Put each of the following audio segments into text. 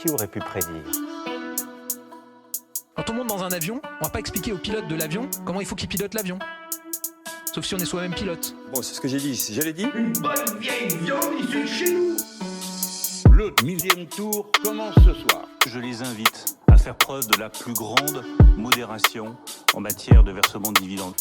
Qui aurait pu prédire ? Quand on monte dans un avion, on va pas expliquer au pilote de l'avion comment il faut qu'il pilote l'avion. Sauf si on est soi-même pilote. Bon, c'est ce que j'ai dit. Je l'ai dit. Une bonne vieille viande issue chez nous. Le 1000e tour commence ce soir. Je les invite à faire preuve de la plus grande modération en matière de versement de dividendes.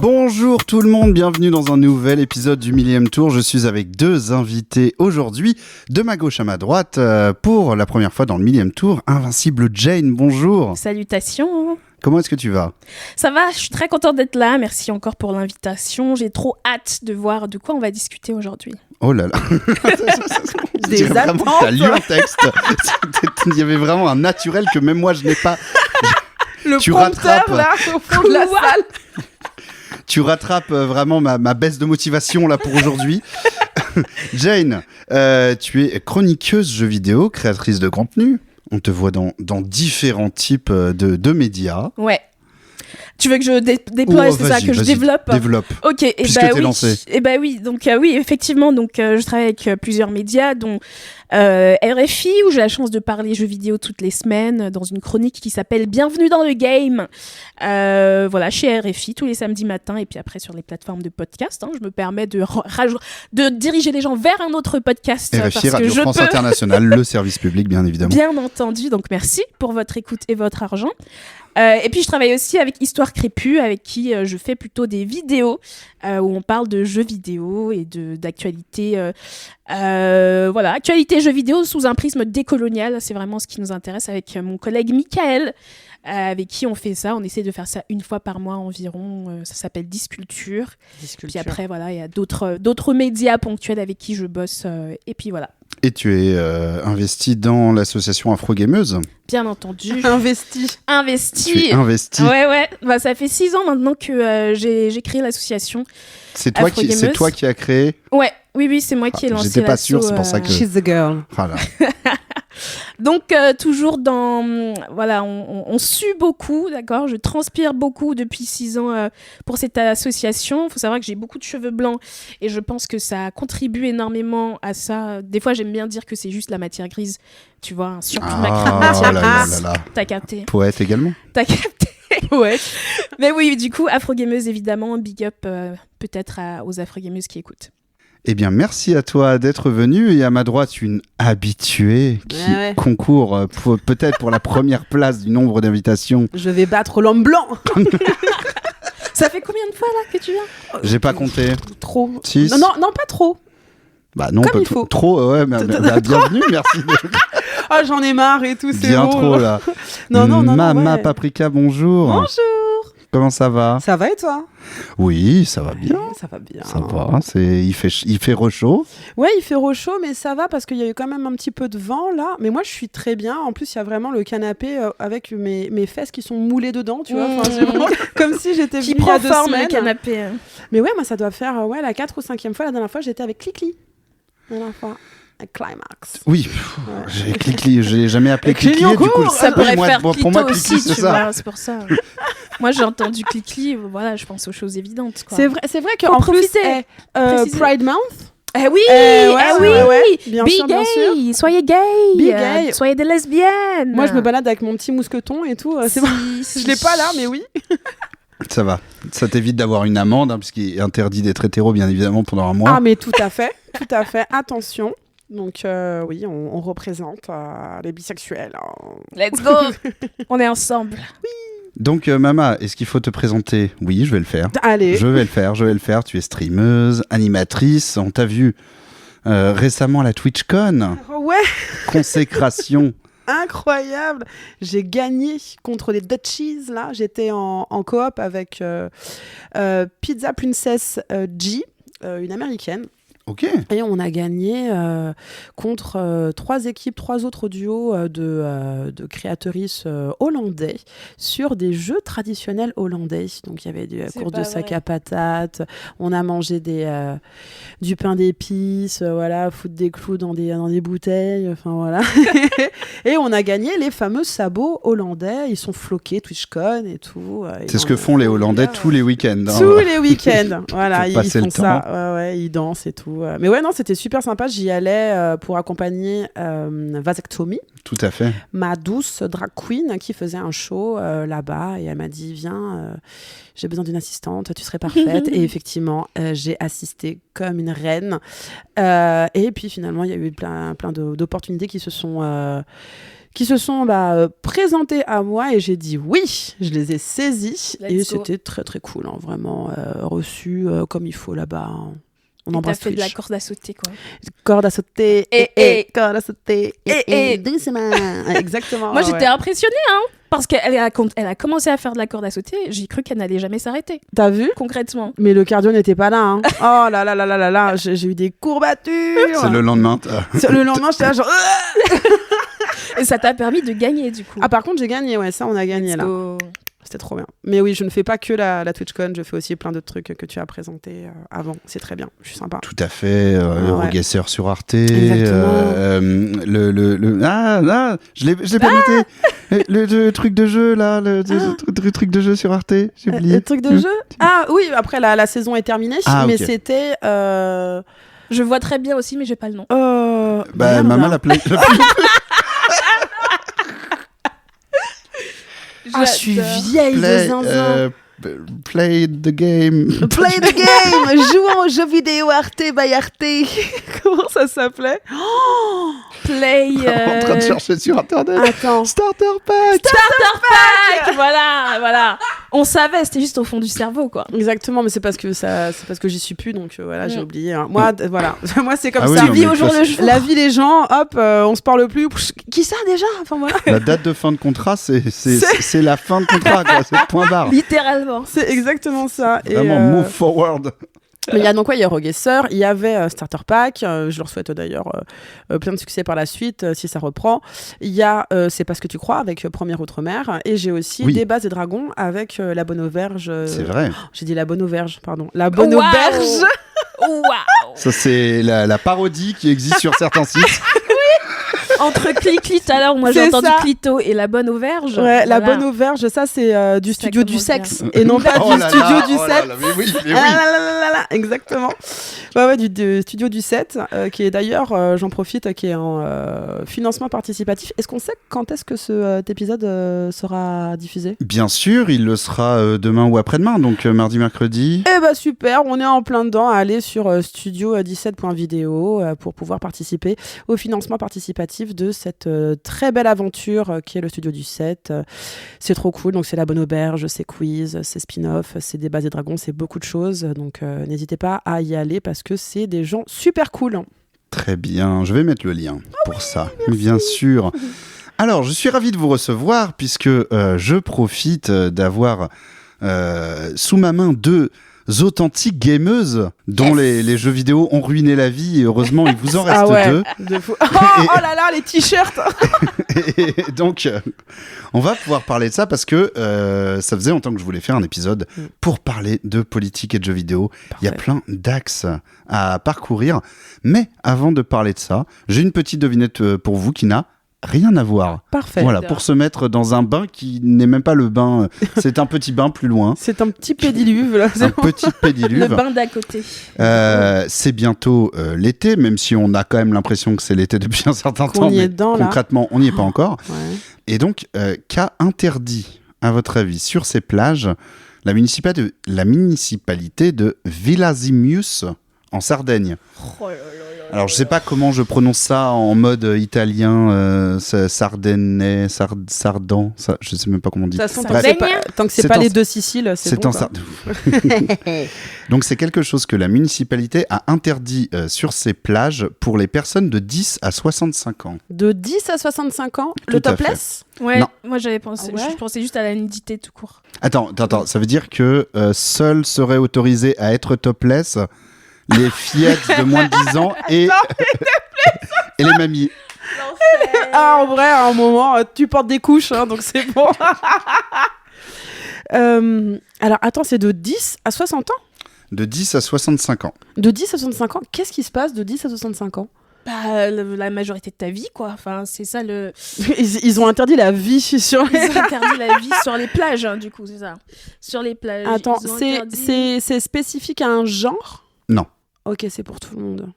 Bonjour tout le monde, bienvenue dans un nouvel épisode du 1000e tour. Je suis avec deux invités aujourd'hui, de ma gauche à ma droite, pour la première fois dans le 1000e tour, Invincible Jane, bonjour. Salutations. Comment est-ce que tu vas ? Ça va, je suis très contente d'être là, merci encore pour l'invitation. J'ai trop hâte de voir de quoi on va discuter aujourd'hui. Oh là là. Des vraiment, t'as lu un texte. Il y avait vraiment un naturel que même moi je n'ai pas. Le tu prompteur rattrapes. là au fond de la salle. Tu rattrapes vraiment ma baisse de motivation là pour aujourd'hui. Jane, tu es chroniqueuse jeux vidéo, créatrice de contenu. On te voit dans différents types de médias. Ouais. Tu veux que je déploie, c'est ça, que je développe ? Développe. Ok, et Puisque bah t'es oui. lancé. Et bah oui, donc oui, effectivement, donc je travaille avec plusieurs médias, dont RFI, où j'ai la chance de parler jeux vidéo toutes les semaines, dans une chronique qui s'appelle Bienvenue dans le game. Voilà, chez RFI, tous les samedis matins, et puis après sur les plateformes de podcast. Je me permets de diriger les gens vers un autre podcast. RFI, parce Radio que France Internationale, le service public, bien évidemment. Bien entendu, donc merci pour votre écoute et votre argent. Et puis je travaille aussi avec Histoire Crépue, avec qui je fais plutôt des vidéos où on parle de jeux vidéo et d'actualité, voilà, actualité jeux vidéo sous un prisme décolonial. C'est vraiment ce qui nous intéresse avec mon collègue Michael, avec qui on fait ça. On essaie de faire ça une fois par mois environ. Ça s'appelle Disculture. Puis après, voilà, il y a d'autres médias ponctuels avec qui je bosse. Et puis voilà. Et tu es investi dans l'association Afrogameuse. Bien entendu. Investi. Tu es investi. Ouais. Bah, ça fait 6 ans maintenant que j'ai créé l'association. C'est toi qui as créé. Ouais, oui, c'est moi qui ai lancé. J'étais pas sûr, c'est pour ça que. She's the girl. Voilà. Donc toujours dans, voilà, on sue beaucoup, d'accord. Je transpire beaucoup depuis 6 ans pour cette association. Il faut savoir que j'ai beaucoup de cheveux blancs et je pense que ça contribue énormément à ça. Des fois, j'aime bien dire que c'est juste la matière grise, tu vois, un surplus de matière grise. T'as capté. Poète également. T'as capté. Ouais. Mais oui, du coup, Afrogameuse évidemment, big up peut-être aux Afrogameuses qui écoutent. Eh bien, merci à toi d'être venu. Et à ma droite, une habituée qui concourt peut-être pour la première place du nombre d'invitations. Je vais battre l'homme blanc. Ça fait combien de fois là que tu viens ? J'ai pas compté. Trop. 6. Non, pas trop. Bah non, comme il faut. Trop, ouais, mais bienvenue, merci. Ah, j'en ai marre et tout, c'est bien bon. Trop là. Non, Mama ouais. Paprika, bonjour. Bonjour. Comment ça va ? Ça va et toi ? Oui, ça va bien. Ça va bien. Ça va, il fait rechaud. Ouais, il fait rechaud, mais ça va parce qu'il y a eu quand même un petit peu de vent là. Mais moi, je suis très bien. En plus, il y a vraiment le canapé avec mes fesses qui sont moulées dedans, tu vois. Enfin, c'est vraiment comme si j'étais venue il y a 2 semaines. Le canapé. Mais ouais, moi, ça doit faire la 4e ou 5e fois. La dernière fois, j'étais avec Clickly. La dernière fois. Climax. Oui, j'ai Clickly, je l'ai jamais appelé Clickly. Du coup, ça pourrait faire pour moi, aussi, c'est tu ça. vois, c'est pour ça. Moi, j'ai entendu Clickly, voilà, je pense aux choses évidentes. Quoi. C'est vrai qu'en plus, Pride Month. Eh oui, bien Be sûr, bien sûr. gay, soyez gay, soyez des lesbiennes. Moi, je me balade avec mon petit mousqueton et tout. C'est bon. Je l'ai pas là, mais oui. Ça va. Ça t'évite d'avoir une amende, puisqu'il est interdit d'être hétéro, bien évidemment, pendant un mois. Ah, mais tout à fait. Attention. Donc, oui, on représente les bisexuels. Let's go. On est ensemble. Oui. Donc, Mama, est-ce qu'il faut te présenter ? Oui, je vais le faire. Allez. Je vais le faire. Tu es streameuse, animatrice. On t'a vu récemment à la TwitchCon. Ouais. Consécration. Incroyable. J'ai gagné contre les Dutchies, là. J'étais en coop avec Pizza Princess G, une américaine. Ok. Et on a gagné contre 3 autres duos de créatrices hollandais sur des jeux traditionnels hollandais. Donc il y avait du course de sac à patates, on a mangé du pain d'épices, voilà, foutre des clous dans des bouteilles, enfin voilà. Et on a gagné les fameux sabots hollandais, ils sont floqués, TwitchCon et tout. C'est ce que font les Hollandais tous les week-ends. Tous les week-ends, voilà, ils font ça, ouais, ils dansent et tout. coup. Mais ouais, non, c'était super sympa. J'y allais pour accompagner Vasectomy, Tout à fait. ma douce drag queen qui faisait un show là-bas. Et elle m'a dit, viens, j'ai besoin d'une assistante, tu serais parfaite. Et effectivement, j'ai assisté comme une reine. Et puis finalement, il y a eu plein d'opportunités qui se sont présentées à moi et j'ai dit oui, je les ai saisies. Let's et go. c'était très très cool, hein, vraiment reçu comme il faut là-bas. Hein. On Et t'as embrasse fait de la Twitch. corde à sauter, quoi. Corde à sauter, corde à sauter, Eh. doucement. Exactement. Moi, ouais. j'étais impressionnée, hein, parce qu'elle a commencé à faire de la corde à sauter. J'ai cru qu'elle n'allait jamais s'arrêter, T'as vu? concrètement. Mais le cardio n'était pas là. Hein. Oh là là là là là là, j'ai eu des courbatures. C'est le lendemain. Le lendemain, j'étais là genre. Et ça t'a permis de gagner, du coup. Ah, par contre, j'ai gagné, ouais, ça, on a gagné Let's là. go. C'était trop bien. Mais oui, je ne fais pas que la TwitchCon, je fais aussi plein d'autres trucs que tu as présentés avant. C'est très bien, je suis sympa. Tout à fait. Eurogazer sur Arte. Exactement. Je l'ai pas noté. Le truc de jeu, là. Le truc de jeu sur Arte. J'ai oublié. Le truc de jeu. Ah oui, après la saison est terminée, Ah, mais ok. c'était. Je vois très bien aussi, mais j'ai pas le nom. Bah, maman l'a play. Ah, je suis vieille de Play, zinzin. play the game. Play the game, jouons aux jeux vidéo Arte by Arte. Comment ça s'appelait? Play. En train de chercher sur internet. Attends. Starter Pack. Pack. Voilà. On savait, c'était juste au fond du cerveau, quoi. Exactement, mais c'est parce que j'y suis plus, donc voilà, j'ai oublié. Hein. Moi, voilà, moi c'est comme Ah oui, ça. non, mais Vie au jour le jour. La vie des gens, hop, on se parle plus. Qui ça déjà? Enfin voilà. La date de fin de contrat, c'est la fin de contrat, quoi. C'est point barre. Littéralement. C'est exactement ça. Et, Vraiment, move forward. mais il y a donc il y a Eurogazer, il y avait Starter Pack, je leur souhaite d'ailleurs plein de succès par la suite si ça reprend. Il y a C'est pas ce que tu crois avec Première Outre-mer et j'ai aussi Oui. Des Bases et Dragons avec La Bonne Auberge. C'est vrai. J'ai dit La Bonne Auberge, pardon. La Bonne Waouh. Auberge. Waouh. Ça, c'est la parodie qui existe sur certains sites. Entre Clicli, tout à l'heure, moi j'ai C'est entendu ça. Clito et La Bonne Auberge. Ouais, La Voilà. Bonne Auberge, ça c'est du Ça studio du commence sexe et non pas Oh du là studio là, du oh là sexe. là, mais oui, mais Ah oui. là là là là là, exactement. Ouais, du studio du 7, qui est d'ailleurs, j'en profite, qui est en financement participatif. Est-ce qu'on sait quand est-ce que cet épisode sera diffusé? Bien sûr, il le sera demain ou après-demain, donc mardi, mercredi. Eh bah super, on est en plein dedans à aller sur studio17.video pour pouvoir participer au financement participatif de cette très belle aventure qui est le studio du 7. C'est trop cool, donc c'est La Bonne Auberge, c'est quiz, c'est spin-off, c'est Des Bases et Dragons, c'est beaucoup de choses, donc n'hésitez pas à y aller parce que c'est des gens super cool. Très bien, je vais mettre le lien pour ça, bien sûr. Alors, je suis ravi de vous recevoir puisque je profite d'avoir sous ma main deux authentiques gameuses dont les jeux vidéo ont ruiné la vie et heureusement il vous en reste deux. De fou. Oh là là, les t-shirts. Et donc, on va pouvoir parler de ça parce que ça faisait longtemps que je voulais faire un épisode pour parler de politique et de jeux vidéo. Il y a plein d'axes à parcourir. Mais avant de parler de ça, j'ai une petite devinette pour vous qui n'a rien à voir. Parfait. Voilà, pour se mettre dans un bain qui n'est même pas le bain. C'est un petit bain plus loin. C'est un petit pédiluve là. Un petit Le pédiluve. bain d'à côté. C'est bientôt l'été, même si on a quand même l'impression que c'est l'été depuis un certain Qu'on temps. y Mais est dedans, là. concrètement, on n'y est pas encore. Ouais. Et donc, qu'a interdit, à votre avis, sur ces plages, la municipalité de Villasimius en Sardaigne? Oh là là là. Alors, je sais pas comment je prononce ça en mode italien, sardaignais, sardan, ça, je sais même pas comment on dit. De toute façon, Bref, tant que c'est C'est pas en- les deux Siciles, c'est bon. en quoi. Sardaigne. Donc, c'est quelque chose que la municipalité a interdit sur ces plages pour les personnes de 10 à 65 ans. De 10 à 65 ans, le Tout à fait. topless. Ouais, Non. moi j'avais pensé, Ah ouais je pensais juste à la nudité tout court. Attends, ça veut dire que seuls seraient autorisés à être topless les fillettes de moins de 10 ans et les mamies. Ah, en vrai, à un moment, tu portes des couches, hein, donc c'est bon. Alors, attends, c'est de 10 à 60 ans? De 10 à 65 ans. De 10 à 65 ans, qu'est-ce qui se passe de 10 à 65 ans? Bah, la majorité de ta vie, quoi. Enfin, c'est ça le. Ils ont interdit la vie sur les... Ils ont interdit la vie sur les plages, hein, du coup, c'est ça. Sur les plages. Attends, ils ont interdit- c'est spécifique à un genre? Non. Ok, c'est pour tout le monde.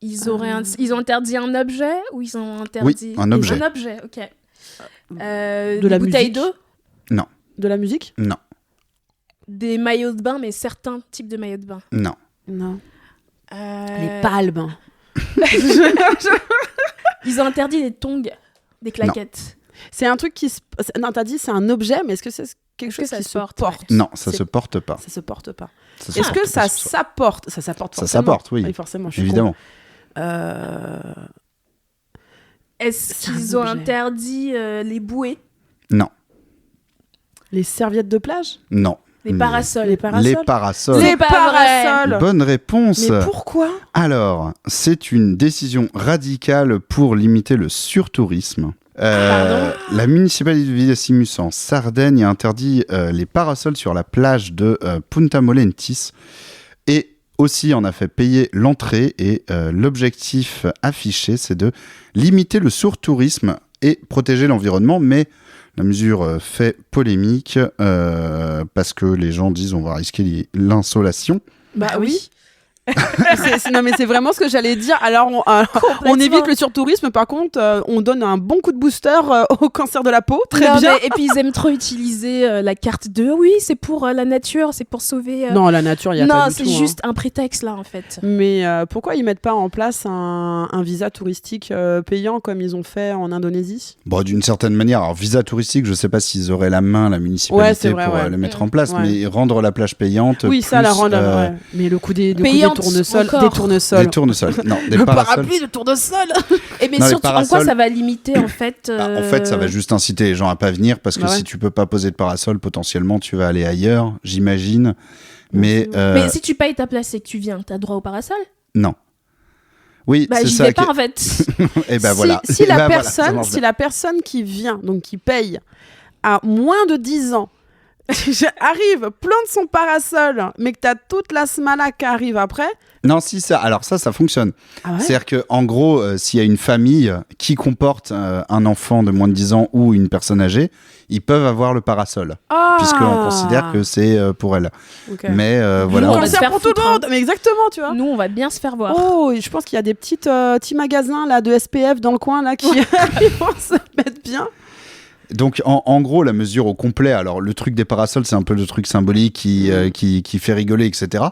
Ils ont interdit un objet ou ils ont interdit... Oui, un objet. Un objet, ok. De des la bouteilles musique. d'eau, De la musique? Non, des maillots de bain, mais certains types de maillots de bain. non. Non. Euh, Les palmes. Ils ont interdit les tongs, des claquettes. C'est un truc qui se... Non, t'as dit c'est un objet, mais est-ce que c'est quelque Est-ce que chose ça qui se se porte, porte? Non, ça C'est- se porte pas. Ça se porte pas. Ça se Est-ce porte que ça pas sur soi. s'apporte? Ça s'apporte Ça forcément. s'apporte, oui. Forcément, je suis Évidemment. con. Est-ce C'est un qu'ils ont objet. interdit les bouées, Non, Les serviettes de plage? non. les parasols? Les parasols? Les parasols. C'est pas vrai. parasols. Bonne réponse. Mais pourquoi? Alors, c'est une décision radicale pour limiter le surtourisme. La municipalité de Villasimus en Sardaigne a interdit les parasols sur la plage de Punta Molentis et aussi en a fait payer l'entrée et l'objectif affiché c'est de limiter le surtourisme et protéger l'environnement, mais la mesure fait polémique parce que les gens disent on va risquer l'insolation. Bah oui. Non mais c'est vraiment ce que j'allais dire. Alors on évite le surtourisme, par contre on donne un bon coup de booster au cancer de la peau, très Non, bien. mais- et puis ils aiment trop utiliser la carte de oui, c'est pour la nature, c'est pour sauver. Non, la nature, il y a non, pas du c'est tout. juste un prétexte là en fait. Mais pourquoi ils mettent pas en place un visa touristique payant comme ils ont fait en Indonésie? Bon, d'une certaine manière, alors visa touristique, je sais pas s'ils auraient la main, la municipalité, Ouais, c'est vrai, pour ouais. le mettre en place, Ouais. mais rendre la plage payante. Oui, ça la plus, rend. Ouais. Mais le coup des Payante tournesols, encore. des tournesols. Des tournesols. Non, des Le parasols. parapluie de tournesol. Et mais Non, les surtout, en quoi parasols- ça va limiter en fait Ah, en fait, ça va juste inciter les gens à pas venir parce que Bah ouais. si tu peux pas poser de parasol, potentiellement tu vas aller ailleurs, j'imagine. Mais, Mais si tu payes ta place et que tu viens, t'as droit au parasol? non. Oui, Bah c'est j'y ça. vais pas en fait. Et ben Si- voilà. Si Eh la ben voilà, personne, ça marche si bien. la personne qui vient, donc qui paye, a moins de 10 ans, arrive, plante son parasol, mais que t'as toute la smala qui arrive après. Non, si ça. Alors ça fonctionne. Ah ouais. C'est-à-dire que en gros, s'il y a une famille qui comporte un enfant de moins de 10 ans ou une personne âgée, ils peuvent avoir le parasol, Ah. puisqu'on considère que c'est pour elle. Ok. Mais on voilà. va On se sert faire pour tout foutre, le monde. Mais exactement, tu vois. Nous, on va bien se faire voir. Oh, et je pense qu'il y a des petits magasins là de SPF dans le coin là qui vont se mettre bien. Donc en gros, la mesure au complet, alors le truc des parasols, c'est un peu le truc symbolique qui fait rigoler, etc.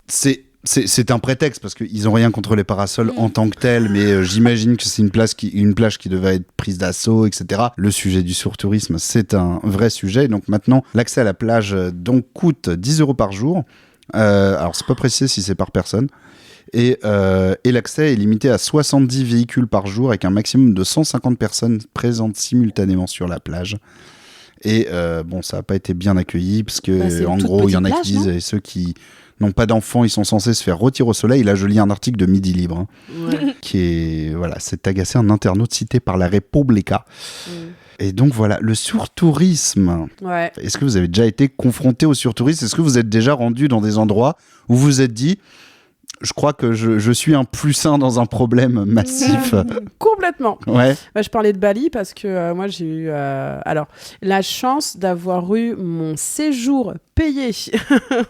C'est un prétexte parce qu'ils ont rien contre les parasols en tant que tels, mais j'imagine que c'est une plage qui devait être prise d'assaut, etc. Le sujet du surtourisme, c'est un vrai sujet. Donc maintenant, l'accès à la plage donc coûte 10 € par jour. Alors c'est pas précisé si c'est par personne. Et l'accès est limité à 70 véhicules par jour avec un maximum de 150 personnes présentes simultanément sur la plage. Et bon, ça n'a pas été bien accueilli parce que, Bah, c'est une en toute gros, il y en a petite qui plage, disent, et ceux qui n'ont pas d'enfants, ils sont censés se faire retirer au soleil. Là, je lis un article de Midi Libre qui est, voilà, c'est agacé un internaute cité par la Repubblica. Et donc voilà, le surtourisme. Ouais. Est-ce que vous avez déjà été confronté au surtourisme? Est-ce que vous êtes déjà rendu dans des endroits où vous vous êtes dit, je crois que je suis un plus un dans un problème massif? Complètement. Ouais. Bah, je parlais de Bali parce que moi j'ai eu alors la chance d'avoir eu mon séjour payé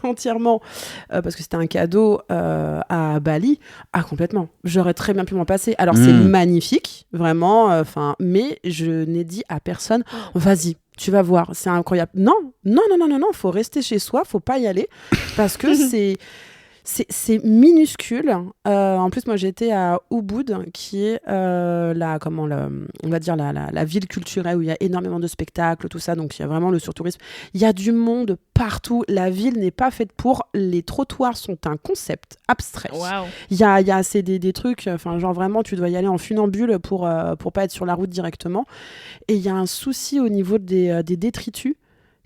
entièrement parce que c'était un cadeau à Bali. Ah complètement. J'aurais très bien pu m'en passer. Alors c'est magnifique, vraiment. Enfin, mais je n'ai dit à personne, vas-y. Tu vas voir, c'est incroyable. Non, faut rester chez soi, faut pas y aller parce que c'est minuscule. En plus, moi, j'étais à Ubud, qui est on va dire la ville culturelle où il y a énormément de spectacles, tout ça. Donc, il y a vraiment le surtourisme. Il y a du monde partout. La ville n'est pas faite pour. Les trottoirs sont un concept abstrait. Waouh. Il y a c'est des trucs. Enfin, genre vraiment, tu dois y aller en funambule pour pas être sur la route directement. Et il y a un souci au niveau des détritus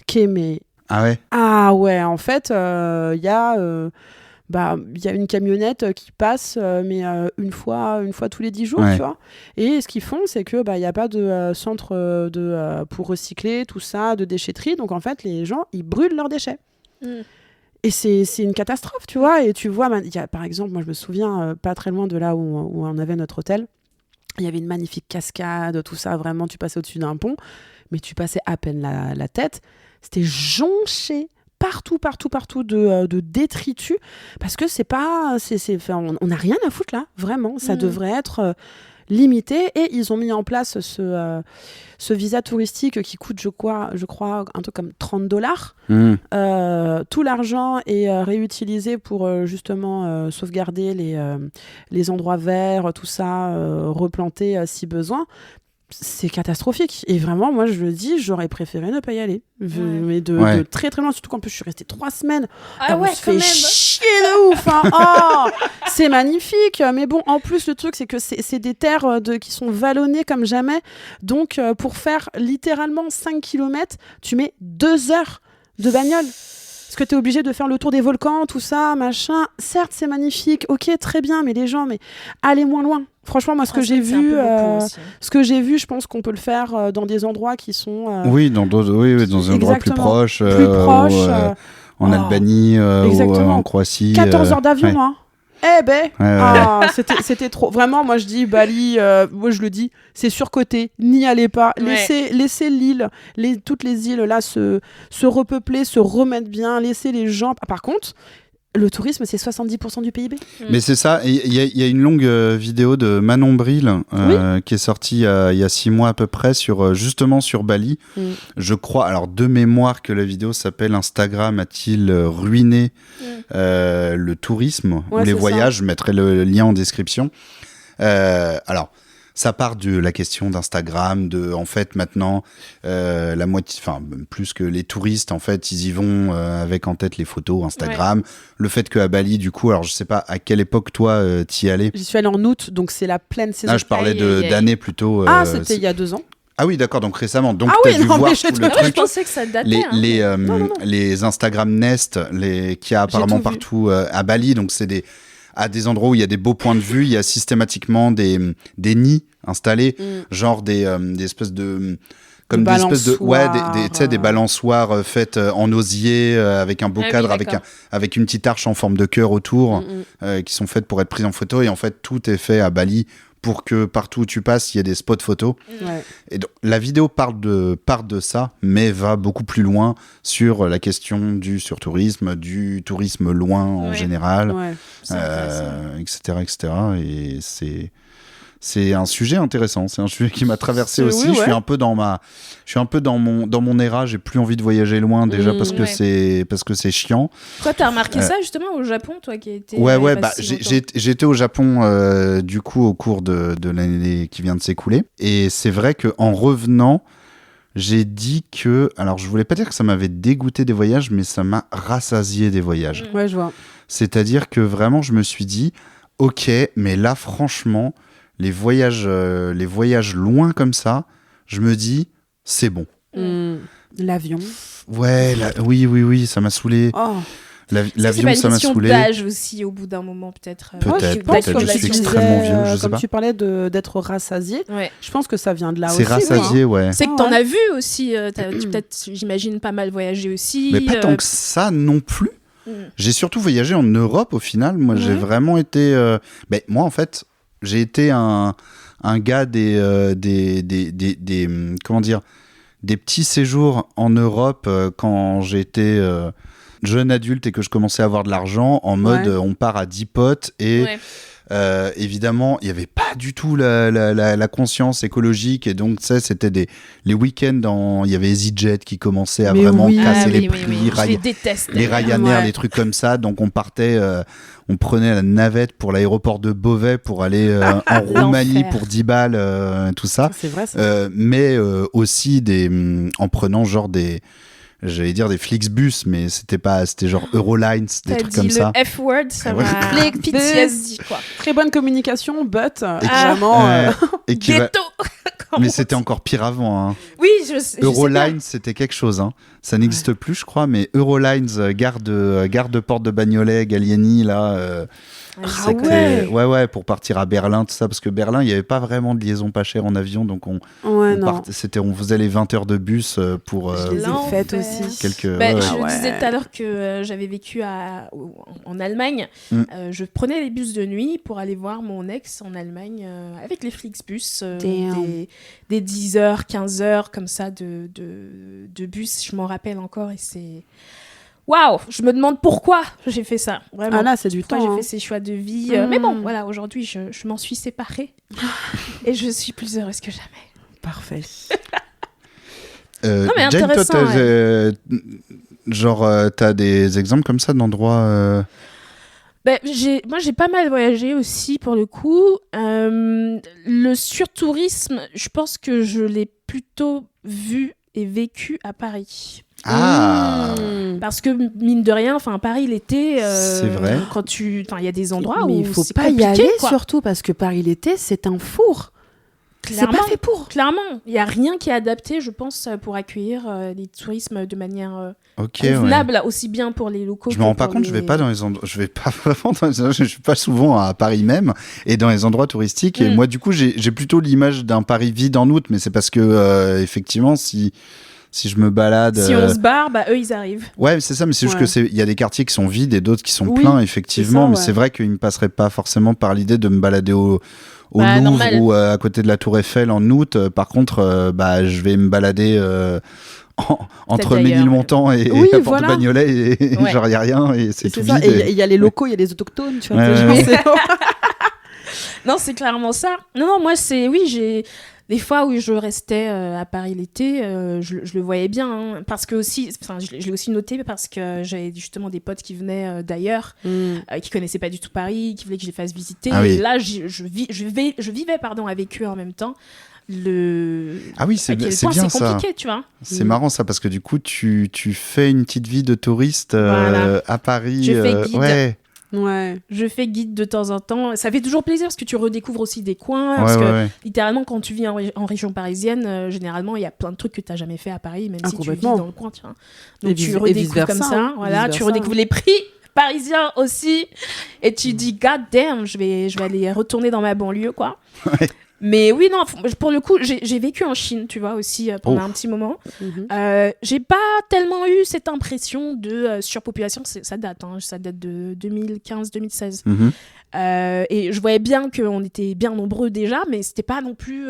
qui est mais Ah ouais. ah ouais, en fait, il y a une camionnette qui passe, mais une fois tous les 10 jours, Ouais. tu vois. Et ce qu'ils font, c'est que il y a pas de centre pour recycler tout ça, de déchetterie. Donc en fait, les gens, ils brûlent leurs déchets. Et c'est une catastrophe, tu vois. Et tu vois, il y a, par exemple, moi je me souviens, pas très loin de là où on avait notre hôtel, il y avait une magnifique cascade, tout ça. Vraiment, tu passais au-dessus d'un pont, mais tu passais à peine la tête. C'était jonché partout de détritus, parce que c'est pas, on n'a rien à foutre là, vraiment. Ça devrait être limité, et ils ont mis en place ce visa touristique qui coûte, je crois, un truc comme $30. Tout l'argent est réutilisé pour justement sauvegarder les endroits verts, tout ça, replanter si besoin. C'est catastrophique. Et vraiment, moi, je le dis, j'aurais préféré ne pas y aller. Mais de très très loin, surtout qu'en plus, je suis restée 3 semaines. Ah ouais, on se fait chier de ouf. Hein. Oh, c'est magnifique. Mais bon, en plus, le truc, c'est que c'est des terres qui sont vallonnées comme jamais. Donc, pour faire littéralement 5 km, tu mets 2 heures de bagnole. Parce que tu es obligé de faire le tour des volcans, tout ça, machin. Certes, c'est magnifique. Ok, très bien. Mais les gens, allez moins loin. Franchement, moi, ce que j'ai vu, je pense qu'on peut le faire dans des endroits qui sont... Oui, dans des endroits plus proches. En Albanie ou en Croatie. 14 heures d'avion, hein. C'était trop. Vraiment, moi, je dis, Bali, moi, je le dis, c'est surcoté. N'y allez pas. Laissez l'île, toutes les îles, là, se repeupler, se remettre bien. Laissez les gens... Par contre... Le tourisme, c'est 70% du PIB. Mais c'est ça. Il y a une longue vidéo de Manon Bril qui est sortie il y a 6 mois à peu près, justement sur Bali. Je crois, alors de mémoire, que la vidéo s'appelle « Instagram a-t-il ruiné le tourisme ou les voyages ?» Je mettrai le lien en description. Alors, ça part de la question d'Instagram, en fait, maintenant, la moitié, enfin, plus que les touristes, en fait, ils y vont avec en tête les photos Instagram. Le fait qu'à Bali, du coup, alors je sais pas à quelle époque, toi, t'y allais. J'y suis allée en août, donc c'est la pleine saison. Ah, je parlais d'années plutôt. C'était il y a 2 ans. Ah oui, d'accord, donc récemment. Donc t'as dû voir tout le truc. Je pensais que ça datait. Les Instagram Nest, qu'il y a apparemment partout à Bali, donc c'est à des endroits où il y a des beaux points de vue, il y a systématiquement des nids installés, genre des espèces de... Comme des espèces de... des balançoires faites en osier, avec un beau cadre, avec une petite arche en forme de cœur autour, qui sont faites pour être prises en photo. Et en fait, tout est fait à Bali pour que partout où tu passes, il y ait des spots photos. Et donc, la vidéo part de ça, mais va beaucoup plus loin sur la question du surtourisme, du tourisme loin en général, etc., etc. Et c'est un sujet intéressant. C'est un sujet qui m'a traversé aussi. Je suis un peu dans mon éra. J'ai plus envie de voyager loin déjà parce que c'est chiant. Toi, t'as remarqué ça justement au Japon, toi qui as été. J'ai été au Japon du coup au cours de l'année qui vient de s'écouler. Et c'est vrai que en revenant, j'ai dit que, alors je voulais pas dire que ça m'avait dégoûté des voyages, mais ça m'a rassasié des voyages. Ouais, je vois. C'est-à-dire que vraiment, je me suis dit, ok, mais là, franchement. Les voyages loin comme ça, je me dis, c'est bon. L'avion. Oui, ça m'a saoulé. L'avion, ça m'a saoulé. C'est pas une question d'âge aussi, au bout d'un moment, peut-être. Peut-être, je suis extrêmement vieux, je sais pas. Comme tu parlais d'être rassasié, je pense que ça vient de là aussi. C'est rassasié, ouais. C'est que t'en as vu aussi, peut-être, j'imagine, pas mal voyagé aussi. Mais pas tant que ça non plus. J'ai surtout voyagé en Europe, au final. Moi, j'ai vraiment été... moi, en fait... J'ai été un gars des comment dire, des petits séjours en Europe quand j'étais jeune adulte et que je commençais à avoir de l'argent, en mode on part à 10 potes et évidemment il n'y avait pas du tout la conscience écologique, et donc tu sais, c'était les week-ends il y avait EasyJet qui commençait à vraiment casser les prix, je les déteste, les Ryanair, les trucs comme ça, donc on partait on prenait la navette pour l'aéroport de Beauvais pour aller en Roumanie pour 10 balles, tout ça. C'est vrai, ça. Mais aussi en prenant genre j'allais dire des Flixbus, mais c'était genre Eurolines, des trucs comme ça. Le F-word, ça m'a PTSD, quoi. Très bonne communication, but vraiment... Ghetto. Mais c'était encore pire avant. Hein. Oui, je sais. Eurolines, c'était quelque chose. Hein. Ça n'existe plus, je crois, mais Eurolines, gare de porte de Bagnolet, Gallieni, là... pour partir à Berlin, tout ça, parce que Berlin, il n'y avait pas vraiment de liaison pas chère en avion, donc on faisait les 20 heures de bus pour... Je les ai faites aussi. Je disais tout à l'heure que j'avais vécu en Allemagne. Je prenais les bus de nuit pour aller voir mon ex en Allemagne avec les Flixbus, des 10 heures, 15 heures comme ça de bus, je m'en rappelle encore, et c'est... waouh, je me demande pourquoi j'ai fait ça. Vraiment. Ah là, c'est du Pourquoi temps. j'ai fait ces choix de vie. Mais bon, voilà, aujourd'hui, je m'en suis séparée. Et je suis plus heureuse que jamais. Parfait. Non, mais Jane, toi, intéressant, t'as des exemples comme ça d'endroits Moi, j'ai pas mal voyagé aussi, pour le coup. Le surtourisme, je pense que je l'ai plutôt vu et vécu à Paris. Ah Parce que, mine de rien, Paris, l'été... C'est vrai. Il y a des endroits Mais où il faut c'est pas y compliqué, aller, quoi. surtout parce que Paris l'été, c'est un four. C'est pas fait pour. Clairement, il n'y a rien qui est adapté, je pense, pour accueillir les tourismes de manière Ok, convenable, aussi bien pour les locaux Je me rends pas compte, je vais pas dans les endroits, je vais pas vraiment dans les endroits, je suis pas souvent à Paris même et dans les endroits touristiques. Et moi, du coup, j'ai plutôt l'image d'un Paris vide en août, mais c'est parce que effectivement, si je me balade, Si on se barre, eux, ils arrivent. ouais, c'est ça, mais c'est juste que il y a des quartiers qui sont vides et d'autres qui sont Oui, pleins, effectivement. c'est ça, mais ouais. c'est vrai qu'il me passerait pas forcément par l'idée de me balader au Louvre normal. ou à côté de la Tour Eiffel en août. Par contre, je vais me balader entre ailleurs. Ménilmontant et Oui, Porte voilà. Bagnolet et Ouais. genre il y a rien et c'est tout ça. vide. Et il y a les locaux, il y a les autochtones, tu vois. Ouais, genre, ouais. Non, c'est clairement ça. Non, moi, j'ai des fois où je restais à Paris l'été, je le voyais bien. Hein, parce que aussi, je l'ai aussi noté parce que j'avais justement des potes qui venaient d'ailleurs, qui connaissaient pas du tout Paris, qui voulaient que je les fasse visiter. Ah oui. Et là, je vivais avec eux en même temps. Ah oui, à c'est quel c'est point bien c'est ça. compliqué, tu vois. C'est marrant ça parce que du coup tu fais une petite vie de touriste Voilà. à Paris. Je fais guide. Ouais. Ouais. Je fais guide de temps en temps. Ça fait toujours plaisir parce que tu redécouvres aussi des coins. Ouais, Parce que ouais. littéralement, quand tu vis en région parisienne, généralement, il y a plein de trucs que tu n'as jamais fait à Paris, même si tu vis complètement. dans le coin. Tu vois. Et Donc tu vice- et redécouvres vice-versa, comme ça. hein. Voilà, tu Vice-versa. redécouvres les prix parisiens aussi. Et tu dis, God damn, je vais aller retourner dans ma banlieue, quoi. Ouais. Mais oui, non, pour le coup, j'ai vécu en Chine, tu vois, aussi, pendant un petit moment. J'ai pas tellement eu cette impression de surpopulation. Ça date de 2015-2016. Mhm. Et je voyais bien qu'on était bien nombreux déjà, mais c'était pas non plus...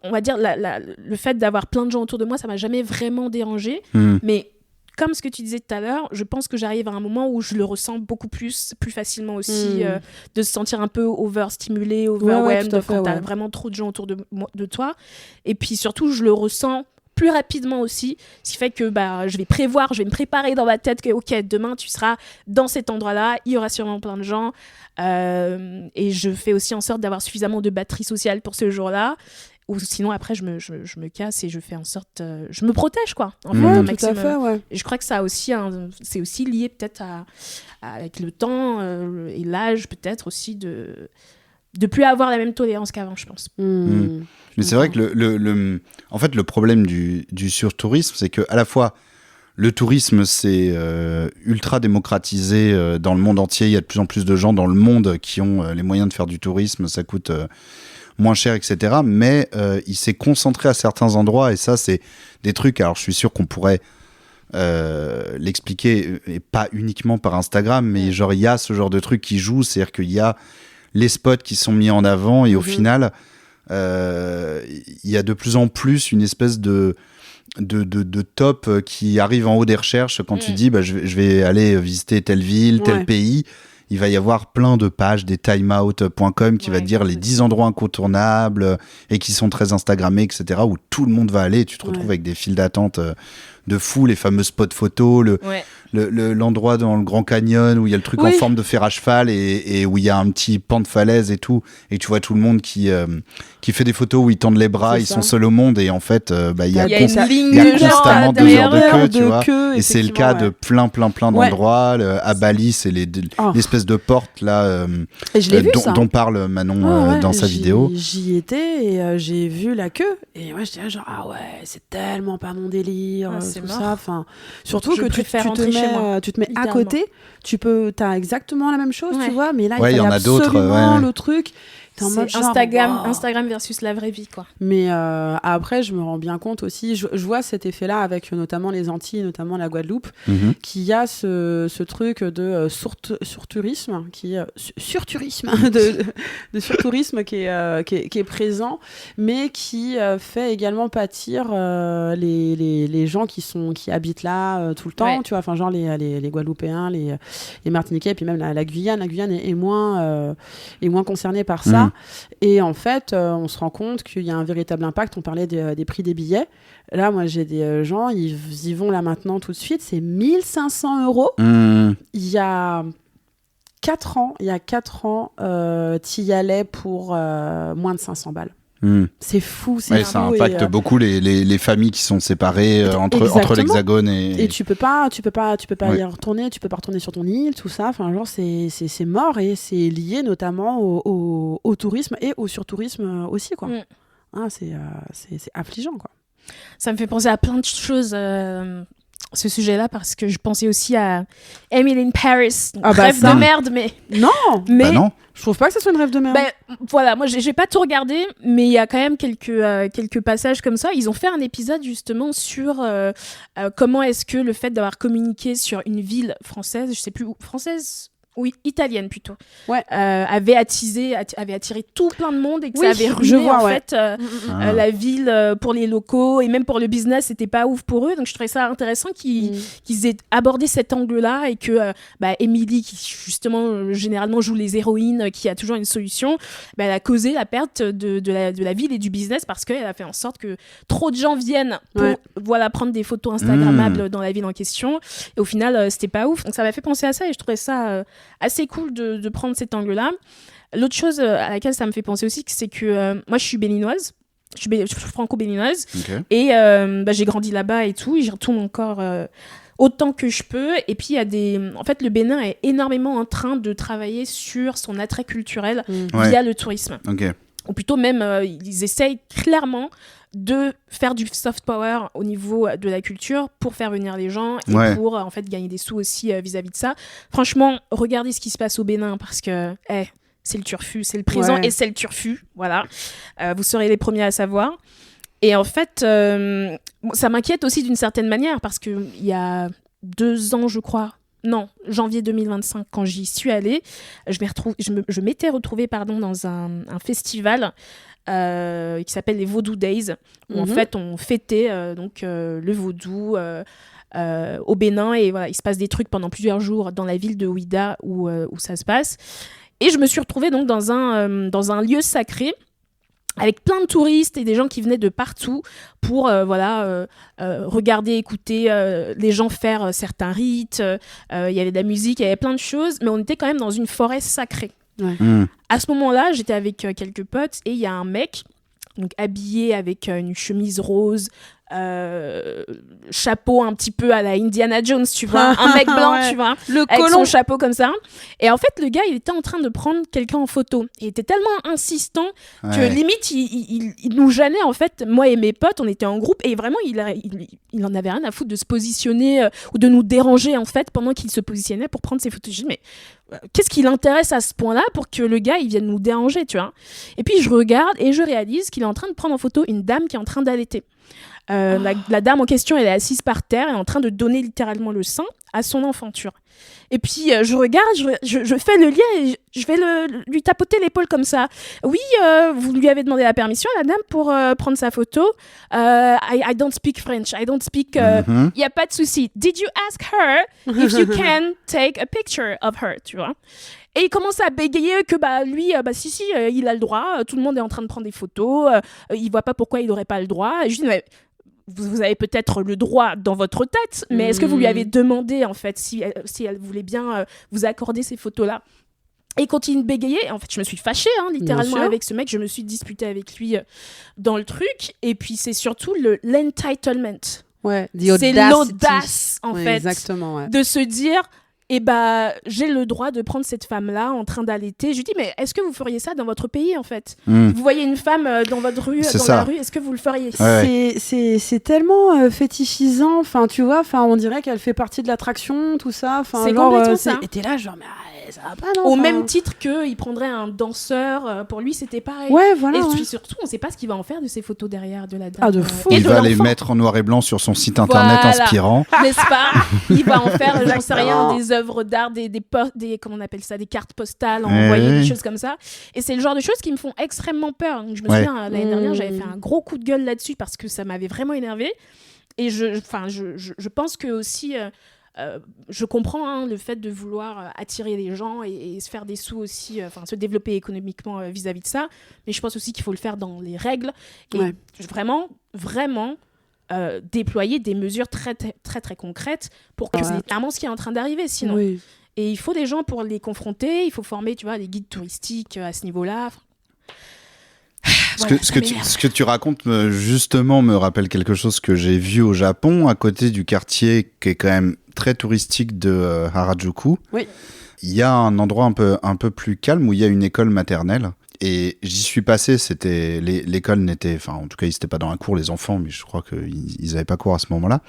on va dire, le fait d'avoir plein de gens autour de moi, ça m'a jamais vraiment dérangé. Mhm. Mais comme ce que tu disais tout à l'heure, je pense que j'arrive à un moment où je le ressens beaucoup plus facilement aussi, de se sentir un peu overstimulé, overwhelmed, tout à fait, quand t'as ouais. vraiment trop de gens autour de toi. Et puis surtout, je le ressens plus rapidement aussi, ce qui fait que je vais me préparer dans ma tête que ok, demain tu seras dans cet endroit-là, il y aura sûrement plein de gens, et je fais aussi en sorte d'avoir suffisamment de batterie sociale pour ce jour-là, ou sinon après je me casse et je fais en sorte, je me protège quoi, en fait, Ouais, un tout à maximum. fait, ouais. Et je crois que ça a aussi c'est aussi lié peut-être avec le temps et l'âge peut-être aussi de plus avoir la même tolérance qu'avant, je pense. Mais c'est vrai que en fait, le problème du surtourisme, c'est que à la fois le tourisme, c'est ultra démocratisé dans le monde entier. Il y a de plus en plus de gens dans le monde qui ont les moyens de faire du tourisme. Ça coûte moins cher, etc. Mais il s'est concentré à certains endroits et ça, c'est des trucs. Alors, je suis sûr qu'on pourrait l'expliquer, et pas uniquement par Instagram, mais genre, il y a ce genre de trucs qui jouent. C'est-à-dire qu'il y a les spots qui sont mis en avant et au final, il y a de plus en plus une espèce de top qui arrive en haut des recherches quand tu dis je vais aller visiter telle ville, tel pays. Il va y avoir plein de pages, des timeout.com qui va te dire les 10 endroits incontournables et qui sont très instagrammés, etc. où tout le monde va aller. Tu te retrouves avec des files d'attente de fou, les fameux spots photos, l'endroit dans le Grand Canyon où il y a le truc en forme de fer à cheval et où il y a un petit pan de falaise et tout. Et tu vois tout le monde qui fait des photos où ils tendent les bras, sont seuls au monde. Et en fait, il y a une ligne il y a de gens constamment 2 heures de queue, tu vois. Et c'est le cas de plein d'endroits. À Bali, c'est l'espèce de porte là Et je l'ai vu, dont parle Manon dans sa vidéo. J'y étais et j'ai vu la queue. Et moi, j'étais là genre, ah ouais, c'est tellement pas mon délire. C'est tout mort. ça. Enfin, surtout Je que préfère rentrer chez moi, tu te mets à littéralement. côté, t'as exactement la même chose, tu vois. Mais là, Ouais, il y en fallait a d'autres, absolument ouais. le truc. T'es en mode C'est genre, wow. Instagram versus la vraie vie, quoi. Mais après, je me rends bien compte aussi, je vois cet effet-là avec notamment les Antilles, notamment la Guadeloupe, qu'il y a ce truc de surtourisme, surtourisme de surtourisme qui est présent, mais qui fait également pâtir les gens qui habitent là tout le temps, tu vois, enfin genre les Guadeloupéens, les Martiniquais, et puis même la Guyane. La Guyane est moins concernée par ça. Et en fait, on se rend compte qu'il y a un véritable impact. On parlait des prix des billets. Là, moi, j'ai des gens, ils y vont là maintenant tout de suite. C'est 1 500 €. Il y a 4 ans, tu y allais pour moins de 500 balles. C'est fou, c'est fou. Ça impacte beaucoup les familles qui sont séparées entre l'Hexagone et tu peux pas y retourner, tu peux pas retourner sur ton île, tout ça. Enfin, genre c'est mort, et c'est lié notamment au tourisme et au surtourisme aussi, quoi. C'est affligeant, quoi. Ça me fait penser à plein de choses, ce sujet-là, parce que je pensais aussi à Emily in Paris. Rêve de merde, mais... Non, non. Je trouve pas que ça soit une rêve de merde. Voilà, moi j'ai pas tout regardé, mais il y a quand même quelques passages comme ça. Ils ont fait un épisode justement sur comment est-ce que le fait d'avoir communiqué sur une ville française, je sais plus où, française... Oui, italienne plutôt. Avait attiré tout plein de monde, et que ça avait ruiné fait la ville pour les locaux, et même pour le business, c'était pas ouf pour eux. Donc je trouvais ça intéressant qu'ils aient abordé cet angle-là, et que Emily, qui justement généralement joue les héroïnes, qui a toujours une solution, elle a causé la perte de la ville et du business, parce qu'elle a fait en sorte que trop de gens viennent pour prendre des photos instagrammables dans la ville en question. Et au final, c'était pas ouf. Donc ça m'a fait penser à ça, et je trouvais ça assez cool de prendre cet angle-là. L'autre chose à laquelle ça me fait penser aussi, c'est que moi je suis béninoise, je suis franco-béninoise, et j'ai grandi là-bas et tout, et j'y retourne encore autant que je peux. Et puis en fait, le Bénin est énormément en train de travailler sur son attrait culturel via le tourisme. Ou plutôt même, ils essayent clairement de faire du soft power au niveau de la culture pour faire venir les gens, et pour en fait gagner des sous aussi vis-à-vis de ça. Franchement, regardez ce qui se passe au Bénin, parce que c'est le turfu, c'est le présent et c'est le turfu, voilà. Vous serez les premiers à savoir. Et en fait, ça m'inquiète aussi d'une certaine manière, parce qu'il y a 2 ans, je crois, non, janvier 2025, quand j'y suis allée, je m'étais retrouvée dans un festival qui s'appelle les Vaudou Days, où en fait on fêtait le vaudou au Bénin, et voilà, il se passe des trucs pendant plusieurs jours dans la ville de Ouidah où ça se passe. Et je me suis retrouvée donc dans un lieu sacré, avec plein de touristes et des gens qui venaient de partout pour regarder, écouter les gens faire certains rites. Il y avait de la musique, il y avait plein de choses, mais on était quand même dans une forêt sacrée. À ce moment-là, j'étais avec quelques potes, et il y a un mec habillé avec une chemise rose, chapeau un petit peu à la Indiana Jones, tu vois, un mec blanc, tu vois, avec son chapeau comme ça. Et en fait, le gars, il était en train de prendre quelqu'un en photo. Il était tellement insistant que limite, il nous gênait, en fait. Moi et mes potes, on était en groupe, et vraiment, il en avait rien à foutre de se positionner ou de nous déranger, en fait, pendant qu'il se positionnait pour prendre ses photos. Je dis, mais qu'est-ce qui l'intéresse à ce point-là pour que le gars, il vienne nous déranger, tu vois? Et puis, je regarde et je réalise qu'il est en train de prendre en photo une dame qui est en train d'allaiter. La dame en question, elle est assise par terre, elle est en train de donner littéralement le sein à son enfant, tu vois. Et puis je regarde, je fais le lien, et je vais lui tapoter l'épaule comme ça. Oui, vous lui avez demandé la permission, la dame, pour prendre sa photo. I don't speak French, I don't speak... Y a pas de souci. Did you ask her if you can take a picture of her, tu vois? Et il commence à bégayer que lui, si, il a le droit, tout le monde est en train de prendre des photos, il voit pas pourquoi il n'aurait pas le droit. Et je dis, mais vous avez peut-être le droit dans votre tête, mais est-ce que vous lui avez demandé, en fait, si elle voulait bien vous accorder ces photos-là? Et il continue de bégayer. En fait, je me suis fâchée, littéralement, avec ce mec. Je me suis disputée avec lui dans le truc. Et puis, c'est surtout l'entitlement. C'est l'audace, en fait, de se dire... j'ai le droit de prendre cette femme-là en train d'allaiter. Je lui dis, mais est-ce que vous feriez ça dans votre pays, en fait? Vous voyez une femme dans votre rue, la rue, est-ce que vous le feriez? C'est tellement fétichisant. Enfin, tu vois, on dirait qu'elle fait partie de l'attraction, tout ça. C'est complètement ça. Et t'es là, genre, mais ça va pas, non. Au Enfin, même titre qu'il prendrait un danseur, pour lui c'était pareil. Ouais, voilà. Et ouais. puis surtout, on sait pas ce qu'il va en faire de ces photos derrière de la dame. Ah, de fou. Et Il de va les l'enfant. mettre en noir et blanc sur son site internet Voilà. inspirant. N'est-ce pas? Il va en faire, j'en sais rien, Exactement. des œuvres d'art, des comment on appelle ça, des cartes postales, Ouais, envoyer ouais. des choses comme ça. Et c'est le genre de choses qui me font extrêmement peur. Donc, je me Ouais. souviens, l'année dernière, j'avais fait un gros coup de gueule là-dessus parce que ça m'avait vraiment énervé. Et je pense que aussi, je comprends hein, le fait de vouloir attirer les gens et se faire des sous aussi, se développer économiquement vis-à-vis de ça. Mais je pense aussi qu'il faut le faire dans les règles. Et Ouais. vraiment déployer des mesures très, très, très, très concrètes pour que c'est clairement ce qui est en train d'arriver sinon. Oui. Et il faut des gens pour les confronter, il faut former, tu vois, des guides touristiques à ce niveau-là. Voilà, Ce que tu racontes justement me rappelle quelque chose que j'ai vu au Japon, à côté du quartier qui est quand même très touristique de Harajuku. Oui. Il y a un endroit un peu plus calme où il y a une école maternelle. Et j'y suis passé, l'école n'était... Enfin, en tout cas, ils n'étaient pas dans la cour, les enfants, mais je crois qu'ils n'avaient pas cours à ce moment-là.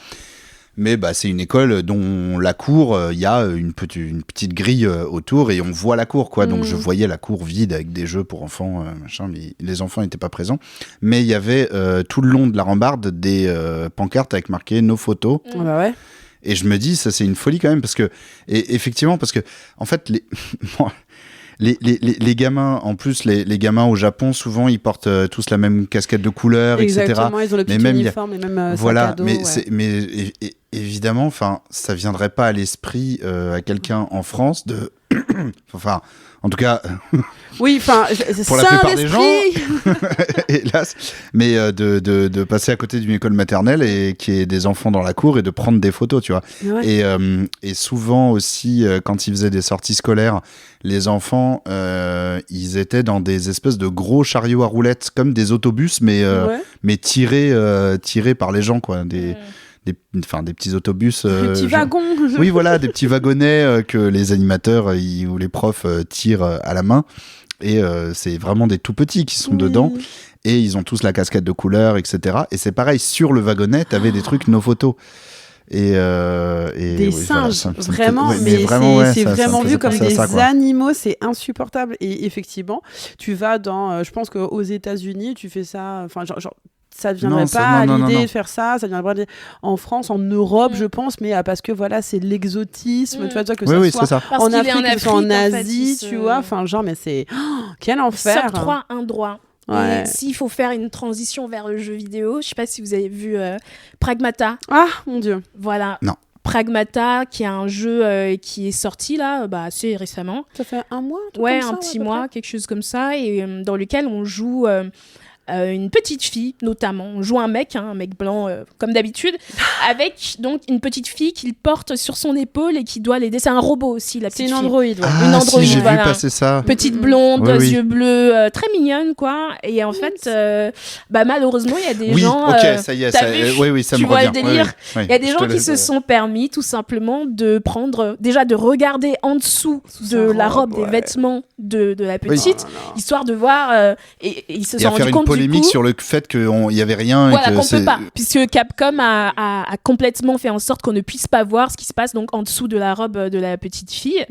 Mais c'est une école dont la cour, il y a une petite grille autour et on voit la cour, quoi. Donc je voyais la cour vide avec des jeux pour enfants, machin, mais les enfants n'étaient pas présents. Mais il y avait tout le long de la rambarde des pancartes avec marqué « nos photos ». Ah bah ouais. Et je me dis, ça c'est une folie quand même, parce que, et effectivement, parce que, en fait, les gamins, en plus, les gamins au Japon, souvent, ils portent tous la même casquette de couleur, Exactement, etc. ils ont le petit Mais même, uniforme et même voilà, sac à dos. mais, Ouais. évidemment, enfin, ça viendrait pas à l'esprit à quelqu'un en France de, enfin, en tout cas, Oui, enfin, pour la plupart des gens, hélas, mais de passer à côté d'une école maternelle et qu'il y ait des enfants dans la cour et de prendre des photos, tu vois. Ouais. Et souvent aussi, quand ils faisaient des sorties scolaires, les enfants, ils étaient dans des espèces de gros chariots à roulettes, comme des autobus, mais tirés par les gens, quoi. Des petits autobus. Le petit wagon. Oui, voilà, des petits wagonnets que les animateurs ou les profs tirent à la main. Et c'est vraiment des tout petits qui sont dedans. Et ils ont tous la casquette de couleur, etc. Et c'est pareil, sur le wagonnet, t'avais des trucs nos photos. Et des oui, singes, voilà, ça me vraiment, fait- mais vraiment, c'est ça me vraiment faisait vu comme penser à des ça, quoi. animaux, c'est insupportable. Et effectivement, tu vas dans, je pense qu'aux États-Unis, tu fais ça, enfin, genre ça ne viendrait Non, ça- pas non, à non, l'idée non. de faire ça, ça viendrait en France, en Europe, je pense, mais parce que voilà, c'est l'exotisme, tu vois, que Oui, ça oui, soit c'est ça. Parce en qu'il est Afrique, que ce soit en Asie, tu vois, enfin enfin, genre, mais c'est quel enfer. s'octroie un droit. Ouais. Et s'il faut faire une transition vers le jeu vidéo, je sais pas si vous avez vu Pragmata. Ah, mon Dieu. Voilà. Non. Pragmata, qui est un jeu qui est sorti là, assez récemment. Ça fait un mois, tout Ouais, comme ça, un à petit peu mois, près. quelque chose comme ça, et dans lequel on joue une petite fille, notamment. On joue un mec blanc, comme d'habitude, avec donc une petite fille qu'il porte sur son épaule et qui doit l'aider. C'est un robot aussi, la C'est petite une fille. android, ouais. Ah, Une android, si, j'ai voilà. vu passer ça. Petite blonde, Oui, oui. yeux bleus, très mignonne, quoi. Et en fait, malheureusement, il y a des Oui, gens... ok, ça y est, t'as vu oui, ça Tu me vois revient. le délire Oui, Il y a des je gens te qui laisse, se sont permis, tout simplement, de prendre... Déjà, de regarder en dessous Sous de sa la robe, robe, des vêtements de la petite, histoire de voir... et ils se Et sont à faire rendus une compte, du polémique coup... sur le fait qu'il n'y avait rien. Voilà, et que qu'on c'est... peut pas, puisque Capcom a complètement fait en sorte qu'on ne puisse pas voir ce qui se passe donc en dessous de la robe de la petite fille.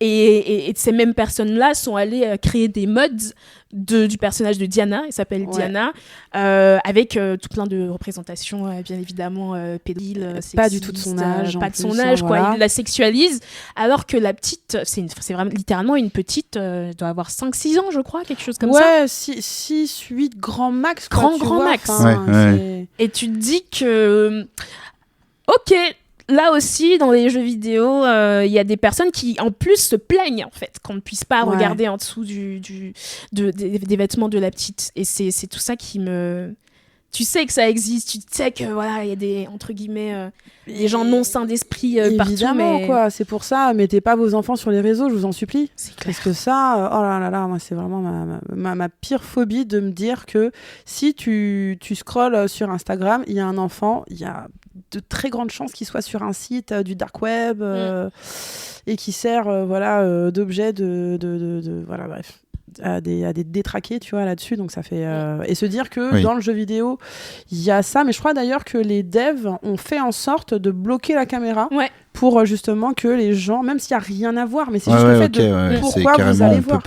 Et ces mêmes personnes-là sont allées créer des mods du personnage de Diana, elle s'appelle Diana, avec tout plein de représentations, bien évidemment, pédophiles, pas du tout de son sexistes, âge, en pas de son plus, âge, quoi. voilà. Il la sexualise, alors que la petite, c'est vraiment littéralement une petite, elle doit avoir 5-6 ans, je crois, quelque chose comme ça. Ouais, 6, 8, grand max. quoi, Grand, tu grand vois, max. enfin, Ouais. Et tu te dis que, ok, là aussi, dans les jeux vidéo, il y a des personnes qui, en plus, se plaignent, en fait, qu'on ne puisse pas regarder en dessous des vêtements de la petite. Et c'est tout ça qui me... Tu sais que ça existe, tu sais que, voilà, il y a des, entre guillemets, des gens non sains d'esprit partout, Évidemment, mais... quoi, c'est pour ça, mettez pas vos enfants sur les réseaux, je vous en supplie. C'est clair. Parce que ça, oh là là là, moi c'est vraiment ma pire phobie de me dire que si tu scrolles sur Instagram, il y a un enfant, il y a de très grandes chances qu'il soit sur un site du dark web et qui sert d'objet voilà, bref. à des détraqués, tu vois, là-dessus. Donc ça fait et se dire que dans le jeu vidéo, il y a ça. Mais je crois d'ailleurs que les devs ont fait en sorte de bloquer la caméra pour justement que les gens, même s'il y a rien à voir, mais c'est juste le fait de pourquoi vous allez voir.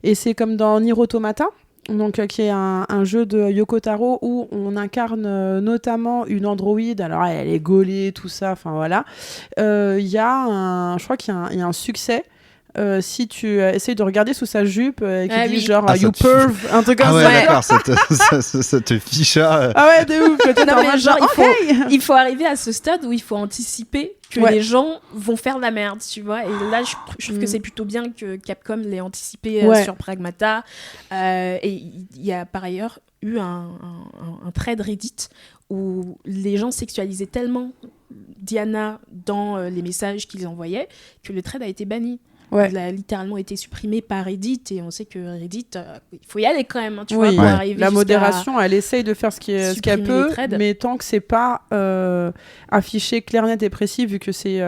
Et c'est comme dans Nier Automata. Donc, qui est un jeu de Yoko Taro où on incarne notamment une androïde. Alors, elle est gaulée, tout ça. Enfin, voilà. Je crois qu'il y a un succès. Si tu essayes de regarder sous sa jupe qui dit genre you perv, un truc comme ça. D'accord, ça te fiche. Ah ouais, de ouf. Non, mais genre, il faut arriver à ce stade où il faut anticiper que les gens vont faire de la merde, tu vois. Et là, je trouve que c'est plutôt bien que Capcom l'ait anticipé sur Pragmata. Et il y a par ailleurs eu un thread Reddit où les gens sexualisaient tellement Diana dans les messages qu'ils envoyaient que le thread a été banni. Il a littéralement été supprimé par Reddit et on sait que Reddit, il faut y aller quand même, tu vois, pour arriver la modération, elle essaye de faire ce qu'elle peut, mais tant que c'est pas affiché clair, net et précis, vu que c'est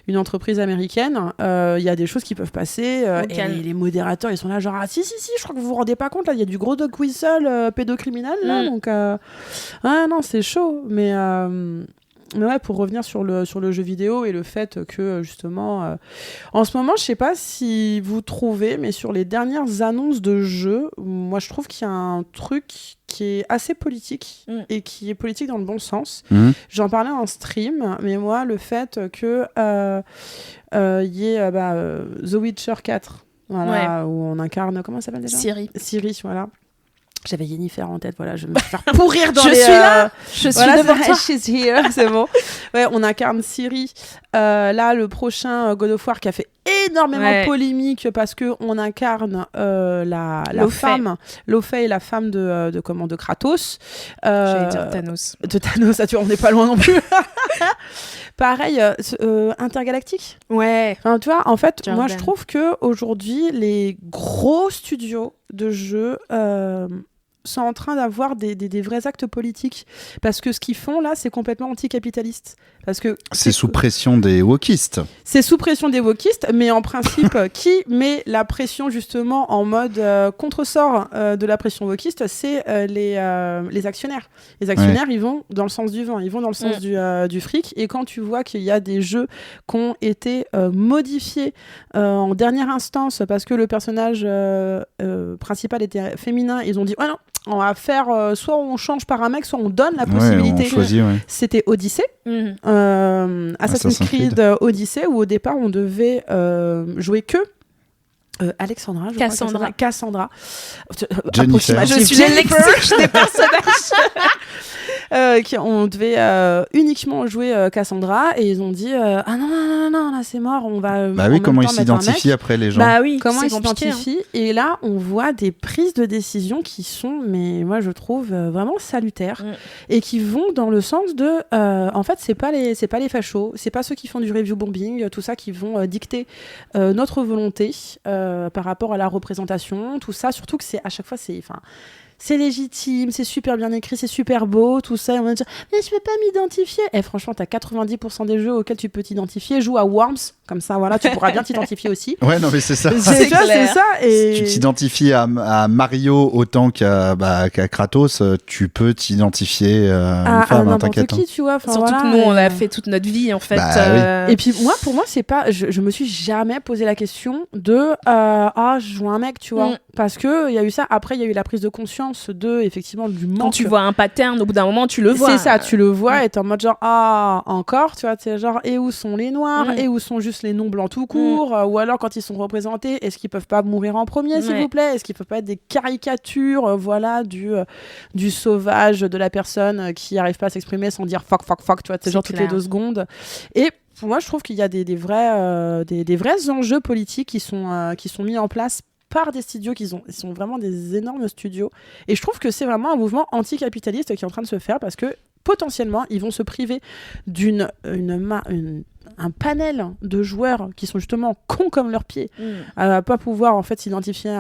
une entreprise américaine, il y a des choses qui peuvent passer et les modérateurs, ils sont là genre si, je crois que vous vous rendez pas compte, là, il y a du gros dog whistle pédocriminel, là, donc non, c'est chaud, mais ouais, pour revenir sur le jeu vidéo et le fait que justement en ce moment, je sais pas si vous trouvez, mais sur les dernières annonces de jeux, moi je trouve qu'il y a un truc qui est assez politique et qui est politique dans le bon sens. J'en parlais en stream, mais moi le fait que y ait The Witcher 4, voilà, où on incarne, comment ça s'appelle déjà ? Ciri, voilà. J'avais Yennefer en tête, voilà, je vais me faire pourrir dans je suis là, je suis devant toi. She's here, c'est bon. Ouais, on incarne Ciri. Là, le prochain God of War qui a fait énormément polémique parce que on incarne la femme, Lofey, la femme de Kratos. J'allais dire Thanos. De Thanos, on n'est pas loin non plus. Pareil, intergalactique. Ouais. Enfin, tu vois, en fait, moi je trouve que aujourd'hui, les gros studios de jeux sont en train d'avoir des vrais actes politiques, parce que ce qu'ils font là, c'est complètement anticapitaliste. Parce que c'est sous pression des wokistes. C'est sous pression des wokistes, mais en principe, qui met la pression justement en mode contresort de la pression wokiste, c'est les actionnaires. Les actionnaires, ils vont dans le sens du vent, ils vont dans le sens du fric. Et quand tu vois qu'il y a des jeux qui ont été modifiés en dernière instance parce que le personnage principal était féminin, ils ont dit non, on va faire soit on change par un mec, soit on donne la possibilité. On choisit, C'était Odyssey. Assassin's Creed Odyssey, où au départ on devait jouer que Alexandra, Cassandra. Jennifer. Je suis le lexique des personnages. On devait uniquement jouer Cassandra, et ils ont dit non, là c'est mort, on va. Bah oui, comment ils s'identifient après les gens. Bah oui, comment ils s'identifient. Et là, on voit des prises de décision qui sont, mais moi je trouve vraiment salutaires, et qui vont dans le sens de, en fait, c'est pas les fachos, c'est pas ceux qui font du review bombing, tout ça, qui vont dicter notre volonté par rapport à la représentation, tout ça. Surtout que à chaque fois, c'est légitime, c'est super bien écrit, c'est super beau, tout ça. Et on va dire, mais je peux pas m'identifier. Et franchement, t'as 90% des jeux auxquels tu peux t'identifier. Joue à Worms, comme ça, voilà, tu pourras bien t'identifier aussi. Ouais, non, mais c'est ça. C'est ça. Et si tu t'identifies à Mario autant qu'à Kratos, tu peux t'identifier à une femme, t'inquiète. Qui, tu vois. Surtout que nous, on l'a fait toute notre vie, en fait. Oui. Et puis, pour moi, c'est pas. Je me suis jamais posé la question de je joue un mec, tu vois. Parce qu'il y a eu ça. Après, il y a eu la prise de conscience effectivement, du manque. Quand tu vois un pattern, au bout d'un moment, tu le vois. C'est ça, tu le vois, et t'es en mode genre, encore, tu vois, c'est genre, et où sont les noirs, et où sont juste les non blancs tout court, ou alors quand ils sont représentés, est-ce qu'ils peuvent pas mourir en premier, s'il vous plaît, est-ce qu'ils peuvent pas être des caricatures, voilà, du sauvage, de la personne qui arrive pas à s'exprimer sans dire fuck, tu vois, c'est genre toutes les 2 secondes. Et pour moi, je trouve qu'il y a des vrais enjeux politiques qui sont mis en place par des studios ils sont vraiment des énormes studios, et je trouve que c'est vraiment un mouvement anticapitaliste qui est en train de se faire, parce que potentiellement ils vont se priver un panel de joueurs qui sont justement cons comme leurs pieds, à pas pouvoir en fait s'identifier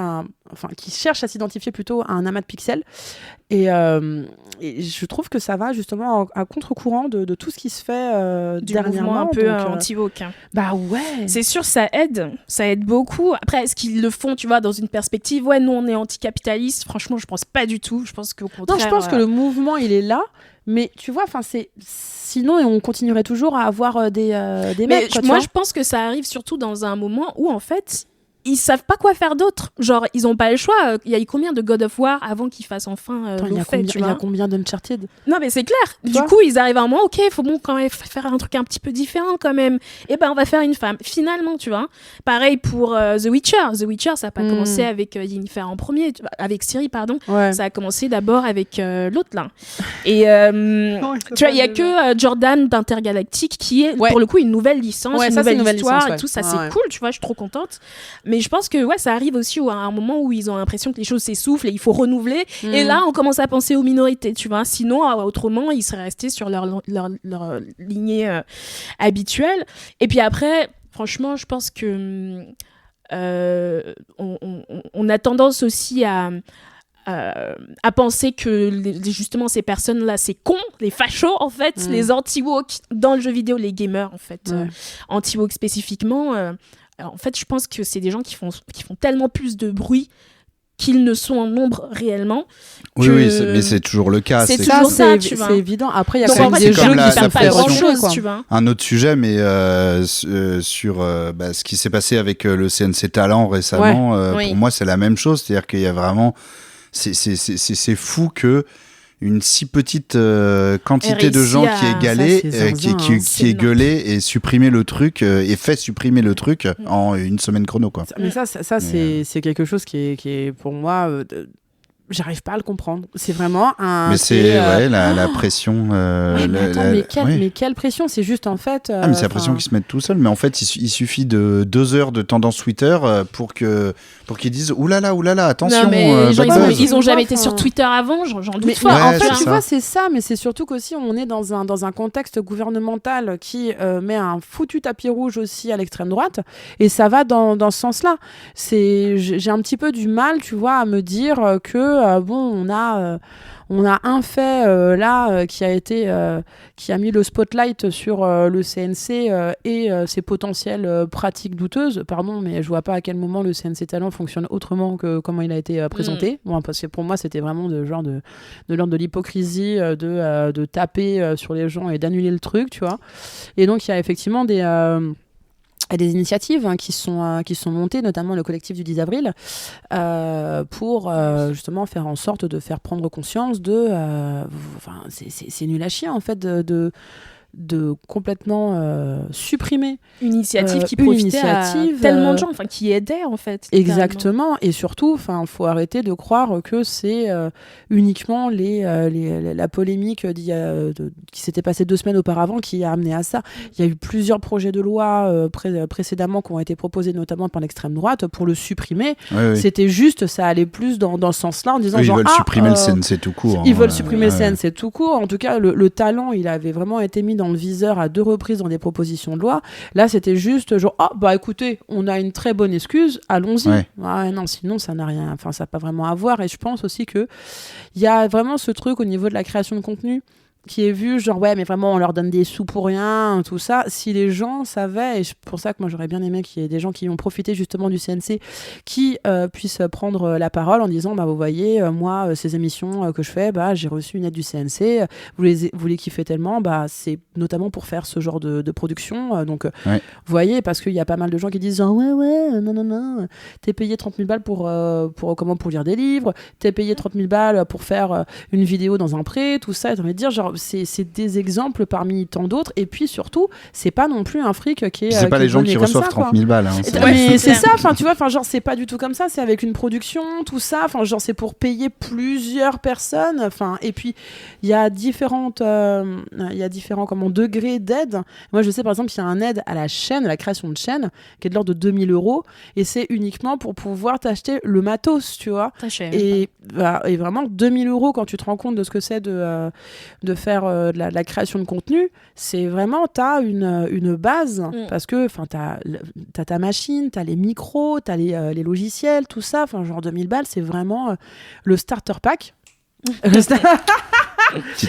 qui cherchent à s'identifier plutôt à un amas de pixels. Et je trouve que ça va justement à contre-courant de tout ce qui se fait du dernièrement. mouvement un peu anti-woke. Bah ouais. C'est sûr, ça aide beaucoup. Après, est-ce qu'ils le font, tu vois, dans une perspective, ouais, nous on est anticapitaliste. Franchement, je pense pas du tout. Je pense qu'au contraire. Non, je pense que le mouvement il est là, mais tu vois, sinon on continuerait toujours à avoir des mecs. Quoi, moi, je pense que ça arrive surtout dans un moment où en fait, ils savent pas quoi faire d'autre. Genre, ils ont pas le choix. Il y a eu combien de God of War avant qu'ils fassent enfin il y a combien d'Uncharted? Non, mais c'est clair. Du coup, ils arrivent à un moment, ok, il faut quand même faire un truc un petit peu différent quand même. Et ben, on va faire une femme. Finalement, tu vois. Pareil pour The Witcher. The Witcher, ça n'a pas commencé avec Yennefer en premier, avec Ciri, pardon. Ouais. Ça a commencé d'abord avec l'autre, là. Et tu vois, il y a que Jordan d'Intergalactique qui est, pour le coup, une nouvelle licence, une nouvelle histoire licence, et tout. Ça, c'est cool, tu vois, je suis trop contente. Mais je pense que ça arrive aussi à un moment où ils ont l'impression que les choses s'essoufflent et il faut renouveler. Et là, on commence à penser aux minorités, tu vois. Sinon, autrement, ils seraient restés sur leur lignée habituelle. Et puis après, franchement, je pense que on a tendance aussi à penser que justement ces personnes-là, c'est con, les fachos en fait, les anti-woke dans le jeu vidéo, les gamers en fait, anti-woke spécifiquement. En fait, je pense que c'est des gens qui font tellement plus de bruit qu'ils ne sont en nombre réellement. Oui, mais c'est toujours le cas. C'est toujours ça, tu vois. C'est évident. Après, il y a donc, quand même des jeux qui savent pas grand-chose, tu vois. Un autre sujet, mais sur ce qui s'est passé avec le CNC Talent récemment, pour moi, c'est la même chose. C'est-à-dire qu'il y a vraiment... C'est fou que une si petite quantité de gens qui est galé, qui est gueulé et supprimé le truc et fait supprimer le truc en une semaine chrono, quoi. Mais ça c'est quelque chose qui est pour moi j'arrive pas à le comprendre. C'est vraiment un... Mais c'est la pression... mais quelle pression? C'est juste en fait... mais c'est la pression qui se met tout seul. Mais en fait, il suffit de 2 heures de tendance Twitter pour qu'ils disent « Oulala, attention !» Non, mais les gens, ils ont jamais été sur Twitter avant, j'en doute fort. En fait, tu vois, c'est ça. Mais c'est surtout qu'aussi, on est dans un contexte gouvernemental qui met un foutu tapis rouge aussi à l'extrême droite. Et ça va dans ce sens-là. J'ai un petit peu du mal, tu vois, à me dire que on a un fait là qui a mis le spotlight sur le CNC et ses potentielles pratiques douteuses. Pardon, mais je vois pas à quel moment le CNC Talent fonctionne autrement que comment il a été présenté. Bon, parce que pour moi, c'était vraiment de l'ordre de l'hypocrisie, de taper sur les gens et d'annuler le truc, tu vois. Et donc, il y a effectivement des initiatives qui sont montées, notamment le collectif du 10 avril, pour justement faire en sorte de faire prendre conscience c'est nul à chier en fait de complètement supprimer une initiative qui profitait à tellement de gens, qui aidait en fait. Exactement, et surtout, faut arrêter de croire que c'est uniquement la polémique qui s'était passée 2 semaines auparavant qui a amené à ça. Il y a eu plusieurs projets de loi précédemment qui ont été proposés notamment par l'extrême droite pour le supprimer. Oui. C'était juste, ça allait plus dans ce sens-là en disant ils veulent supprimer le CNC tout court. Ils veulent supprimer le CNC tout court. En tout cas, le talent, il avait vraiment été mis dans le viseur à 2 reprises dans des propositions de loi. Là, c'était juste genre, écoutez, on a une très bonne excuse, allons-y. Ouais, non, sinon, ça n'a rien, ça n'a pas vraiment à voir. Et je pense aussi qu'il y a vraiment ce truc au niveau de la création de contenu qui est vu genre mais vraiment on leur donne des sous pour rien, tout ça. Si les gens savaient, et c'est pour ça que moi j'aurais bien aimé qu'il y ait des gens qui ont profité justement du CNC qui puissent prendre la parole en disant vous voyez, moi ces émissions que je fais, j'ai reçu une aide du CNC, vous les kiffez tellement, c'est notamment pour faire ce genre de production, donc vous voyez, parce qu'il y a pas mal de gens qui disent non, t'es payé 30 000 balles pour lire des livres, t'es payé 30 000 balles pour faire une vidéo dans un pré, tout ça, et t'as envie de dire genre c'est des exemples parmi tant d'autres, et puis surtout c'est pas non plus un fric qui est c'est pas les gens qui reçoivent 30 000 balles mais c'est ça, tu vois, genre c'est pas du tout comme ça, c'est avec une production, tout ça, genre c'est pour payer plusieurs personnes, et puis il y a différents degrés d'aide. Moi je sais par exemple qu'il y a un aide à la chaîne, à la création de chaîne qui est de l'ordre de 2 000 €, et c'est uniquement pour pouvoir t'acheter le matos, tu vois, et vraiment 2 000 € quand tu te rends compte de ce que c'est de faire de la création de contenu, c'est vraiment, t'as une base, parce que t'as ta machine, t'as les micros, t'as les logiciels, tout ça, genre 2000 balles, c'est vraiment le starter pack. Petit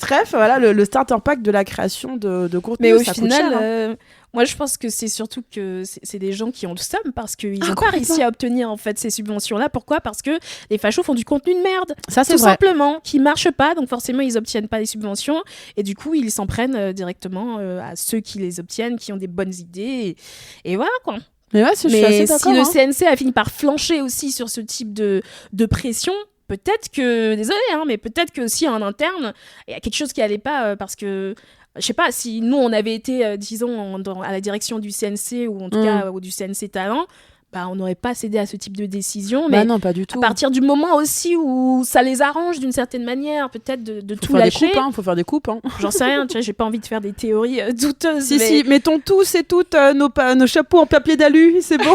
ref, voilà, le starter pack de la création de contenu. Mais au ça final, coûte cher, moi je pense que c'est surtout que c'est des gens qui ont le seum parce qu'ils n'ont pas complètement. réussi à obtenir en fait ces subventions-là. Pourquoi ? Parce que les fachos font du contenu de merde. Ça, c'est tout vrai. simplement, qui marche pas, donc forcément ils obtiennent pas les subventions et du coup ils s'en prennent directement à ceux qui les obtiennent, qui ont des bonnes idées et voilà quoi. Mais ouais, je suis assez Mais si d'accord. le hein. CNC a fini par flancher aussi sur ce type de pression, peut-être que, désolé, mais peut-être que aussi en interne, il y a quelque chose qui allait pas parce que, je sais pas, si nous on avait été, disons, à la direction du CNC ou en tout cas ou du CNC Talent, bah, on n'aurait pas cédé à ce type de décision. Mais non, pas du tout. à partir du moment aussi où ça les arrange d'une certaine manière, peut-être de tout lâcher. Faut faire des coupes. J'en sais rien, tu vois, j'ai pas envie de faire des théories douteuses. Si, mettons tous et toutes nos chapeaux en papier d'alu, c'est bon.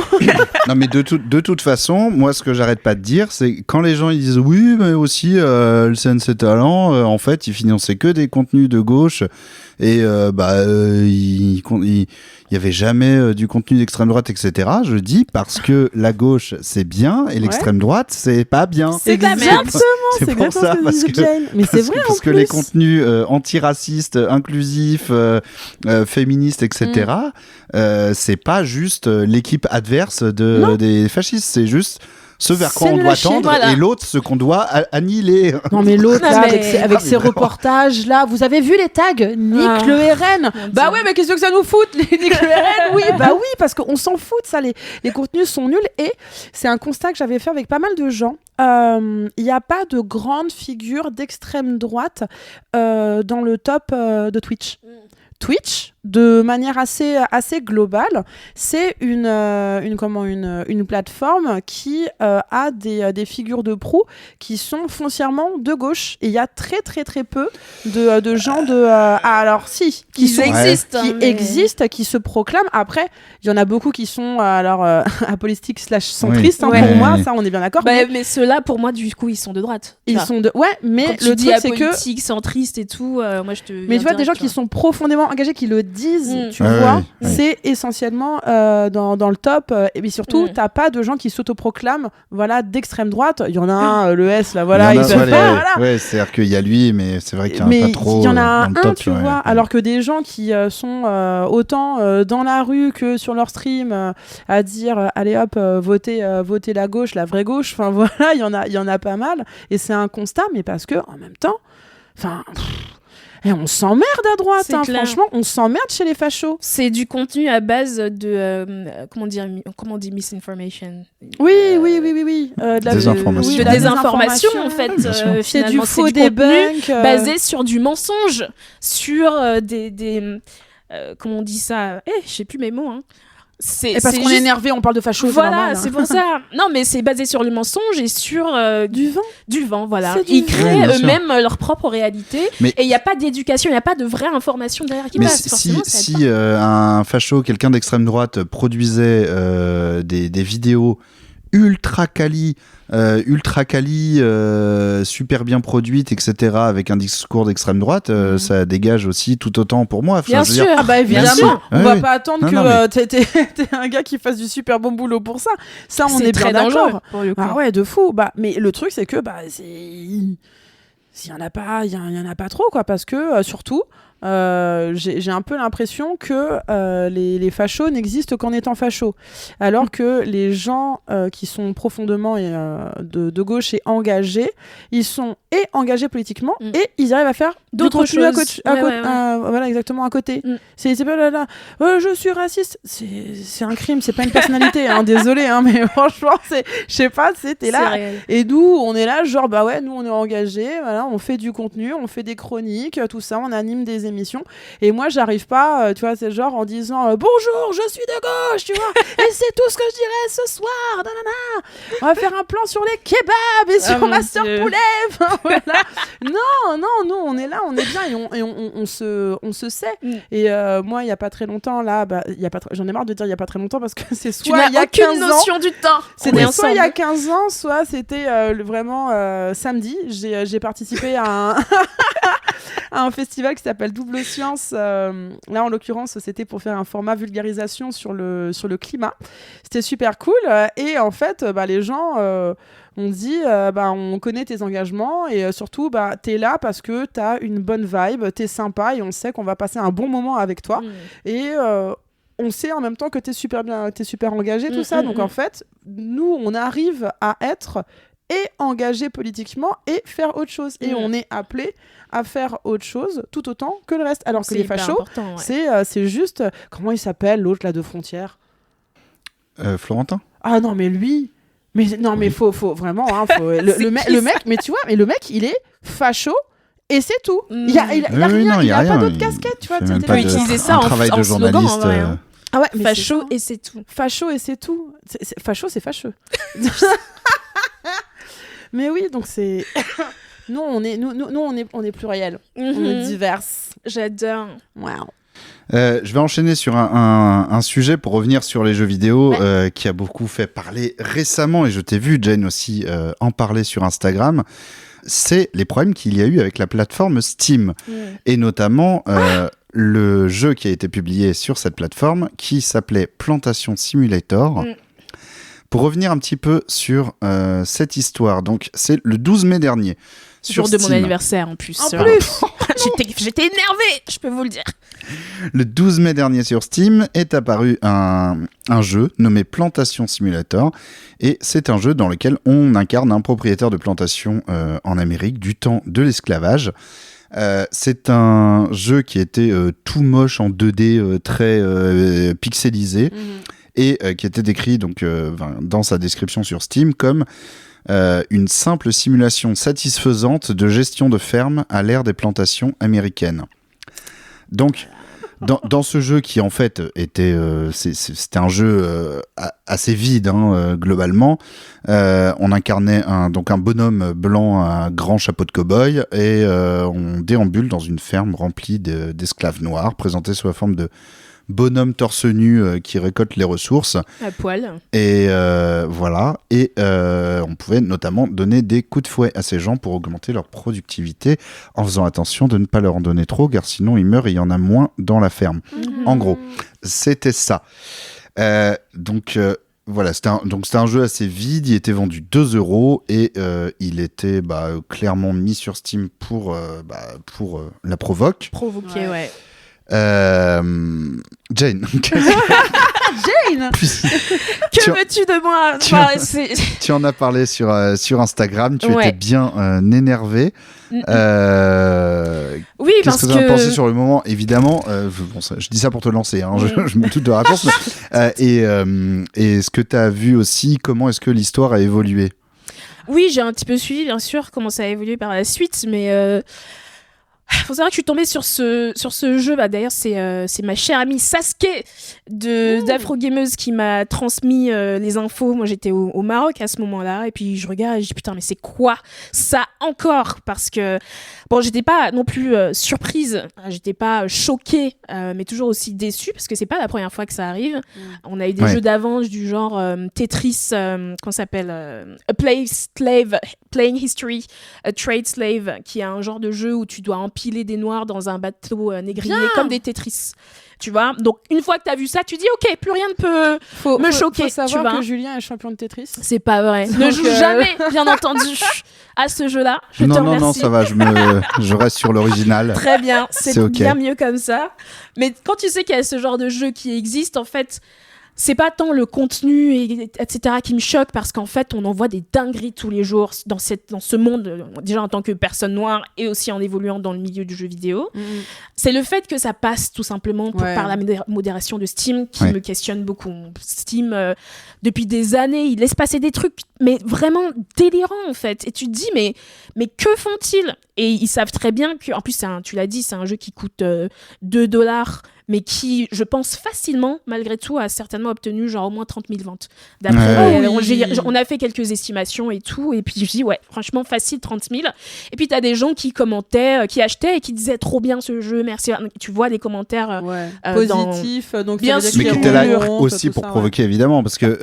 Non, mais de toute façon, moi, ce que j'arrête pas de dire, c'est quand les gens ils disent oui, mais aussi le CNC Talent, en fait, ils finançaient que des contenus de gauche et il y avait jamais du contenu d'extrême droite, etc. Je dis parce que la gauche c'est bien et l'extrême droite c'est pas bien. C'est de la merde. C'est pour ça, parce que Mais c'est vrai parce en que plus. les contenus antiracistes, inclusifs, féministes, etc. C'est pas juste l'équipe adverse des fascistes, c'est juste ce vers quoi C'est on le doit lâcher. tendre Voilà. et l'autre ce qu'on doit annihiler. Non mais l'autre Non, là, mais- avec ses vraiment. reportages là, vous avez vu les tags Nick le RN. Bah Dieu. ouais, mais qu'est-ce que ça nous fout les Nick le RN? Oui, bah oui, parce qu'on s'en fout de ça, les contenus sont nuls et c'est un constat que j'avais fait avec pas mal de gens. Il n'y a pas de grande figure d'extrême droite dans le top de Twitch. Twitch, de manière assez globale, c'est une plateforme qui a des figures de proue qui sont foncièrement de gauche. Et il y a très très très peu de gens qui existent, qui se proclament. Après, il y en a beaucoup qui sont apolitiques / centristes. Oui. Pour Ouais. moi, ça on est bien d'accord. Mais ceux-là, pour moi, du coup, ils sont de droite. Ils sont de mais Quand tu le dis truc c'est que apolitique, centriste et tout, moi je te. mais tu vois, des gens qui sont profondément engagés, qui le disent, tu Ouais, vois, ouais. c'est essentiellement dans le top. Et puis surtout, t'as pas de gens qui s'autoproclament d'extrême droite. Il y en a un, le S, là, voilà, Il y ils en a, peuvent pas, voilà. ouais, c'est-à-dire qu'il y a lui, mais c'est vrai qu'il y en Mais a pas trop. il y en a dans le un, top, tu ouais. vois, alors que des gens qui sont autant dans la rue que sur leur stream à dire allez hop, votez la gauche, la vraie gauche, enfin voilà, il y en a pas mal. Et c'est un constat, mais parce que en même temps, enfin... on s'emmerde à droite, C'est clair. franchement, on s'emmerde chez les fachos. C'est du contenu à base de comment on dit misinformation. Oui. De la Désinformation. oui, De la désinformation en fait. bien sûr. C'est Finalement, du faux contenu debunk. basé sur du mensonge, sur des comment on dit ça je sais plus mes mots. Et parce qu'on est juste- énervé, on parle de fachos. Voilà, c'est normal, c'est pour ça. Non, mais c'est basé sur le mensonge et sur Du vent. du vent, voilà. C'est du Ils vent. créent Oui, bien sûr. eux-mêmes leur propre réalité. Mais- Et il n'y a pas d'éducation, il n'y a pas de vraie information derrière qui Mais passe. Forcément, ça aide si un facho, quelqu'un d'extrême droite, produisait des vidéos ultra quali, super bien produites, etc., avec un discours d'extrême droite, ça dégage aussi tout autant pour moi. Enfin, Bien je veux dire, sûr. Ah bah Bien évidemment, sûr. on Ouais, va oui. pas attendre Non, que non, mais- t'aies un gars qui fasse du super bon boulot pour ça. Ça, on c'est est très bien dangereux d'accord. pour le coup. Ah ouais, de fou. Mais le truc, c'est que s'il y en a pas, il y en a pas trop, quoi, parce que surtout. J'ai un peu l'impression que les fachos n'existent qu'en étant fachos, alors que les gens qui sont profondément de gauche et engagés, ils sont engagés politiquement et ils arrivent à faire D'autres du contenu choses. Ouais. voilà, exactement, à côté. Mm. C'est pas là, je suis raciste, c'est un crime, c'est pas une personnalité, désolé, mais franchement, je sais pas, t'es là. réel. Et nous, on est là, genre, bah ouais, nous, on est engagés, voilà, on fait du contenu, on fait des chroniques, tout ça, on anime des émissions. Et moi, j'arrive pas, tu vois, c'est genre en disant bonjour, je suis de gauche, tu vois, et c'est tout ce que je dirais ce soir, nanana. On va faire un plan sur les kebabs et sur mon Master Dieu. Poulet. Enfin, voilà. Non, nous, on est là, on est bien et on se sait. Mm. Et moi, il y a pas très longtemps, là, j'en ai marre de dire il y a pas très longtemps parce que c'est Tu soit n'as il y a aucune 15 ans. notion du temps. C'était On est soit il y a ensemble. 15 ans, soit c'était vraiment samedi. J'ai participé à à un festival qui s'appelle Double Science. Là, en l'occurrence, c'était pour faire un format vulgarisation sur le climat. C'était super cool. Et en fait, les gens ont dit on connaît tes engagements et surtout, t'es là parce que t'as une bonne vibe, t'es sympa et on sait qu'on va passer un bon moment avec toi. Et on sait en même temps que t'es super engagé, tout ça. Donc en fait, nous, on arrive à être et engagé politiquement et faire autre chose. Et on est appelé à faire autre chose tout autant que le reste. Alors que les fachos, c'est juste... Comment il s'appelle, l'autre là de Frontières Florentin. Ah non, mais lui... Mais faut vraiment... Hein, le mec, mais tu vois, mais le mec, il est facho et c'est tout. Il y a rien, il y a pas d'autre casquette, tu vois. Tu peux utiliser ça en slogan, en vrai. Ah ouais, mais facho et c'est tout. Facho et c'est tout. Facho, c'est fâcheux. Mais oui, donc c'est... Nous, on est pluriel. On est diverses. J'adore. Wow. Je vais enchaîner sur un sujet pour revenir sur les jeux vidéo qui a beaucoup fait parler récemment, et je t'ai vu, Jane, aussi en parler sur Instagram. C'est les problèmes qu'il y a eu avec la plateforme Steam. Et notamment le jeu qui a été publié sur cette plateforme qui s'appelait Plantation Simulator. Pour revenir un petit peu sur cette histoire, donc c'est le 12 mai dernier. Jour de mon anniversaire en plus. J'étais énervée, je peux vous le dire. Le 12 mai dernier sur Steam est apparu un jeu nommé Plantation Simulator, et c'est un jeu dans lequel on incarne un propriétaire de plantation en Amérique du temps de l'esclavage. C'est un jeu qui était tout moche en 2D, très pixelisé, et qui était décrit donc, dans sa description sur Steam comme une simple simulation satisfaisante de gestion de ferme à l'ère des plantations américaines. Donc, dans ce jeu qui en fait était, c'était un jeu assez vide globalement, on incarnait un bonhomme blanc à grand chapeau de cow-boy, et on déambule dans une ferme remplie d'esclaves noirs, présentés sous la forme de bonhomme torse nu qui récolte les ressources à poil, et voilà, et on pouvait notamment donner des coups de fouet à ces gens pour augmenter leur productivité, en faisant attention de ne pas leur en donner trop, car sinon ils meurent et il y en a moins dans la ferme. En gros, c'était ça. Donc voilà, c'était un jeu assez vide. Il était vendu 2 € et il était clairement mis sur Steam pour la provoquer, ouais. Jane. Jane, que veux-tu de moi? Tu en as parlé sur Instagram. Tu étais bien énervé. Oui, qu'est-ce parce que tu en as pensé sur le moment? Évidemment, je dis ça pour te lancer. Je me doute de la réponse. Et ce que tu as vu aussi, comment est-ce que l'histoire a évolué? Oui, j'ai un petit peu suivi, bien sûr, comment ça a évolué par la suite, mais... faut savoir que je suis tombée sur ce jeu. D'ailleurs, c'est ma chère amie Sasuke d'Afrogameuse qui m'a transmis les infos. Moi, j'étais au Maroc à ce moment-là, et puis je regarde et je dis putain, mais c'est quoi ça encore? Parce que bon, j'étais pas non plus surprise, j'étais pas choquée, mais toujours aussi déçue, parce que c'est pas la première fois que ça arrive. On a eu des jeux d'avant du genre Tetris, qu'on s'appelle A Playing History, A Trade Slave, qui est un genre de jeu où tu dois empiler des noirs dans un bateau négrier, comme des Tetris. Tu vois, donc une fois que t'as vu ça, tu dis ok, plus rien ne peut me choquer. Faut savoir tu vois, que Julien est champion de Tetris. C'est pas vrai. Ne joue jamais, bien entendu, à ce jeu-là. Non, ça va, je reste sur l'original. Très bien, c'est okay. Bien mieux comme ça. Mais quand tu sais qu'il y a ce genre de jeu qui existe, en fait, c'est pas tant le contenu, etc. qui me choque, parce qu'en fait, on en voit des dingueries tous les jours dans ce monde, déjà en tant que personne noire et aussi en évoluant dans le milieu du jeu vidéo. C'est le fait que ça passe tout simplement par la modération de Steam qui me questionne beaucoup. Steam, depuis des années, il laisse passer des trucs, mais vraiment délirants en fait. Et tu te dis, mais que font-ils? Et ils savent très bien que, en plus, tu l'as dit, c'est un jeu qui coûte $2, mais qui, je pense facilement, malgré tout, a certainement obtenu genre au moins 30 000 ventes. D'après, on a fait quelques estimations et tout, et puis je dis, ouais, franchement, facile, 30 000. Et puis, t'as des gens qui commentaient, qui achetaient et qui disaient, trop bien ce jeu, merci. Tu vois des commentaires positifs, donc bien ça veut sûr. dire Mais qui qu'il y a était là une honte, aussi tout pour ça, provoquer, évidemment, parce que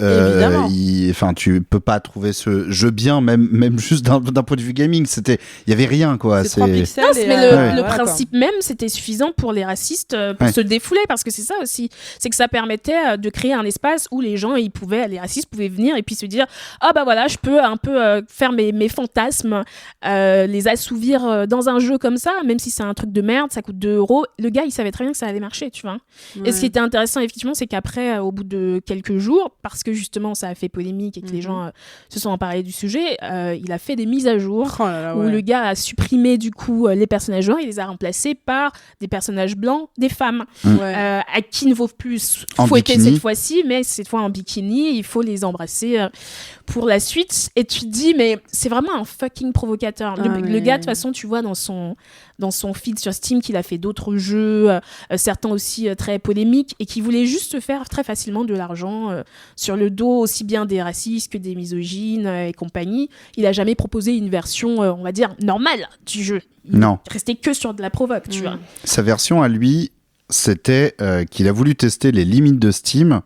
tu peux pas trouver ce jeu bien, même juste d'un point de vue gaming. Il y avait rien, quoi. C'est 3 pixels. Non, mais le voilà, principe même, c'était suffisant pour les racistes pour se défouler, parce que c'est ça aussi. C'est que ça permettait de créer un espace où les gens, les racistes pouvaient venir et puis se dire, ah bah voilà, je peux un peu faire mes fantasmes, les assouvir dans un jeu comme ça, même si c'est un truc de merde, ça coûte 2 €. Le gars, il savait très bien que ça allait marcher, tu vois. Ouais. Et ce qui était intéressant, effectivement, c'est qu'après, au bout de quelques jours, parce que justement, ça a fait polémique et que les gens se sont emparés du sujet, il a fait des mises à jour où le gars a supprimé du coup les personnages noirs, il les a remplacés par des personnages blancs, des femmes, à qui il ne faut plus fouetter cette fois-ci, mais cette fois en bikini, il faut les embrasser pour la suite. Et tu te dis, mais c'est vraiment un fucking provocateur. Le gars, de toute façon, tu vois dans son feed sur Steam qu'il a fait d'autres jeux, certains aussi très polémiques, et qui voulait juste se faire très facilement de l'argent sur le dos aussi bien des racistes que des misogynes et compagnie. Il a jamais proposé une version, on va dire, normale du jeu. Il restait que sur de la provoque, tu vois. Sa version à lui, c'était qu'il a voulu tester les limites de Steam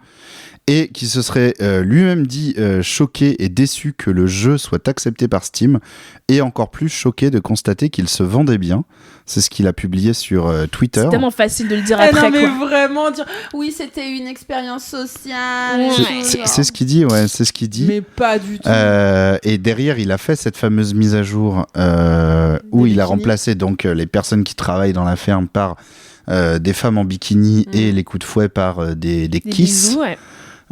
et qui se serait lui-même dit choqué et déçu que le jeu soit accepté par Steam, et encore plus choqué de constater qu'il se vendait bien. C'est ce qu'il a publié sur Twitter. C'est tellement facile de le dire après, non, mais quoi. vraiment dire oui, c'était une expérience sociale. C'est ce qu'il dit, c'est ce qu'il dit. Mais pas du tout. Et derrière, il a fait cette fameuse mise à jour où il a remplacé donc les personnes qui travaillent dans la ferme par des femmes en bikini et les coups de fouet par des kiss. Bisous, ouais.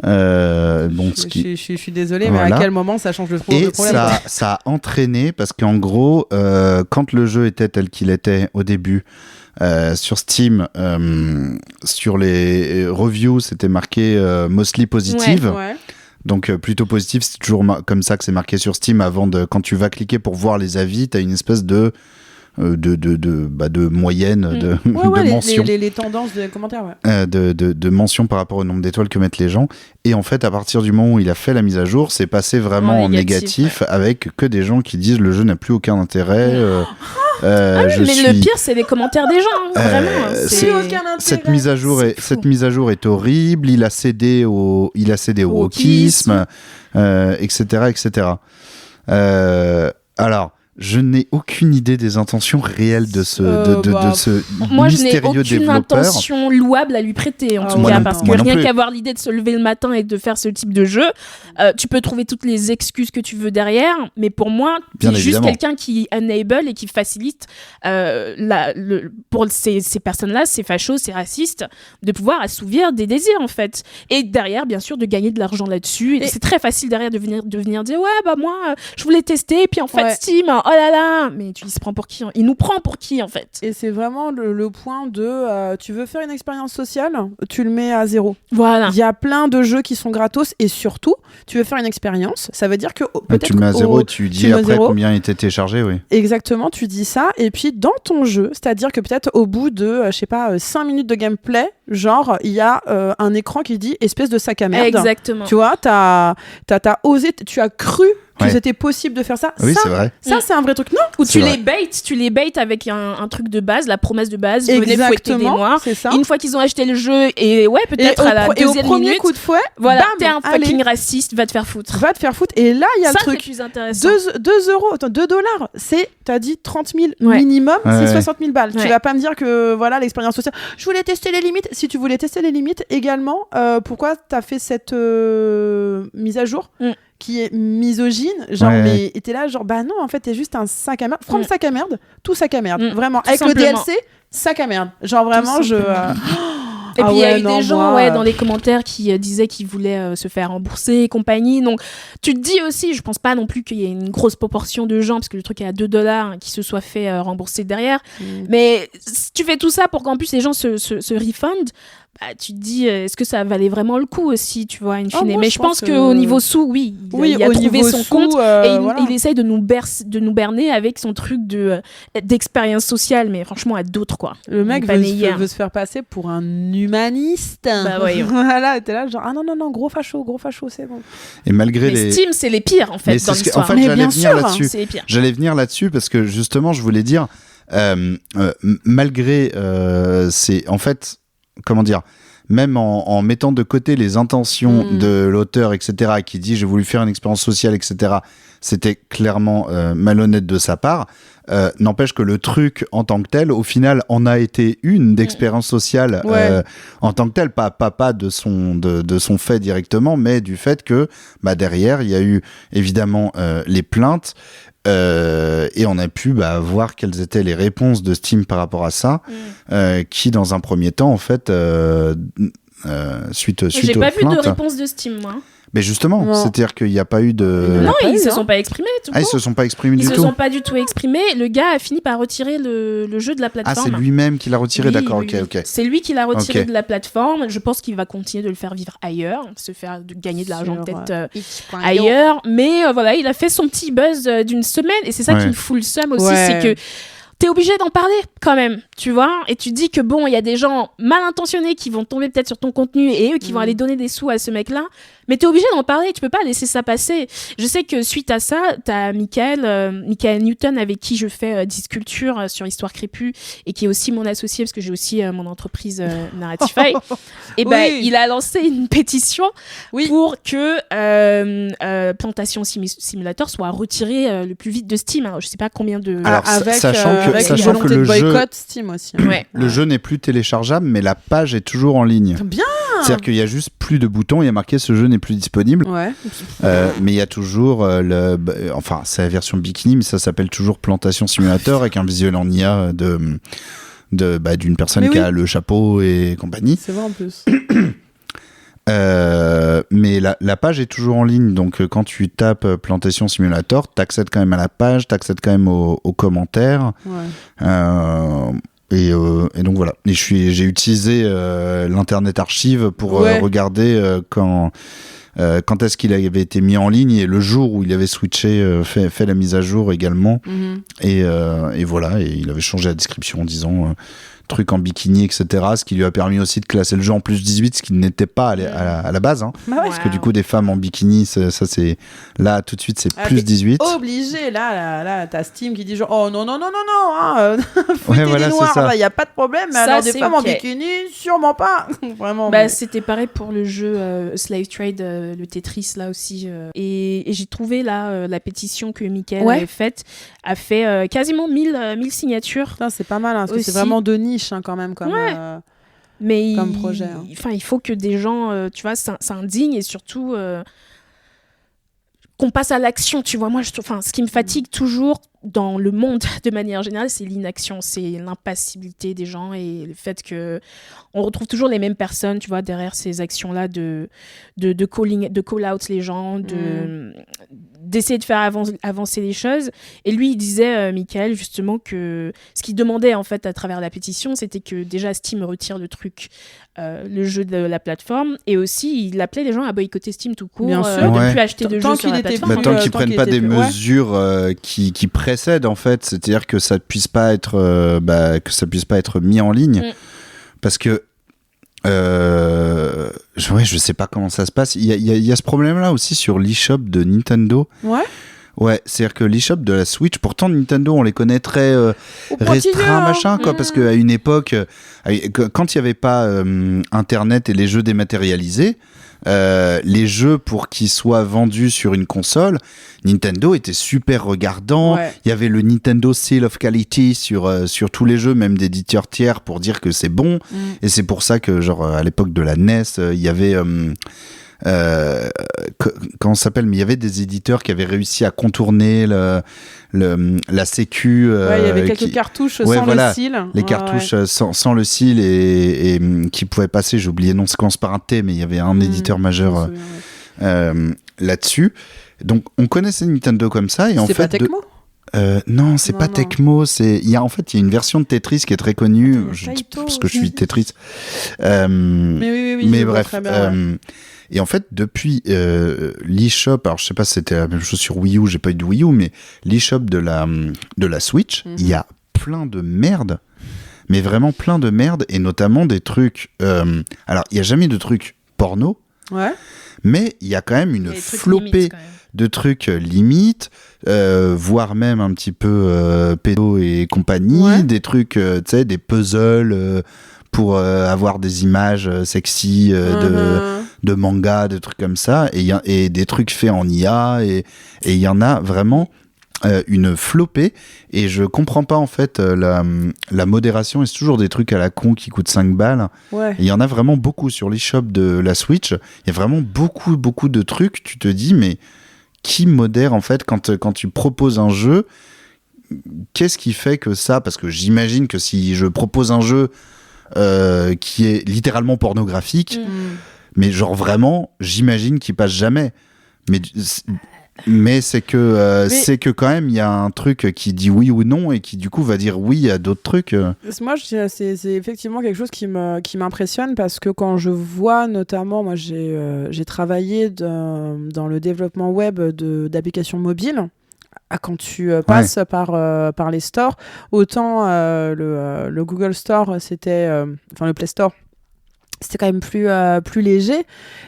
Je suis désolée, mais à quel moment ça change le problème? Et ça a entraîné, parce qu'en gros, quand le jeu était tel qu'il était au début, sur Steam, sur les reviews, c'était marqué mostly positive. Donc plutôt positif, c'est toujours comme ça que c'est marqué sur Steam. Quand tu vas cliquer pour voir les avis, t'as une espèce de moyenne, de mention. Les tendances de commentaires, de mention par rapport au nombre d'étoiles que mettent les gens. Et en fait, à partir du moment où il a fait la mise à jour, c'est passé vraiment en négatif avec que des gens qui disent le jeu n'a plus aucun intérêt. Le pire, c'est les commentaires des gens, vraiment. Cette mise à jour est horrible. Il a cédé au wokisme, etc. Alors, je n'ai aucune idée des intentions réelles de ce moi, mystérieux développeur. Moi, je n'ai aucune intention louable à lui prêter, en tout cas, parce que rien qu'avoir l'idée de se lever le matin et de faire ce type de jeu, tu peux trouver toutes les excuses que tu veux derrière, mais pour moi, tu es juste quelqu'un qui enable et qui facilite pour ces personnes-là, ces fachos, ces racistes, de pouvoir assouvir des désirs, en fait. Et derrière, bien sûr, de gagner de l'argent là-dessus. Et c'est très facile derrière de venir dire, moi, je voulais tester, et puis en fait, Steam, oh là là, mais il se prend pour qui? Il nous prend pour qui, en fait? Et c'est vraiment le point de tu veux faire une expérience sociale, tu le mets à 0. Voilà. Il y a plein de jeux qui sont gratos, et surtout, tu veux faire une expérience, ça veut dire que peut-être tu le mets à 0 et tu dis après combien il était téléchargé, oui. Exactement, tu dis ça, et puis dans ton jeu, c'est-à-dire que peut-être au bout de, 5 minutes de gameplay, genre, il y a un écran qui dit espèce de sac à merde. Exactement. Tu vois, t'as osé, tu as cru que c'était possible de faire ça. Oui, c'est vrai. Ça, c'est un vrai truc. Non. Ou tu les baites avec un truc de base, la promesse de base, venez fouetter des noirs. C'est ça. Une fois qu'ils ont acheté le jeu, et peut-être à la deuxième au premier minute, coup de fouet, voilà, bam, t'es un fucking raciste, va te faire foutre. Et là, il y a le truc. C'est plus intéressant. 2 $, t'as dit 30 000 minimum, c'est 60 000 balles. Tu vas pas me dire que voilà l'expérience sociale. Je voulais tester les limites. Si tu voulais tester les limites également, pourquoi t'as fait cette mise à jour qui est misogyne, genre, mais t'es là, genre, bah non, en fait, t'es juste un sac à merde. From sac à merde, tout sac à merde. Vraiment, avec le DLC, sac à merde. Genre, vraiment, Et puis il y a eu des gens dans les commentaires qui disaient qu'ils voulaient se faire rembourser et compagnie. Donc tu te dis aussi, je pense pas non plus qu'il y ait une grosse proportion de gens, parce que le truc est à 2 $, qui se soient fait rembourser derrière. Mais si tu fais tout ça pour qu'en plus les gens se refund, tu te dis, est-ce que ça valait vraiment le coup aussi, tu vois, in fine. moi, Mais je pense qu'au niveau sous, oui, il a au trouvé niveau son sous, compte et voilà. il essaye de nous berner avec son truc d'expérience sociale, mais franchement, à d'autres, quoi. Le mec Pas né hier. veut se faire passer pour un humaniste. Bah, voyons. Voilà, t'es là, genre, ah non, gros facho, c'est bon. Et malgré Mais les... Steam, c'est les pires, en fait, Mais dans c'est l'histoire. en fait, Mais j'allais bien venir sûr, là-dessus. C'est les pires. J'allais venir là-dessus parce que justement, je voulais dire, malgré, c'est en fait, comment dire, même en mettant de côté les intentions de l'auteur, etc., qui dit j'ai voulu faire une expérience sociale, etc., c'était clairement malhonnête de sa part. N'empêche que le truc en tant que tel, au final, en a été une d'expérience sociale en tant que tel, pas de son fait directement, mais du fait que derrière, il y a eu évidemment les plaintes. Et on a pu voir quelles étaient les réponses de Steam par rapport à ça, qui dans un premier temps en fait suite J'ai aux pas vu plaintes, de réponse de Steam, moi. mais justement, Non. c'est-à-dire qu'il n'y a pas eu de... Non, pas ils eu, se hein. sont pas exprimés, tout Ils court. se sont pas exprimés Ils du se tout. sont pas du tout exprimés. Le gars a fini par retirer le jeu de la Ah, plateforme. c'est lui-même qui l'a retiré, Oui, d'accord, oui, oui. ok. C'est lui qui l'a retiré Ok. de la plateforme. Je pense qu'il va continuer de le faire vivre ailleurs, gagner de l'argent Sur, peut-être Itch.io. ailleurs. Mais voilà, il a fait son petit buzz d'une semaine et c'est ça Ouais. qui me fout le seum aussi, Ouais. c'est que t'es obligé d'en parler quand même, tu vois, et tu dis que bon, il y a des gens mal intentionnés qui vont tomber peut-être sur ton contenu et eux qui vont aller donner des sous à ce mec-là, mais t'es obligé d'en parler, tu peux pas laisser ça passer. Je sais que suite à ça, t'as Michael Newton avec qui je fais Disculture sur Histoire Crépue et qui est aussi mon associé parce que j'ai aussi mon entreprise Narratify. Et Oui. il a lancé une pétition pour que Plantation Simulator soit retiré le plus vite de Steam. Alors, je sais pas combien de... Alors, avec sachant que une volonté le de jeu- boycott Steam aussi. Ouais. Le jeu n'est plus téléchargeable, mais la page est toujours en ligne. Bien. C'est-à-dire qu'il y a juste plus de boutons, il y a marqué ce jeu n'est plus disponible. Ouais. Mais il y a toujours enfin c'est la version bikini, mais ça s'appelle toujours Plantation Simulator avec un visuel en IA d'une personne Mais qui oui. a le chapeau et compagnie. C'est vrai en plus. Mais la page est toujours en ligne, donc quand tu tapes Plantation Simulator, t'accèdes quand même à la page, t'accèdes quand même aux commentaires. Ouais. Et donc voilà. Et j'ai utilisé l'internet archive pour regarder quand est-ce qu'il avait été mis en ligne et le jour où il avait switché, fait la mise à jour également. Et voilà, et il avait changé la description en disant truc en bikini, etc. Ce qui lui a permis aussi de classer le jeu en plus 18, ce qui n'était pas à la base. Hein. Bah ouais. Parce que du coup, des femmes en bikini, ça c'est... Là, tout de suite, c'est Ah, plus t'es 18. Obligé, là, t'as Steam qui dit genre, oh non, hein, Ouais, fouettez voilà, des c'est noirs, ça. il y a pas de problème, mais Ça, alors des c'est femmes en ok. bikini, sûrement pas. Vraiment. Bah, mais- c'était pareil pour le jeu Slave Trade, le Tetris, là aussi. Et j'ai trouvé là la pétition que Mickaël avait faite, a fait quasiment 1000 signatures. Putain, c'est pas mal, hein, parce que c'est Aussi. vraiment de niche hein, quand même. Comme, Mais comme projet, hein. il faut que des gens, tu vois, s'indignent et surtout qu'on passe à l'action, tu vois. Moi, ce qui me fatigue toujours dans le monde de manière générale, c'est l'inaction, c'est l'impassibilité des gens et le fait que on retrouve toujours les mêmes personnes, tu vois, derrière ces actions-là de call out les gens, d'essayer de faire avancer les choses. Et lui, il disait, Mickaël, justement, que ce qu'il demandait, en fait, à travers la pétition, c'était que déjà Steam retire le truc, le jeu de la plateforme, et aussi, il appelait les gens à boycotter Steam tout court, Bien sûr. de Ouais. plus acheter de Tant jeux sur la qu'il était plateforme. plus, Tant tant qu'ils prennent qu'il pas était des plus- ouais. mesures qui précèdent en fait, c'est-à-dire que ça puisse pas être mis en ligne, parce que je sais pas comment ça se passe. Il y a ce problème-là aussi sur l'eShop de Nintendo. Ouais. Ouais, c'est-à-dire que l'eShop de la Switch, pourtant Nintendo, on les connaît très restreints, pointilleux, machin, quoi, parce qu'à une époque, quand il n'y avait pas Internet et les jeux dématérialisés, les jeux pour qu'ils soient vendus sur une console, Nintendo était super regardant. Ouais. Il y avait le Nintendo Seal of Quality sur tous les jeux, même d'éditeurs tiers, pour dire que c'est bon. Et c'est pour ça que, genre, à l'époque de la NES, il y avait... comment ça s'appelle, mais il y avait des éditeurs qui avaient réussi à contourner la sécu. Ouais, il y avait quelques cartouches ouais, sans voilà, le seal. les Ouais, cartouches ouais. sans le seal et qui pouvaient passer, j'ai oublié, non, ça commence par un T, mais il y avait un éditeur Je me majeur souviens, ouais. là-dessus. Donc on connaissait Nintendo comme ça et en C'est fait pas Tecmo Non, c'est Non, pas non. Tecmo. Il y a une version de Tetris qui est très connue. Attends, Je dis Taito, parce que je suis Tetris. Mais oui, Mais je vois bref. très bien, ouais. Et en fait, depuis l'eShop, alors je sais pas si c'était la même chose sur Wii U, j'ai pas eu de Wii U, mais l'eShop de la Switch, il y a plein de merde. Mais vraiment plein de merde, et notamment des trucs. Alors, il y a jamais de trucs porno, Ouais. mais il y a quand même une Les trucs flopée limites, quand même. de trucs limites, voire même un petit peu pédo et compagnie, Ouais. des trucs, tu sais, des puzzles pour avoir des images sexy de manga, de trucs comme ça, et des trucs faits en IA, et il y en a vraiment une flopée, et je comprends pas en fait la modération, et c'est toujours des trucs à la con qui coûtent 5 balles. Ouais. Et il y en a vraiment beaucoup sur l'eShop de la Switch, il y a vraiment beaucoup de trucs, tu te dis mais qui modère en fait quand tu proposes un jeu, qu'est-ce qui fait que ça, parce que j'imagine que si je propose un jeu qui est littéralement pornographique, mais genre vraiment, j'imagine qu'il passe jamais. Mais c'est que quand même il y a un truc qui dit oui ou non, et qui du coup va dire oui à d'autres trucs. Moi, c'est effectivement quelque chose qui m'impressionne, parce que quand je vois notamment, moi j'ai travaillé dans le développement web d'applications mobiles. Quand tu passes par les stores, autant le Google Store, c'était, enfin le Play Store, c'était quand même plus léger,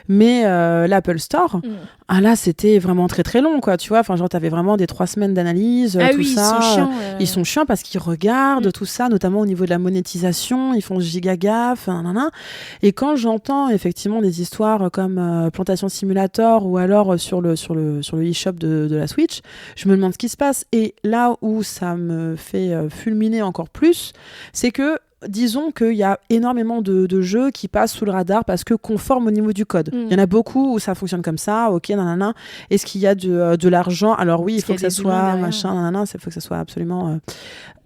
mais l'Apple Store, là c'était vraiment très très long, quoi, tu vois, enfin genre t'avais vraiment des 3 semaines d'analyse, tout oui, ça. ils sont chiants. Ils sont chiants parce qu'ils regardent tout ça, notamment au niveau de la monétisation, ils font giga gaffe, et quand j'entends effectivement des histoires comme Plantation Simulator, ou alors sur le eShop de la Switch, je me demande ce qui se passe. Et là où ça me fait fulminer encore plus, c'est que disons qu'il y a énormément de jeux qui passent sous le radar parce que conformes au niveau du code. Il y en a beaucoup où ça fonctionne comme ça, ok, nanana. Est-ce qu'il y a de l'argent ? Alors oui, il faut que ça soit machin, nanana, il faut que ça soit absolument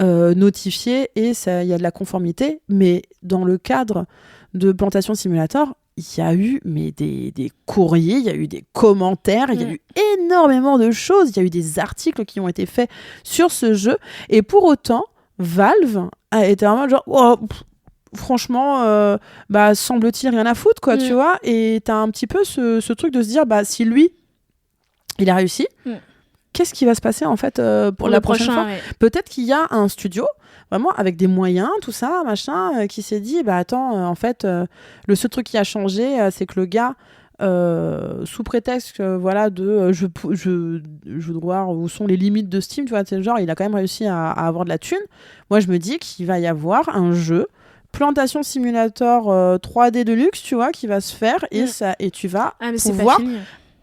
notifié, et il y a de la conformité. Mais dans le cadre de Plantation Simulator, il y a eu des courriers, il y a eu des commentaires, il y a eu énormément de choses, il y a eu des articles qui ont été faits sur ce jeu, et pour autant, Valve a été vraiment genre franchement semble-t-il rien à foutre, quoi, tu vois. Et t'as un petit peu ce truc de se dire si lui il a réussi, qu'est-ce qui va se passer en fait pour la prochaine fois. Peut-être qu'il y a un studio vraiment avec des moyens, tout ça, machin, qui s'est dit attends, en fait le seul truc qui a changé, c'est que le gars sous prétexte je dois voir où sont les limites de Steam, tu vois, c'est genre il a quand même réussi à avoir de la thune. Moi je me dis qu'il va y avoir un jeu Plantation Simulator 3D Deluxe, tu vois, qui va se faire, et tu vas pouvoir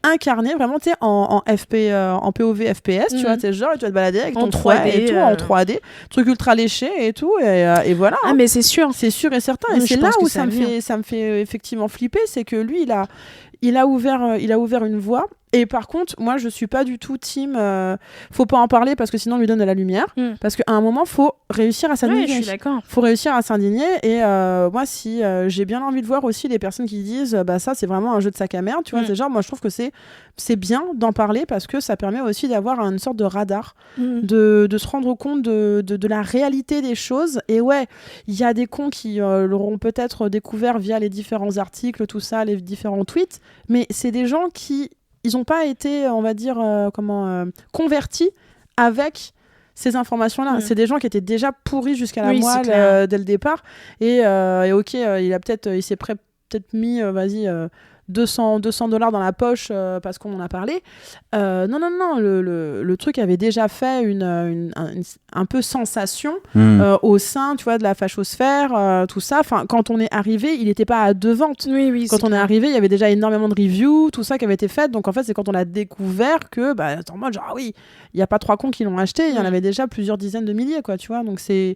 incarner vraiment, tu sais, en POV FPS, tu vois, tu genre, et tu vas te balader avec ton 3D et tout, en 3D, truc ultra léché et tout, et voilà. Mais c'est sûr et certain. Et c'est là où ça me fait effectivement flipper, c'est que lui, il a ouvert une voie. Et par contre, moi, je suis pas du tout team. Faut pas en parler parce que sinon, on lui donne de la lumière. Parce qu'à un moment, faut réussir à s'indigner. Je suis d'accord. Faut réussir à s'indigner. Et moi, si j'ai bien envie de voir aussi les personnes qui disent, ça, c'est vraiment un jeu de sac à merde. Tu vois, c'est genre, moi, je trouve que c'est bien d'en parler parce que ça permet aussi d'avoir une sorte de radar, de se rendre compte de la réalité des choses. Et ouais, il y a des cons qui l'auront peut-être découvert via les différents articles, tout ça, les différents tweets. Mais c'est des gens qui ils n'ont pas été, on va dire, convertis avec ces informations-là. C'est des gens qui étaient déjà pourris jusqu'à la moelle dès le départ. Et ok, il s'est peut-être mis, $200 dans la poche parce qu'on en a parlé. Non, le truc avait déjà fait un peu sensation au sein, tu vois, de la fachosphère, tout ça. Enfin, quand on est arrivé, il n'était pas à 2 ventes. Quand on est arrivé, il y avait déjà énormément de reviews, tout ça qui avait été fait. Donc en fait, c'est quand on a découvert que, en mode genre, oui, il n'y a pas 3 cons qui l'ont acheté, il y en avait déjà plusieurs dizaines de milliers, quoi, tu vois. Donc c'est...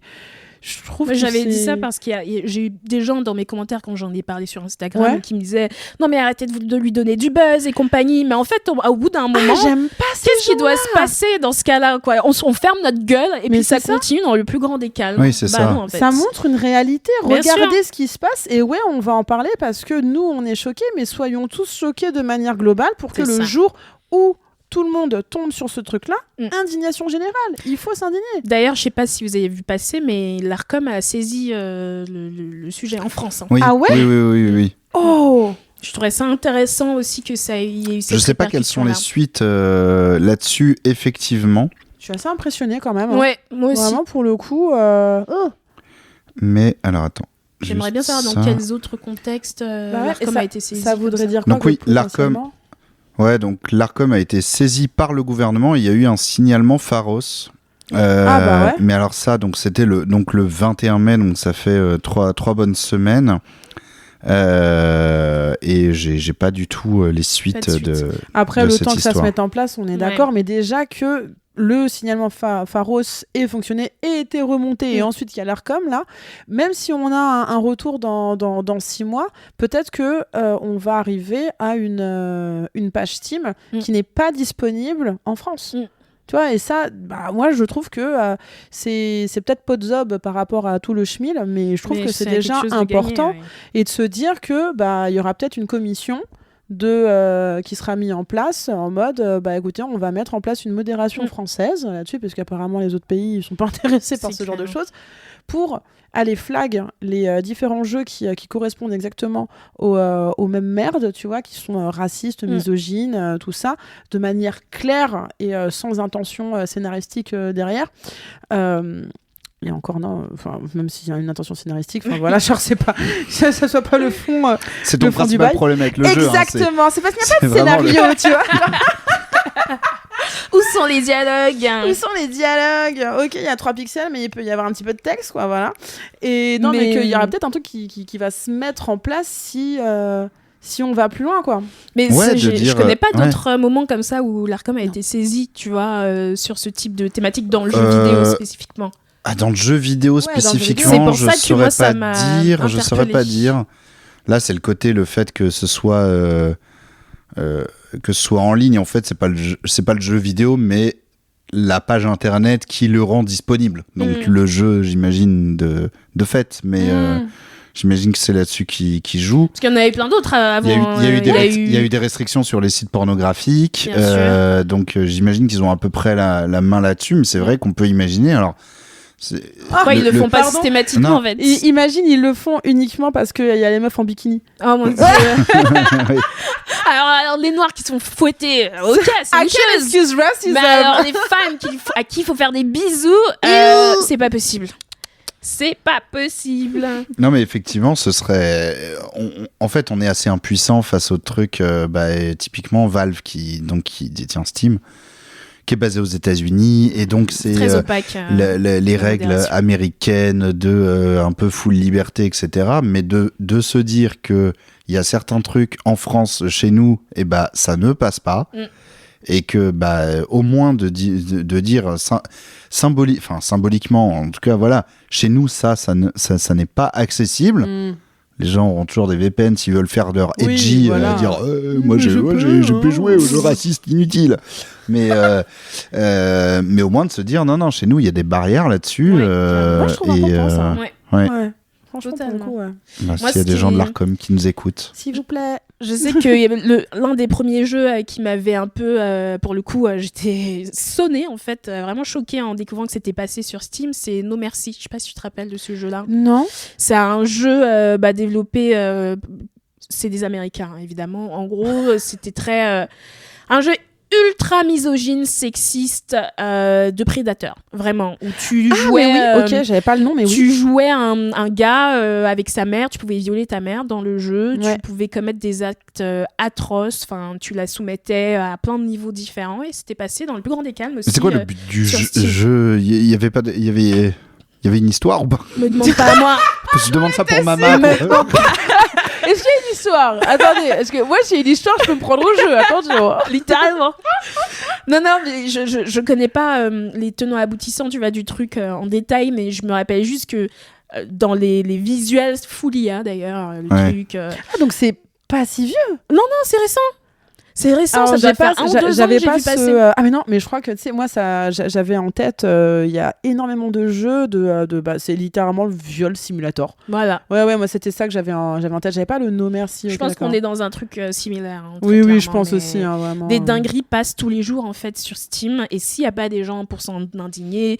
Je trouve que j'avais dit ça parce que j'ai eu des gens dans mes commentaires quand j'en ai parlé sur Instagram qui me disaient non mais arrêtez de lui donner du buzz et compagnie, mais en fait au bout d'un moment j'aime pas qu'est-ce qui doit se passer dans ce cas-là, quoi. On ferme notre gueule et puis ça continue dans le plus grand des calmes. Oui, c'est ça. Non, en fait. Ça montre une réalité. Regardez ce qui se passe, et ouais, on va en parler parce que nous on est choqués, mais soyons tous choqués de manière globale pour que le jour où tout le monde tombe sur ce truc-là, indignation générale. Il faut s'indigner. D'ailleurs, je sais pas si vous avez vu passer, mais l'Arcom a saisi le sujet en France. Hein. Oui. Ah ouais ? Oui. Oh ! Je trouvais ça intéressant aussi que ça y ait eu cette Je sais pas quelles sont les répercussion-là. suites là-dessus, effectivement. Je suis assez impressionnée quand même. Hein. Ouais, moi aussi. Vraiment, pour le coup... Mais alors attends. J'aimerais bien savoir dans quels autres contextes l'Arcom a été saisi. Ça voudrait dire quoi? Donc oui, l'Arcom. Ouais, donc l'Arcom a été saisi par le gouvernement. Il y a eu un signalement Pharos. Ouais. Mais alors ça, donc c'était le 21 mai, donc ça fait trois bonnes semaines. Et j'ai pas du tout les suites de. Après, de le cette temps que ça se histoire. mette en place, on est d'accord, mais déjà que le signalement Pharos ait fonctionné et été remonté, et ensuite il y a l'Arcom là, même si on a un retour dans 6 mois, peut-être que on va arriver à une page Steam qui n'est pas disponible en France. Tu vois, et ça, moi je trouve que c'est peut-être pot de zob par rapport à tout le schmil, mais je trouve que c'est déjà important gagner, et de se dire que il y aura peut-être une commission qui sera mise en place en mode écoutez, on va mettre en place une modération française là-dessus, parce qu'apparemment les autres pays ne sont pas intéressés par ce genre de choses, pour aller flag les différents jeux qui correspondent exactement aux mêmes merdes, tu vois, qui sont racistes, misogynes, tout ça, de manière claire et sans intention scénaristique derrière. Et encore non, même s'il y a une intention scénaristique, voilà, genre c'est pas ça soit pas le fond. C'est ton principal problème avec le jeu. Exactement, c'est parce qu'il n'y a pas de scénario, tu vois. Où sont les dialogues? Où sont les dialogues? Ok, il y a 3 pixels, mais il peut y avoir un petit peu de texte, quoi, voilà. Et non, mais qu'il y aura peut-être un truc qui va se mettre en place si on va plus loin, quoi. Mais je connais pas d'autres moments comme ça où l'Arcom a été saisi, tu vois, sur ce type de thématique dans le jeu vidéo spécifiquement. Dans le jeu vidéo spécifiquement, c'est pour ça que moi, ça m'a je saurais pas dire. Là, c'est le fait que ce soit en ligne. En fait, c'est pas le jeu vidéo, mais la page internet qui le rend disponible. Donc le jeu, j'imagine de fait, mais j'imagine que c'est là-dessus qui joue. Parce qu'il y en avait plein d'autres avant. Il y a eu des restrictions sur les sites pornographiques, donc j'imagine qu'ils ont à peu près la main là-dessus. Mais c'est vrai qu'on peut imaginer. Alors. Pourquoi ils le font pas systématiquement en fait? Imagine, ils le font uniquement parce qu'il y a les meufs en bikini. Oh mon dieu. alors les noirs qui sont fouettés, ok, c'est une chose. Mais alors les femmes à qui il faut faire des bisous, c'est pas possible. C'est pas possible. Non mais effectivement, ce serait. En fait, on est assez impuissant face au truc. Typiquement Valve qui détient Steam, qui est basé aux États-Unis, et donc c'est très opaque, les règles américaines de un peu full liberté, etc. Mais de se dire que il y a certains trucs en France, chez nous, et ça ne passe pas, et que au moins de dire symboliquement, en tout cas voilà, chez nous ça n'est pas accessible. Les gens auront toujours des VPN s'ils veulent faire leur edgy, dire moi je peux jouer aux jeux racistes inutiles. Mais au moins de se dire non, chez nous il y a des barrières là-dessus. Moi je trouve important ça. Ouais. Franchement, pour le coup, s'il y a des gens de l'Arcom qui nous écoutent. S'il vous plaît. Je sais que l'un des premiers jeux qui m'avait un peu, pour le coup, j'étais sonnée en fait, vraiment choquée en découvrant que c'était passé sur Steam, c'est No Mercy. Je sais pas si tu te rappelles de ce jeu-là. Non. C'est un jeu développé, c'est des Américains évidemment. En gros, c'était très un jeu ultra misogyne, sexiste, de prédateur, vraiment, où tu jouais... ok, j'avais pas le nom, mais tu jouais un gars avec sa mère, tu pouvais violer ta mère dans le jeu, tu pouvais commettre des actes atroces, enfin, tu la soumettais à plein de niveaux différents, et c'était passé dans le plus grand des calmes aussi. C'est quoi le but du jeu? Il y avait une histoire ou pas? Me demande pas à moi. Je demande ça pour maman. Est-ce qu'il y a une histoire? Attendez, est-ce que moi, s'il y a une histoire, je peux me prendre au jeu? Attention. Littéralement. Non, mais je connais pas les tenants aboutissants, tu vois, du truc en détail, mais je me rappelle juste que dans les visuels, full IA d'ailleurs, le truc. Donc c'est pas si vieux? Non, c'est récent. C'est récent, Alors, ça doit j'ai faire pas- 1 ou 2 ans j'avais que j'ai pas vu ce... passer. Ah mais non, mais je crois que tu sais, moi ça, j'avais en tête, il y a énormément de jeux bah, c'est littéralement le viol simulator. Voilà. Ouais, moi c'était ça que j'avais en tête. J'avais pas le No Merci. Je ok, pense d'accord. qu'on est dans un truc similaire. hein, très Oui, clairement, je pense mais aussi, hein, vraiment. Des dingueries passent tous les jours en fait sur Steam, et s'il n'y a pas des gens pour s'en indigner,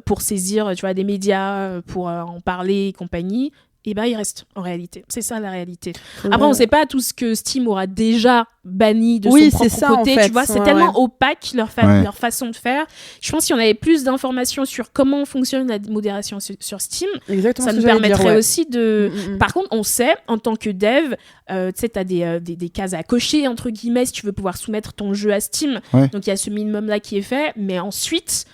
pour saisir, tu vois, des médias, pour en parler et compagnie, et ben il reste en réalité. C'est ça la réalité. Après, on sait pas tout ce que Steam aura déjà banni de Oui, son c'est propre ça, en côté. fait. Tu vois, c'est Ouais, tellement ouais. opaque leur façon de faire. Je pense que si on avait plus d'informations sur comment fonctionne la modération sur Steam, Exactement ça ce nous que j'allais dire, permettrait ouais. aussi de. Mm. Par contre, on sait, en tant que dev, tu sais, t'as des cases à cocher, entre guillemets, si tu veux pouvoir soumettre ton jeu à Steam. Ouais. Donc, il y a ce minimum-là qui est fait. Mais ensuite,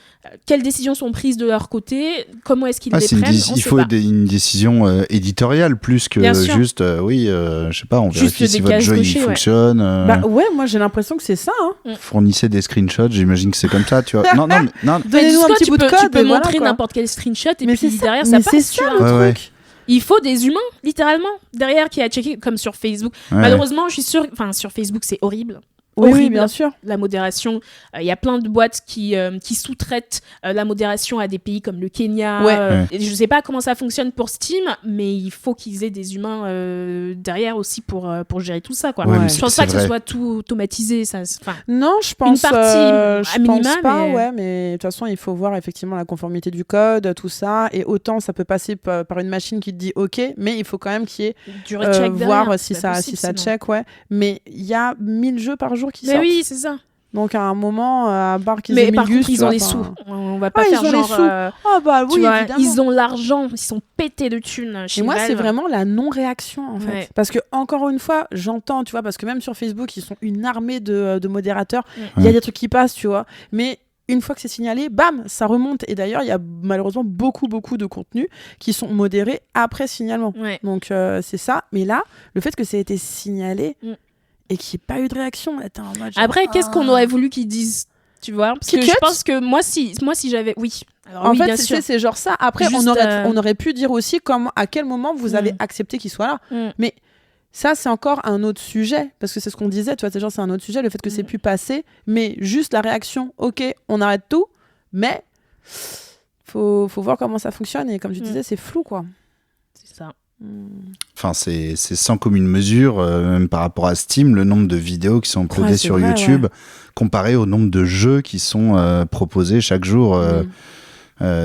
quelles décisions sont prises de leur côté? Comment est-ce qu'ils les c'est une prennent? il faut une décision éditoriale plus que Bien sûr. juste, je sais pas, on Juste vérifie des si votre cases jeu il cochées, ouais. fonctionne. Bah ouais, moi j'ai l'impression que c'est ça. Hein. Fournissez des screenshots, j'imagine que c'est comme ça, tu vois. Non, Mais Donnez-nous du un coup, petit bout de code. tu peux et voilà, montrer quoi. n'importe quel screenshot et Mais puis c'est ça, derrière, mais ça c'est passe. tu ça vois. le Ouais, truc. Il faut des humains, littéralement, derrière qui a checké, comme sur Facebook. Ouais. Malheureusement, je suis sûre, enfin, sur Facebook, c'est horrible. Oui, Horrible. bien sûr. La modération, il y a plein de boîtes qui sous-traitent la modération à des pays comme le Kenya. Ouais. Et je sais pas comment ça fonctionne pour Steam, mais il faut qu'ils aient des humains derrière aussi pour gérer tout ça, quoi. Ouais, mais Je pense c'est pas que ce vrai. soit tout automatisé. Ça, enfin, Non, je pense partie, je à minima, pense pas, mais- ouais, mais de toute façon, il faut voir effectivement la conformité du code, tout ça, et autant ça peut passer par une machine qui te dit OK, mais il faut quand même qu'il y ait du recheck voir derrière, si c'est pas ça possible, si ça sinon. check, ouais. Mais il y a 1000 jeux par jour qui Mais sortent. oui, c'est ça. Donc à un moment, à part qu'ils Mais aient par Mingus, contre, ils tu ont vois, les enfin- sous. On va pas Ah, ils faire ont les genre. sous. Ah bah tu oui, vois, évidemment. ils ont l'argent, ils sont pétés de thunes. Chez Et moi, c'est Valve. vraiment la non-réaction, en fait. Ouais. Parce que, encore une fois, j'entends, tu vois, parce que même sur Facebook, ils sont une armée de modérateurs. Ouais. Il y a des trucs qui passent, tu vois. Mais une fois que c'est signalé, bam, ça remonte. Et d'ailleurs, il y a malheureusement beaucoup de contenus qui sont modérés après signalement. Ouais. Donc, c'est ça. Mais là, le fait que ça ait été signalé et qu'il n'y ait pas eu de réaction, là, t'es en mode genre, Après, qu'est-ce qu'on aurait voulu qu'ils disent, tu vois? Parce que Qu'ils je cut pense que moi, si j'avais, oui. Alors, En oui, fait, bien tu sûr. sais, c'est genre ça. Après, Juste, on aurait pu dire aussi à quel moment vous avez accepté qu'il soit là. Mais ça, c'est encore un autre sujet. Parce que c'est ce qu'on disait, tu vois, c'est un autre sujet, le fait que c'est pu passer. Mais juste la réaction, OK, on arrête tout. Mais faut voir comment ça fonctionne. Et comme je disais, c'est flou, quoi. C'est ça. Enfin, c'est sans commune mesure, même par rapport à Steam, le nombre de vidéos qui sont uploadées c'est sur vrai, YouTube, comparé au nombre de jeux qui sont proposés chaque jour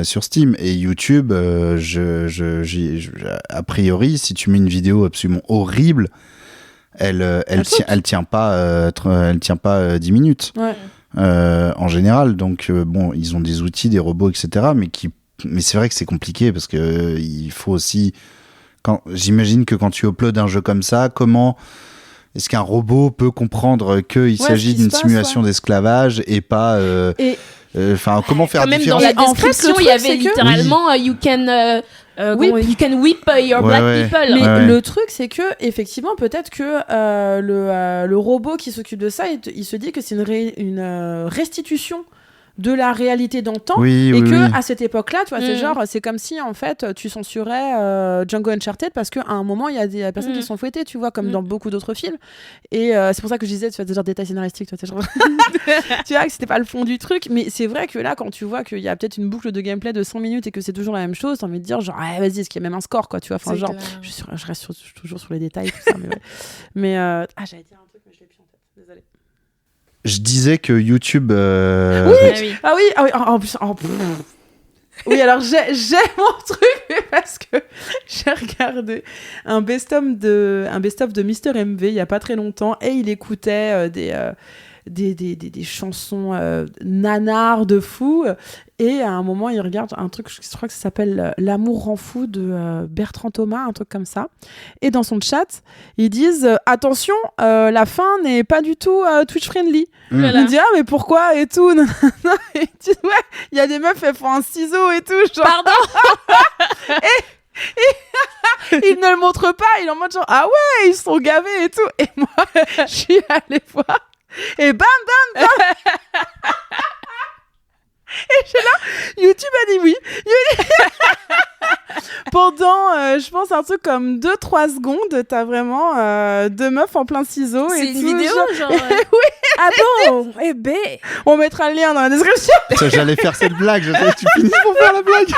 sur Steam. Et YouTube, a priori, si tu mets une vidéo absolument horrible, elle tient pas 10 minutes. Ouais. En général, donc bon, ils ont des outils, des robots, etc. Mais c'est vrai que c'est compliqué parce que il faut aussi. J'imagine que quand tu uploads un jeu comme ça, comment est-ce qu'un robot peut comprendre qu'il s'agit d'une simulation d'esclavage et pas. Enfin, comment faire Quand même, différence dans la En fait, le description, truc, il y avait c'est que- littéralement you can whip your black ouais. people. Mais Ouais. le truc, c'est que effectivement, peut-être que le robot qui s'occupe de ça, il se dit que c'est une restitution de la réalité d'antan, Oui, et oui, que oui. à cette époque-là, tu vois, c'est comme si en fait tu censurais Django Uncharted parce qu'à un moment il y a des personnes qui sont fouettées, tu vois, comme dans beaucoup d'autres films. Et c'est pour ça que je disais, tu vois, des genres de détails scénaristiques, tu vois, genre... tu vois que c'était pas le fond du truc, mais c'est vrai que là, quand tu vois qu'il y a peut-être une boucle de gameplay de 100 minutes et que c'est toujours la même chose, t'as envie de dire genre, ah, vas-y, est-ce qu'il y a même un score, quoi, tu vois, enfin C'est genre, clair. je reste toujours sur les détails, tout ça, mais ouais. Mais j'allais dire un truc, mais je l'ai plus en tête, désolée. Je disais que YouTube. Ah oui, en plus. Oui, alors j'ai mon truc, mais parce que j'ai regardé un best-of de Mister MV il y a pas très longtemps et il écoutait des chansons nanars de fou, et à un moment il regarde un truc, je crois que ça s'appelle L'amour rend fou de Bertrand Thomas, un truc comme ça, et dans son chat ils disent attention, la fin n'est pas du tout Twitch friendly. Il dit mais pourquoi et tout. Et ils disent ouais, il y a des meufs, elles font un ciseau et tout, genre. Pardon. et il ne le montre pas, il est en mode genre ah ouais, ils sont gavés et tout, et moi je suis allée voir et bam bam bam. Et j'ai là, YouTube a dit oui. Pendant, je pense, un truc comme 2-3 secondes, t'as vraiment 2 meufs en plein ciseau. C'est et une tout, vidéo, genre. Oui. Ah bon? Eh ben. On mettra le lien dans la description. Ça, j'allais faire cette blague, je savais que tu finis pour faire la blague.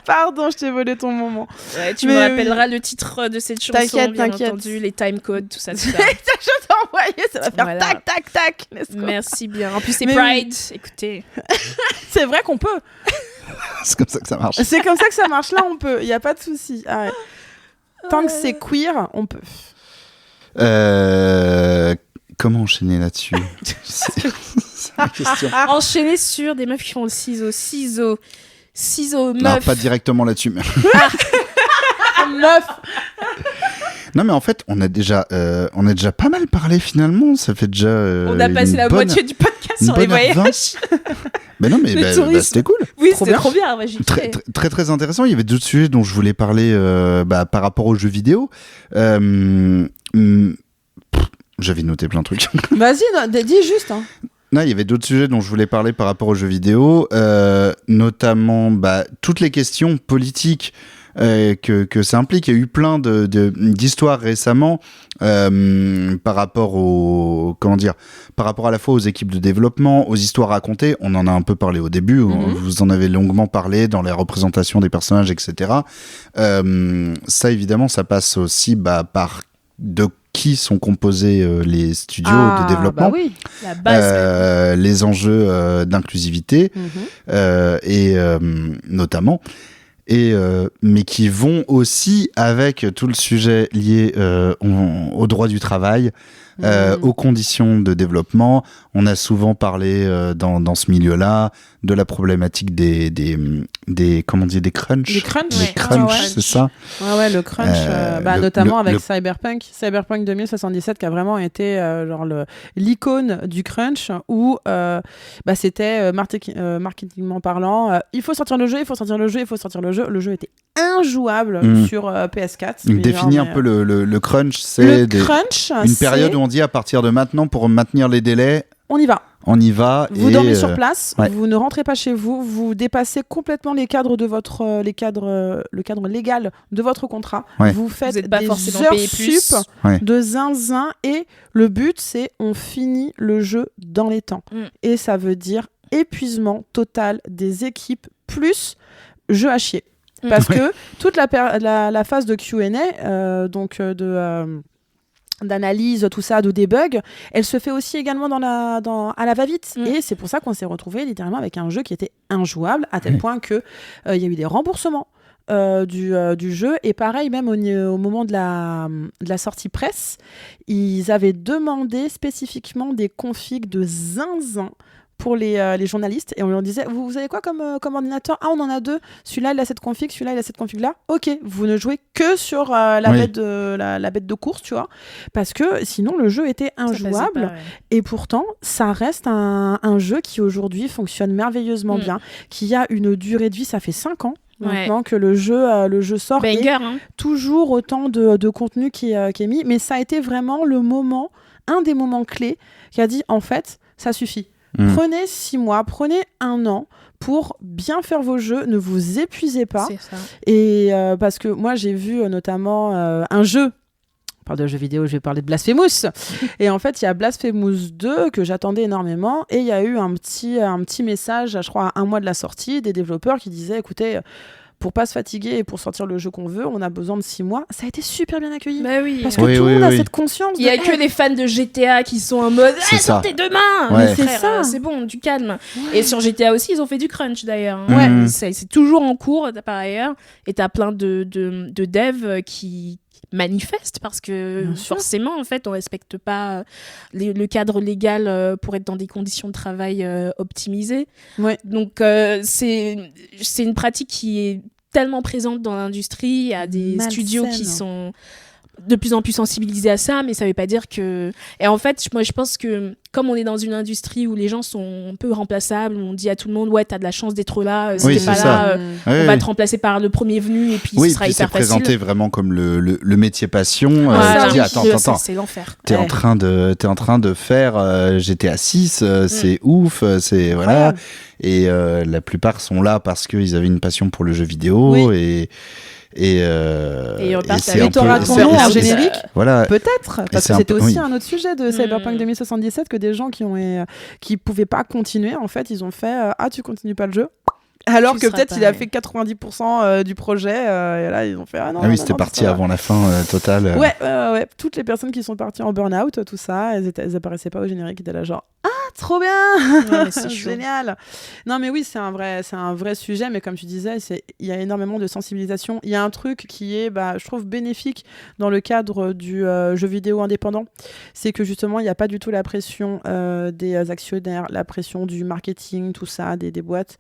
Pardon, je t'ai volé ton moment. Ouais, tu Mais me oui. rappelleras le titre de cette chanson, T'inquiète, bien t'inquiète. entendu, les timecodes, tout ça, tout ça. Je t'ai envoyé, ça va faire Voilà. tac, tac, tac. Let's go. Merci bien. En plus, c'est Mais Pride. Écoutez. C'est vrai qu'on peut. C'est comme ça que ça marche. C'est comme ça que ça marche. Là, on peut. Il n'y a pas de souci. Ah ouais. Tant que c'est queer, on peut. Comment enchaîner là-dessus? C'est la question. Enchaîner sur des meufs qui font le ciseau, Non, meuf. pas directement là-dessus. Mais... Meuf. Non, mais en fait, on a déjà pas mal parlé finalement. Ça fait déjà. On a passé la moitié du podcast une sur les bonne heure voyages. Mais non, mais Le tourisme. c'était cool. Oui, Trop c'était bien. trop bien. Ouais, j'ai Très, kiffé. très, très intéressant. Il y avait d'autres sujets dont je voulais parler par rapport aux jeux vidéo. J'avais noté plein de trucs. Vas-y, dis juste. Hein. Non, il y avait d'autres sujets dont je voulais parler par rapport aux jeux vidéo, notamment toutes les questions politiques que ça implique. Il y a eu plein d'histoires récemment par rapport par rapport à la fois aux équipes de développement, aux histoires racontées. On en a un peu parlé au début, vous en avez longuement parlé dans les représentations des personnages, etc. Ça, évidemment, ça passe aussi par de qui sont composés les studios de développement, Bah oui. La base. les enjeux d'inclusivité et notamment, mais qui vont aussi avec tout le sujet lié au droit du travail, aux conditions de développement. On a souvent parlé dans ce milieu-là de la problématique des comment on dit, des crunchs. Les crunchs. Les Ouais. crunchs, Ah ouais. c'est ça. Ouais, le crunch, le- notamment le- avec le- Cyberpunk 2077 qui a vraiment été l'icône du crunch où c'était marketingment parlant, il faut sortir le jeu, il faut sortir le jeu, il faut sortir le jeu. Le jeu était injouable sur PS4. Définir un peu le crunch, c'est le crunch, une période où on dit à partir de maintenant, pour maintenir les délais, on y va. on y va. Vous dormez sur place, ouais. vous ne rentrez pas chez vous, vous dépassez complètement les cadres de votre le cadre légal de votre contrat. Ouais. Vous faites Vous n'êtes pas des forcément heures payé plus. sup Ouais. de zinzin et le but c'est on finit le jeu dans les temps. Et ça veut dire épuisement total des équipes plus jeu à chier. Parce que toute la phase de Q&A, d'analyse, tout ça, de debug, elle se fait aussi également à la va-vite. Et c'est pour ça qu'on s'est retrouvé littéralement avec un jeu qui était injouable, à tel point que il y a eu des remboursements du jeu. Et pareil, même au moment de la sortie presse, ils avaient demandé spécifiquement des configs de zinzin pour les journalistes, et on leur disait vous avez quoi comme ordinateur? Ah, on en a 2, celui-là il a cette config, celui-là il a cette config là. Ok, vous ne jouez que sur la bête de course, tu vois, parce que sinon le jeu était injouable. Et pourtant ça reste un jeu qui aujourd'hui fonctionne merveilleusement bien, qui a une durée de vie, ça fait 5 ans maintenant que le jeu sort. Banger, et toujours autant de contenu qui est mis, mais ça a été vraiment un des moments clés qui a dit en fait ça suffit. Prenez 6 mois, prenez 1 an pour bien faire vos jeux, ne vous épuisez pas. C'est ça. Et parce que moi j'ai vu notamment un jeu. On parle de jeux vidéo, je vais parler de Blasphemous. Et en fait, il y a Blasphemous 2 que j'attendais énormément. Et il y a eu un petit message, je crois, à 1 mois de la sortie, des développeurs qui disaient écoutez, pour pas se fatiguer et pour sortir le jeu qu'on veut, on a besoin de 6 mois. Ça a été super bien accueilli. Bah oui. Parce que tout le monde a cette conscience. Il y a que les fans de GTA qui sont en mode sortez demain. Ouais. C'est Frère, ça. c'est bon, du calme. Et sur GTA aussi, ils ont fait du crunch d'ailleurs. Ouais. C'est toujours en cours par ailleurs. Et t'as plein de devs qui manifestent parce que forcément en fait on respecte pas le cadre légal pour être dans des conditions de travail optimisées. Donc c'est une pratique qui est tellement présente dans l'industrie. Il y a des studios qui sont de plus en plus sensibilisés à ça, mais ça veut pas dire que... Et en fait, moi, je pense que comme on est dans une industrie où les gens sont un peu remplaçables, on dit à tout le monde, ouais, t'as de la chance d'être là, si Oui, t'es c'est pas ça. là, on va Oui. te remplacer par le premier venu, et puis Oui, ce sera puis c'est hyper facile. présenté vraiment comme le métier passion. Voilà, Tu dis, oui, attends. ça, c'est l'enfer. T'es en train de faire GTA 6, c'est ouf, c'est voilà. Incroyable. Et la plupart sont là parce qu'ils avaient une passion pour le jeu vidéo Oui. et ils repartent c'est avec un Et t'auras peu- ton c'est- nom en c'est- générique Voilà. Peut-être, parce c'est que un c'était peu- aussi oui. un autre sujet de Cyberpunk 2077 que des gens qui pouvaient pas continuer, en fait, ils ont fait ah, tu continues pas le jeu. Alors Tu que seras peut-être pas, il a ouais. fait 90% du projet, et là ils ont fait ah non. Ah oui, non, c'était non, parti ça va. avant la fin totale. Ouais. Toutes les personnes qui sont parties en burn-out, tout ça, elles apparaissaient pas au générique, ils étaient là genre ah trop bien, Ouais, mais c'est chaud. génial. Non mais oui, c'est un vrai sujet, mais comme tu disais, il y a énormément de sensibilisation. Il y a un truc qui est, je trouve bénéfique dans le cadre du jeu vidéo indépendant, c'est que justement il n'y a pas du tout la pression des actionnaires, la pression du marketing, tout ça, des boîtes,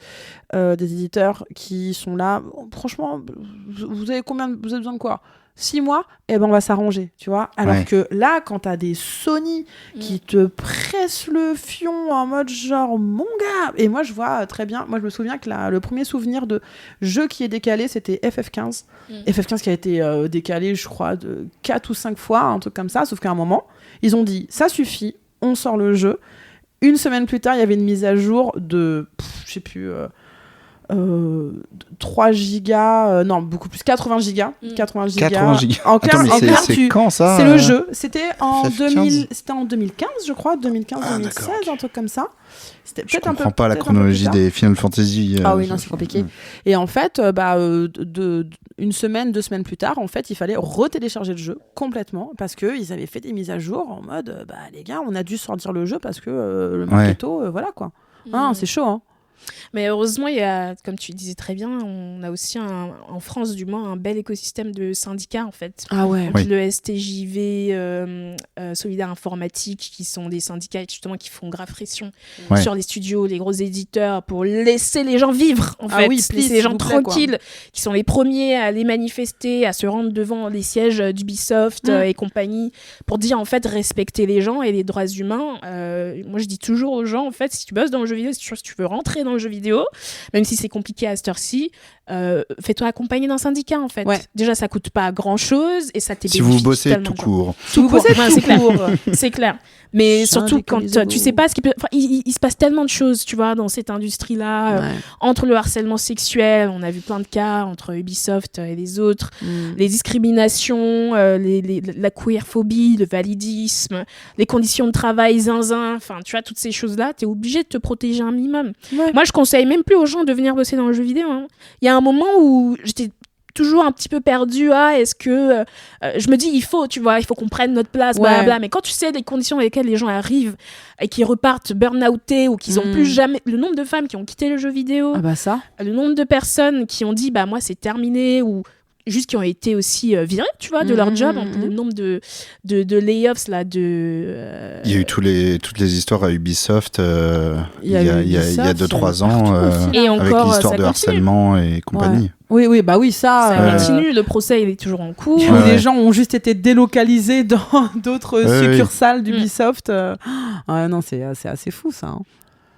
des éditeurs qui sont là. Franchement, vous avez besoin de quoi? 6 mois, eh ben on va s'arranger, tu vois. Alors Ouais. que là, quand t'as des Sony qui te pressent le fion en mode genre, mon gars. Et moi, je vois très bien. Moi, je me souviens que le premier souvenir de jeu qui est décalé, c'était FF15. FF15 qui a été décalé, je crois, de 4 ou 5 fois, un truc comme ça. Sauf qu'à un moment, ils ont dit, ça suffit, on sort le jeu. Une semaine plus tard, il y avait une mise à jour de, je sais plus... 3 gigas, non, beaucoup plus, 80 gigas. 80 gigas. 80 gigas. En clair, Attends, mais en clair, c'est quand ça c'est le jeu. C'était en FF15? c'était en 2015, je crois, 2015, 2016, d'accord, ok. un truc comme ça. C'était Je peut-être un peu. comprends pas la peut-être un peu plus chronologie tard. des Final Fantasy. Ah oui, non, c'est compliqué. Et en fait, une semaine, 2 semaines plus tard, en fait, il fallait retélécharger le jeu complètement parce qu'ils avaient fait des mises à jour en mode, les gars, on a dû sortir le jeu parce que le marketo, voilà quoi. Ah, c'est chaud, hein. Mais heureusement, il y a, comme tu disais très bien, on a aussi en France du moins un bel écosystème de syndicats en fait. Ah ouais. Donc, le STJV, Solidaire Informatique, qui sont des syndicats justement qui font grave pression Ouais. sur les studios, les gros éditeurs, pour laisser les gens vivre en Ah fait, oui, please, laisser les gens s'il vous plaît, quoi. tranquilles, qui sont les premiers à aller manifester, à se rendre devant les sièges d'Ubisoft et compagnie, pour dire en fait respecter les gens et les droits humains. Moi je dis toujours aux gens en fait, si tu bosses dans le jeu vidéo, si tu veux rentrer dans le jeu vidéo, même si c'est compliqué à cette heure-ci, fais-toi accompagner d'un syndicat en fait. Ouais. Déjà ça coûte pas grand-chose et ça Si vous bossez tout court. Si vous bossez Ouais, tout c'est clair. court. C'est clair. Mais surtout quand Syndicalisez-vous. tu sais pas ce qui peut... Enfin, il se passe tellement de choses, tu vois, dans cette industrie-là. Ouais. Entre le harcèlement sexuel, on a vu plein de cas entre Ubisoft et les autres, Mm. les discriminations, la queerphobie, le validisme, les conditions de travail zinzin, enfin, tu vois, toutes ces choses-là, t'es obligé de te protéger un minimum. Ouais. Moi, je conseille même plus aux gens de venir bosser dans le jeu vidéo. Hein. Il y a un moment où j'étais toujours un petit peu perdue. Est-ce que je me dis il faut qu'on prenne notre place, blablabla. Mais quand tu sais les conditions dans lesquelles les gens arrivent et qui repartent burn-outés ou qu'ils ont plus jamais, le nombre de femmes qui ont quitté le jeu vidéo, Ah bah ça. le nombre de personnes qui ont dit bah moi c'est terminé, ou juste qui ont été aussi virés, tu vois, de leur job, le nombre de layoffs là, Il y a eu toutes les histoires à Ubisoft il y a Ubisoft, 2-3 il y a ans partout aussi, et avec encore l'histoire ça de continue. harcèlement et compagnie. Oui, bah oui, ça. Ça continue, le procès il est toujours en cours. Où Ouais. les gens ont juste été délocalisés dans d'autres Ouais, succursales d'Ubisoft. Ah non, c'est assez fou ça. Hein.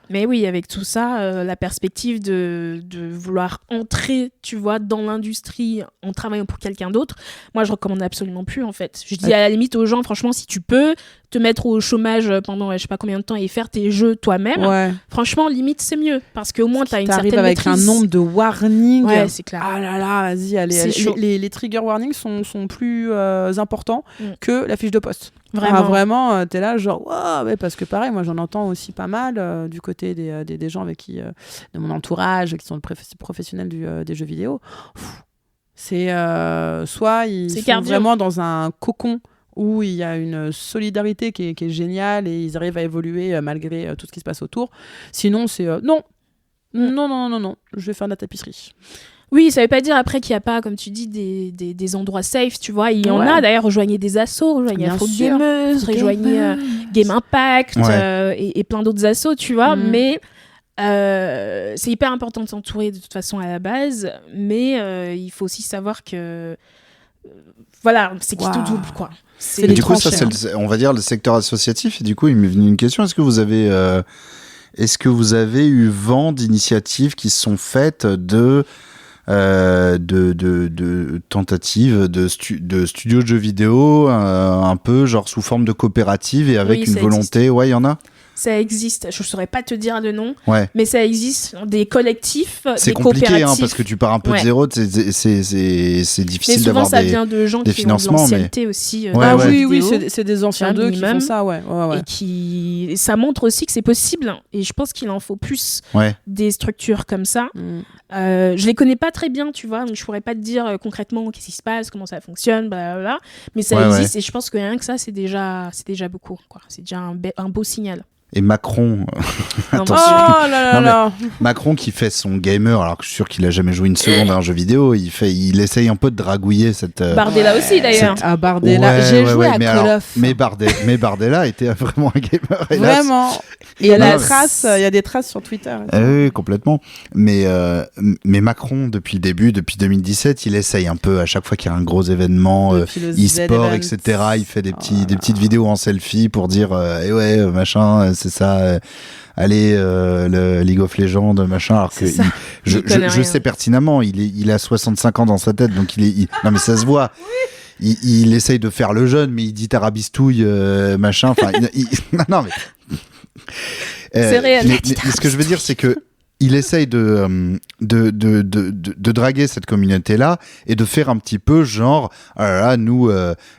Mais oui, avec tout ça, la perspective de vouloir entrer, tu vois, dans l'industrie en travaillant pour quelqu'un d'autre, moi, je recommande absolument plus, en fait. Je dis à la limite aux gens, franchement, si tu peux te mettre au chômage pendant je sais pas combien de temps et faire tes jeux toi-même, Ouais. franchement, limite, c'est mieux. Parce qu'au moins, t'as une T'arrives certaine avec maîtrise. un nombre de warnings. Ouais, c'est clair. Ah là là, vas-y, allez. C'est chaud. Les trigger warnings sont plus importants que la fiche de poste. Vraiment. Ah, vraiment, t'es là genre, wow, ouais, parce que pareil, moi j'en entends aussi pas mal du côté des gens avec qui, de mon entourage, qui sont professionnels des jeux vidéo. C'est soit ils C'est sont cardio. vraiment dans un cocon où il y a une solidarité qui est géniale et ils arrivent à évoluer malgré tout ce qui se passe autour. Sinon, c'est non, je vais faire de la tapisserie. Oui, ça veut pas dire après qu'il n'y a pas, comme tu dis, des endroits safe, tu vois. Il y en a d'ailleurs, rejoignez des assos, rejoignez Bien Afro sûr. Gameuse, rejoignez Game Impact et plein d'autres assos, tu vois. Mais c'est hyper important de s'entourer de toute façon à la base, mais il faut aussi savoir que voilà, c'est qui Waouh. tout double, quoi. C'est Et les du coup, ça, tranchées, c'est on va dire le secteur associatif. Et du coup, il m'est venu une question. Est-ce que vous avez eu vent d'initiatives qui se sont faites de tentatives de studios de jeux vidéo, un peu genre sous forme de coopérative et avec Oui, une ça volonté. Ouais, il y en a. Ça existe, je saurais pas te dire le nom, Ouais. mais ça existe, des collectifs, C'est des compliqué coopératives. parce que tu pars un peu de Ouais. zéro. C'est Mais difficile souvent, d'avoir ça des. vient de gens des qui ont de financements, l'ancienneté aussi. Ouais, dans Ah le ouais. jeu oui, vidéo. c'est des anciens Un d'eux qui font minimum. ça, ouais. Et qui ça montre aussi que c'est possible, et je pense qu'il en faut plus Ouais. des structures comme ça. Mm. Je les connais pas très bien, tu vois, donc je pourrais pas te dire concrètement qu'est-ce qui se passe, comment ça fonctionne, blablabla, mais ça Ouais, existe, et je pense que rien que ça c'est déjà beaucoup, quoi. C'est déjà un beau signal. Et Macron, Non, Oh Attention. là là Non, mais- là. Macron qui fait son gamer, alors que je suis sûr qu'il a jamais joué une seconde à un jeu vidéo, il essaye un peu de dragouiller cette. Bardella aussi d'ailleurs. Ah, Bardella. Ouais, J'ai ouais, joué ouais, à mais Call alors, of. mais Bardella était vraiment un gamer. hélas. Vraiment. Et il y a Hélas. des traces, il y a des traces sur Twitter. Oui, complètement. Mais Macron, depuis le début, depuis 2017, il essaye un peu, à chaque fois qu'il y a un gros événement, Depuis le e-sport, Z-Event. etc., il fait des Oh des petites vidéos en selfie pour dire eh ouais, machin, c'est ça, allez, le League of Legends, machin. Alors que C'est ça. je Il connaît je rien. sais pertinemment, il a 65 ans dans sa tête, donc non mais ça se voit. Il essaye de faire le jeune, mais il dit tarabistouille, machin. Enfin, non mais. C'est réel. Mais ce que je veux dire, c'est que il essaye de draguer cette communauté-là et de faire un petit peu genre, ah là là, nous,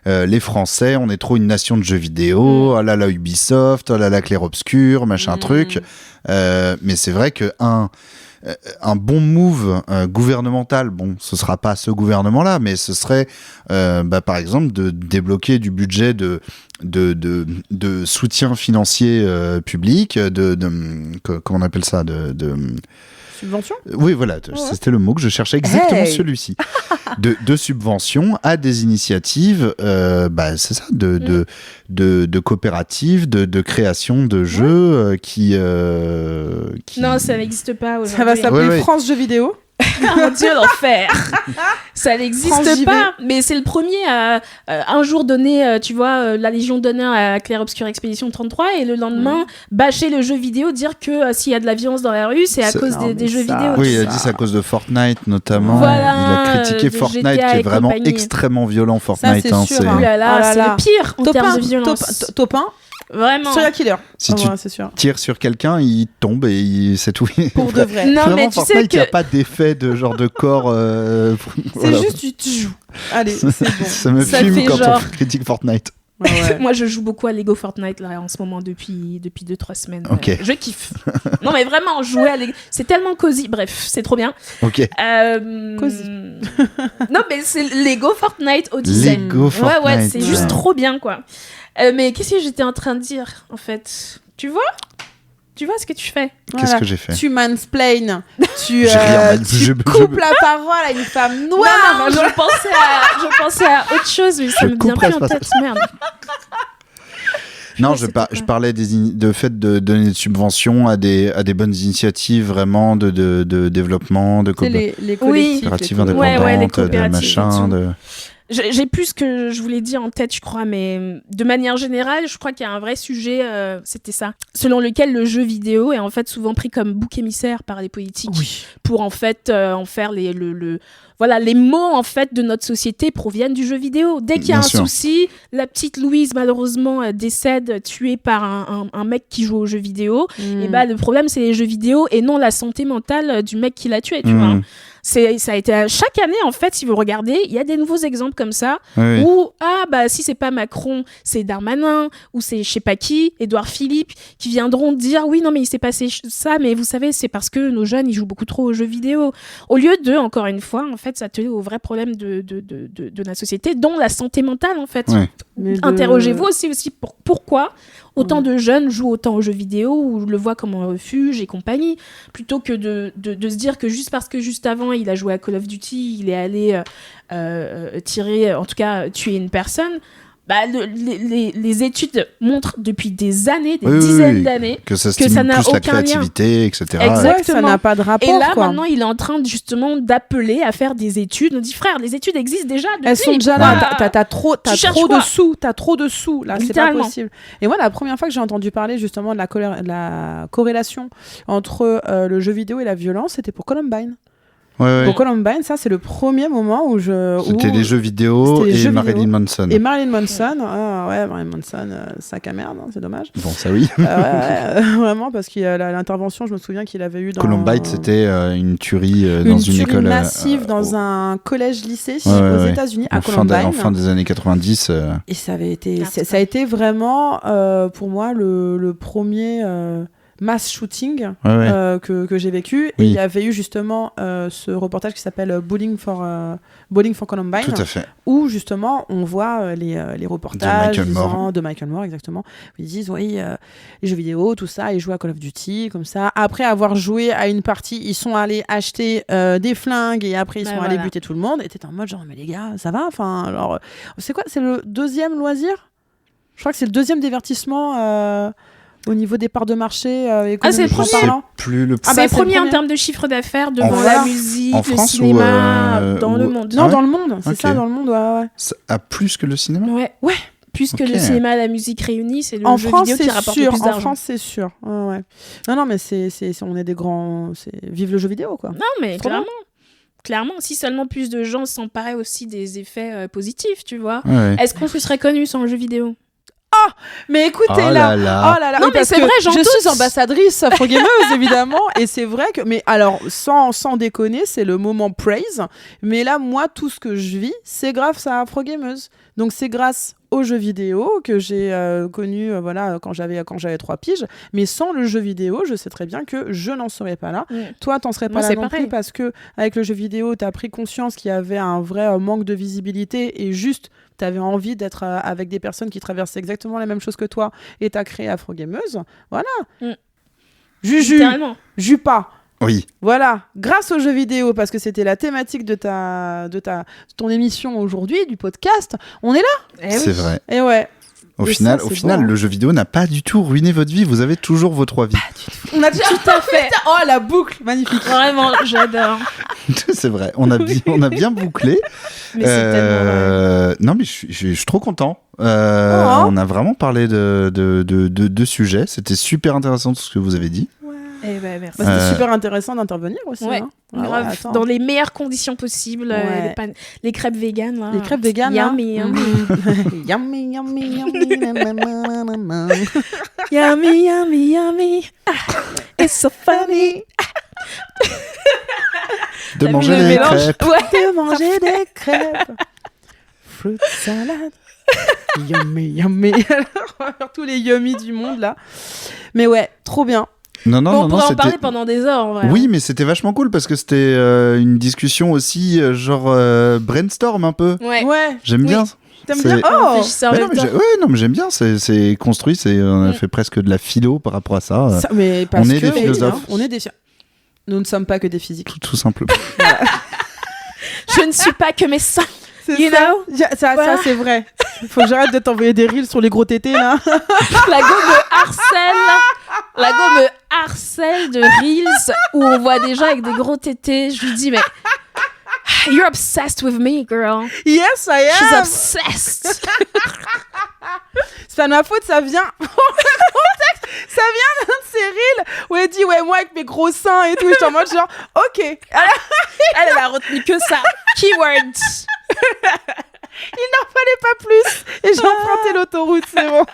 les Français, on est trop une nation de jeux vidéo, ah là là, Ubisoft, ah là là, Clair Obscur, machin truc. Mais c'est vrai que un bon move gouvernemental, bon, ce sera pas ce gouvernement-là, mais ce serait, par exemple, de débloquer du budget de soutien financier public, comment on appelle ça, Subvention. oui, voilà, c'était le mot que je cherchais, exactement Hey. celui-ci. De subventions à des initiatives, c'est ça, de coopératives, de création de jeux qui... Non, ça n'existe pas aujourd'hui. Ça va s'appeler Ouais. France Jeux Vidéo. Ah, mon Dieu, l'enfer. Ça France n'existe JV. pas, mais c'est le premier à un jour donner, tu vois, la Légion d'honneur à Clair Obscur Expédition 33 et le lendemain bâcher le jeu vidéo, dire que s'il y a de la violence dans la rue, c'est à C'est- cause Non, des mais jeux ça- vidéo. Oui, il a ça. dit c'est à cause de Fortnite notamment. Voilà, il a critiqué de Fortnite GTA qui est et vraiment compagnie. extrêmement violent, Fortnite. c'est sûr, Oh là là, Oh là c'est là. le pire en termes de violence. Top 1, Vraiment. serial killer. Si Ah, tu voilà, c'est sûr. tires sur quelqu'un, il tombe et c'est tout. Pour de vrai. Non, Vraiment, mais tu sais Fortnite, il n'y a que pas d'effet de genre de corps. C'est voilà. juste tu joues. Allez, c'est bon. Ça me Ça fume fait quand genre- on critique Fortnite. Ouais, ouais. moi je joue beaucoup à Lego Fortnite là en ce moment depuis 2-3 semaines. Ok. Je kiffe. Non mais vraiment jouer à Lego, c'est tellement cosy. Bref, c'est trop bien. Ok. Cosy. Non mais c'est Lego Fortnite Odyssey. Lego Ouais Fortnite. c'est juste Ouais. trop bien quoi. Mais qu'est-ce que j'étais en train de dire en fait? Tu vois ce que tu fais? Qu'est-ce Voilà. que j'ai fait? Tu mansplain. Tu, J'ai rien tu dit, je- coupes la parole à une femme noire. Non, je pensais à autre chose mais ça Je me vient couperai plus ce en tête. Merde. Non, Ouais, je c'était quoi parlais de fait de donner des subventions à des bonnes initiatives vraiment de développement, de Tu sais, les Oui. collectifs. coopératives les Ouais, ouais, les indépendantes, de coopératives machin. et tout. J'ai plus ce que je voulais dire en tête, je crois, mais de manière générale, je crois qu'il y a un vrai sujet, c'était ça, selon lequel le jeu vidéo est en fait souvent pris comme bouc émissaire par les politiques Oui. pour en fait en faire voilà, les mots en fait de notre société proviennent du jeu vidéo. Dès qu'il y a Bien un sûr. souci, la petite Louise malheureusement décède tuée par un mec qui joue aux jeux vidéo. Mm. Et bah le problème c'est les jeux vidéo et non la santé mentale du mec qui l'a tué, tu vois. Mmh. Ça a été chaque année en fait, si vous regardez, il y a des nouveaux exemples comme ça Oui. où si c'est pas Macron, c'est Darmanin ou c'est je sais pas qui, Édouard Philippe qui viendront dire oui non mais il s'est passé ça mais vous savez c'est parce que nos jeunes ils jouent beaucoup trop aux jeux vidéo. Au lieu de encore une fois en fait s'atteler aux vrais problèmes de la société dont la santé mentale en fait. Ouais. Mais Interrogez-vous aussi pourquoi autant de jeunes jouent autant aux jeux vidéo ou le voient comme un refuge et compagnie, plutôt que de se dire que juste parce que juste avant il a joué à Call of Duty, il est allé tirer, en tout cas tuer une personne. les études montrent depuis des années, des Oui, dizaines d'années, que ça que stimule ça n'a plus la aucun lien. créativité, etc. Exact. Ouais, ça n'a pas de rapport. Et là, quoi. maintenant, il est en train justement d'appeler à faire des études. On dit, frère, les études existent déjà depuis. Elles sont déjà là. Pourquoi T'as trop cherches de quoi sous. T'as trop de sous. Là, c'est pas Littéralement. possible. Et moi, la première fois que j'ai entendu parler justement de la corrélation entre le jeu vidéo et la violence, c'était pour Columbine. Ouais. Pour Columbine, ça, c'est le premier moment où C'était les jeux vidéo C'était les et jeux Marilyn vidéo. Manson. Et Marilyn Manson, Marilyn Manson, sac à merde, hein, c'est dommage. Bon, ça oui. Vraiment, parce qu'il y a l'intervention, je me souviens qu'il avait eu dans... Columbine, c'était une tuerie dans une tuerie école massive dans un collège-lycée Ouais, aux ouais. États-Unis, à en fin, Columbine. en fin des années 90. Et ça avait été, Merde, ça a été vraiment pour moi le premier mass shooting que j'ai vécu. Oui. Et il y avait eu justement ce reportage qui s'appelle Bowling for Columbine, Tout à fait. où justement on voit les reportages De Michael Moore. de Michael Moore, exactement. Ils disent oui, les jeux vidéo, tout ça, ils jouent à Call of Duty, comme ça. Après avoir joué à une partie, ils sont allés acheter des flingues et après ils sont allés buter tout le monde. Et t'es en mode genre, mais les gars, ça va, enfin, alors, c'est quoi, c'est le deuxième loisir? Je crois que c'est le deuxième divertissement au niveau des parts de marché c'est le économiquement premier. parlant. Plus le C'est bah, le c'est premier le en premier. termes de chiffre d'affaires devant France- la musique, en le France ou, cinéma, dans le ou- monde. Non, Ah ouais dans le monde, c'est Ok. ça, dans le monde, ouais. Ça a plus que le cinéma. Ouais. Plus que Ok. le cinéma et la musique réunis, c'est le En jeu France, vidéo qui c'est rapporte sûr. le plus En d'argent. France, c'est sûr. Ouais. Non, mais on est des grands. Vive le jeu vidéo, quoi. Non, mais Trop clairement, si seulement plus de gens s'emparaient aussi des effets positifs, tu vois. Ouais. Est-ce qu'on se serait connu sans le jeu vidéo? Mais écoutez, Oh là. là là. Oh là là. Non, oui, mais parce c'est que vrai, j'en je doute. suis ambassadrice afro-gameuse, évidemment. Et c'est vrai que. Mais alors, sans déconner, c'est le moment praise. Mais là, moi, tout ce que je vis, c'est grâce à afro-gameuse. Donc, c'est grâce aux jeux vidéo que j'ai connu quand j'avais 3 piges. Mais sans le jeu vidéo, je sais très bien que je n'en serais pas là. Toi, t'en serais pas Moi, là c'est non pareil. plus parce que avec le jeu vidéo, t'as pris conscience qu'il y avait un vrai manque de visibilité et juste t'avais envie d'être avec des personnes qui traversaient exactement la même chose que toi et t'as créé Afro-Gameuse. Voilà. Juju, Littéralement. Jupa. Oui. Voilà, grâce aux jeux vidéo, parce que c'était la thématique de ton émission aujourd'hui, du podcast, on est là. C'est vrai. Et ouais. Au Et final, ça, au c'est final, bon, hein. le jeu vidéo n'a pas du tout ruiné votre vie. Vous avez toujours vos 3 vies. On a tout à fait. Oh, la boucle, magnifique. Vraiment, j'adore. C'est vrai. On a bien bouclé. Mais c'est tellement vrai. Non, mais je suis trop content. Oh. On a vraiment parlé de sujets. C'était super intéressant tout ce que vous avez dit. Eh ben, merci. Bah, c'était super intéressant d'intervenir aussi. Ouais, hein. Ah grave, ouais, attends. dans les meilleures conditions possibles. Ouais. Les crêpes véganes, là. Les crêpes véganes, là. Yummy, yummy. Yummy, yummy, yummy, nanana. Yummy, yummy, yummy. Ah, it's so funny. De T'as manger vu le des mélange? crêpes. Ouais. De manger des crêpes. Fruit salade. Yummy, yummy. On va faire tous les yummy du monde, là. Mais ouais, trop bien. Non, non, Bon, on non, pourrait en c'était. parler pendant des heures, en vrai. Oui, mais c'était vachement cool parce que c'était une discussion aussi, brainstorm un peu. Ouais. Ouais. J'aime Oui. bien. T'aimes C'est- bien? Oh! Réfléchissez en Mais même non, mais temps. non, mais j'aime bien. C'est construit. On a fait presque de la philo par rapport à ça. Mais parce on est que, des philosophes. on est des Nous ne sommes pas que des physiques. Tout simplement. Je ne suis pas que mes seins. C'est You ça. know? Ça, Voilà. c'est vrai. Faut que j'arrête de t'envoyer des reels sur les gros tétés, là. La go me harcèle. La go me harcèle de reels où on voit des gens avec des gros tétés. Je lui dis, mais you're obsessed with me, girl. Yes, I She's am. obsessed. C'est pas de ma faute, ça vient. Ça vient d'un de ces reels où elle dit, ouais, moi avec mes gros seins et tout. Je suis en mode genre, ok. Elle a retenu que ça. Keywords. Il n'en fallait pas plus. Et j'ai emprunté l'autoroute, c'est bon.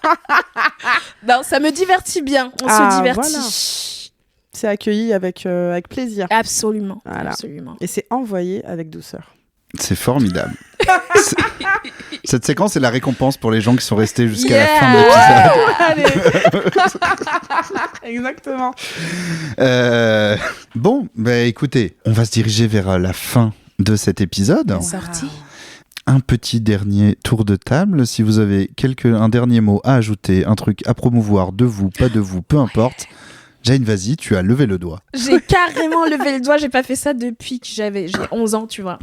Non, ça me divertit bien. On Ah, se divertit. voilà. C'est accueilli avec plaisir. Absolument. Voilà. Absolument. Et c'est envoyé avec douceur. C'est formidable. Cette séquence est la récompense pour les gens qui sont restés jusqu'à la Yeah. fin de l'épisode. Allez. Exactement. Bon, bah écoutez, on va se diriger vers la fin de cet épisode. Sorti. Un petit dernier tour de table. Si vous avez un dernier mot à ajouter, un truc à promouvoir de vous, pas de vous, peu importe, Jane, vas-y, tu as levé le doigt. J'ai carrément levé le doigt, j'ai pas fait ça depuis que j'ai 11 ans, tu vois.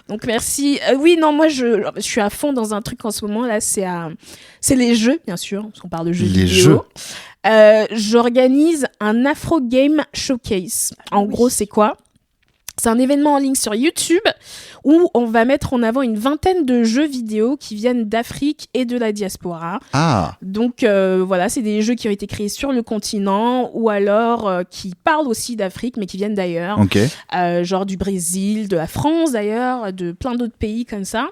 Donc merci. Oui, non, moi je suis à fond dans un truc en ce moment là, c'est les jeux, bien sûr, parce qu'on parle de jeux vidéo. J'organise un Afro Game Showcase. En gros, c'est quoi ? C'est un événement en ligne sur YouTube où on va mettre en avant une vingtaine de jeux vidéo qui viennent d'Afrique et de la diaspora. Ah. Donc voilà, c'est des jeux qui ont été créés sur le continent ou alors qui parlent aussi d'Afrique mais qui viennent d'ailleurs. Ok. Genre du Brésil, de la France d'ailleurs, de plein d'autres pays comme ça.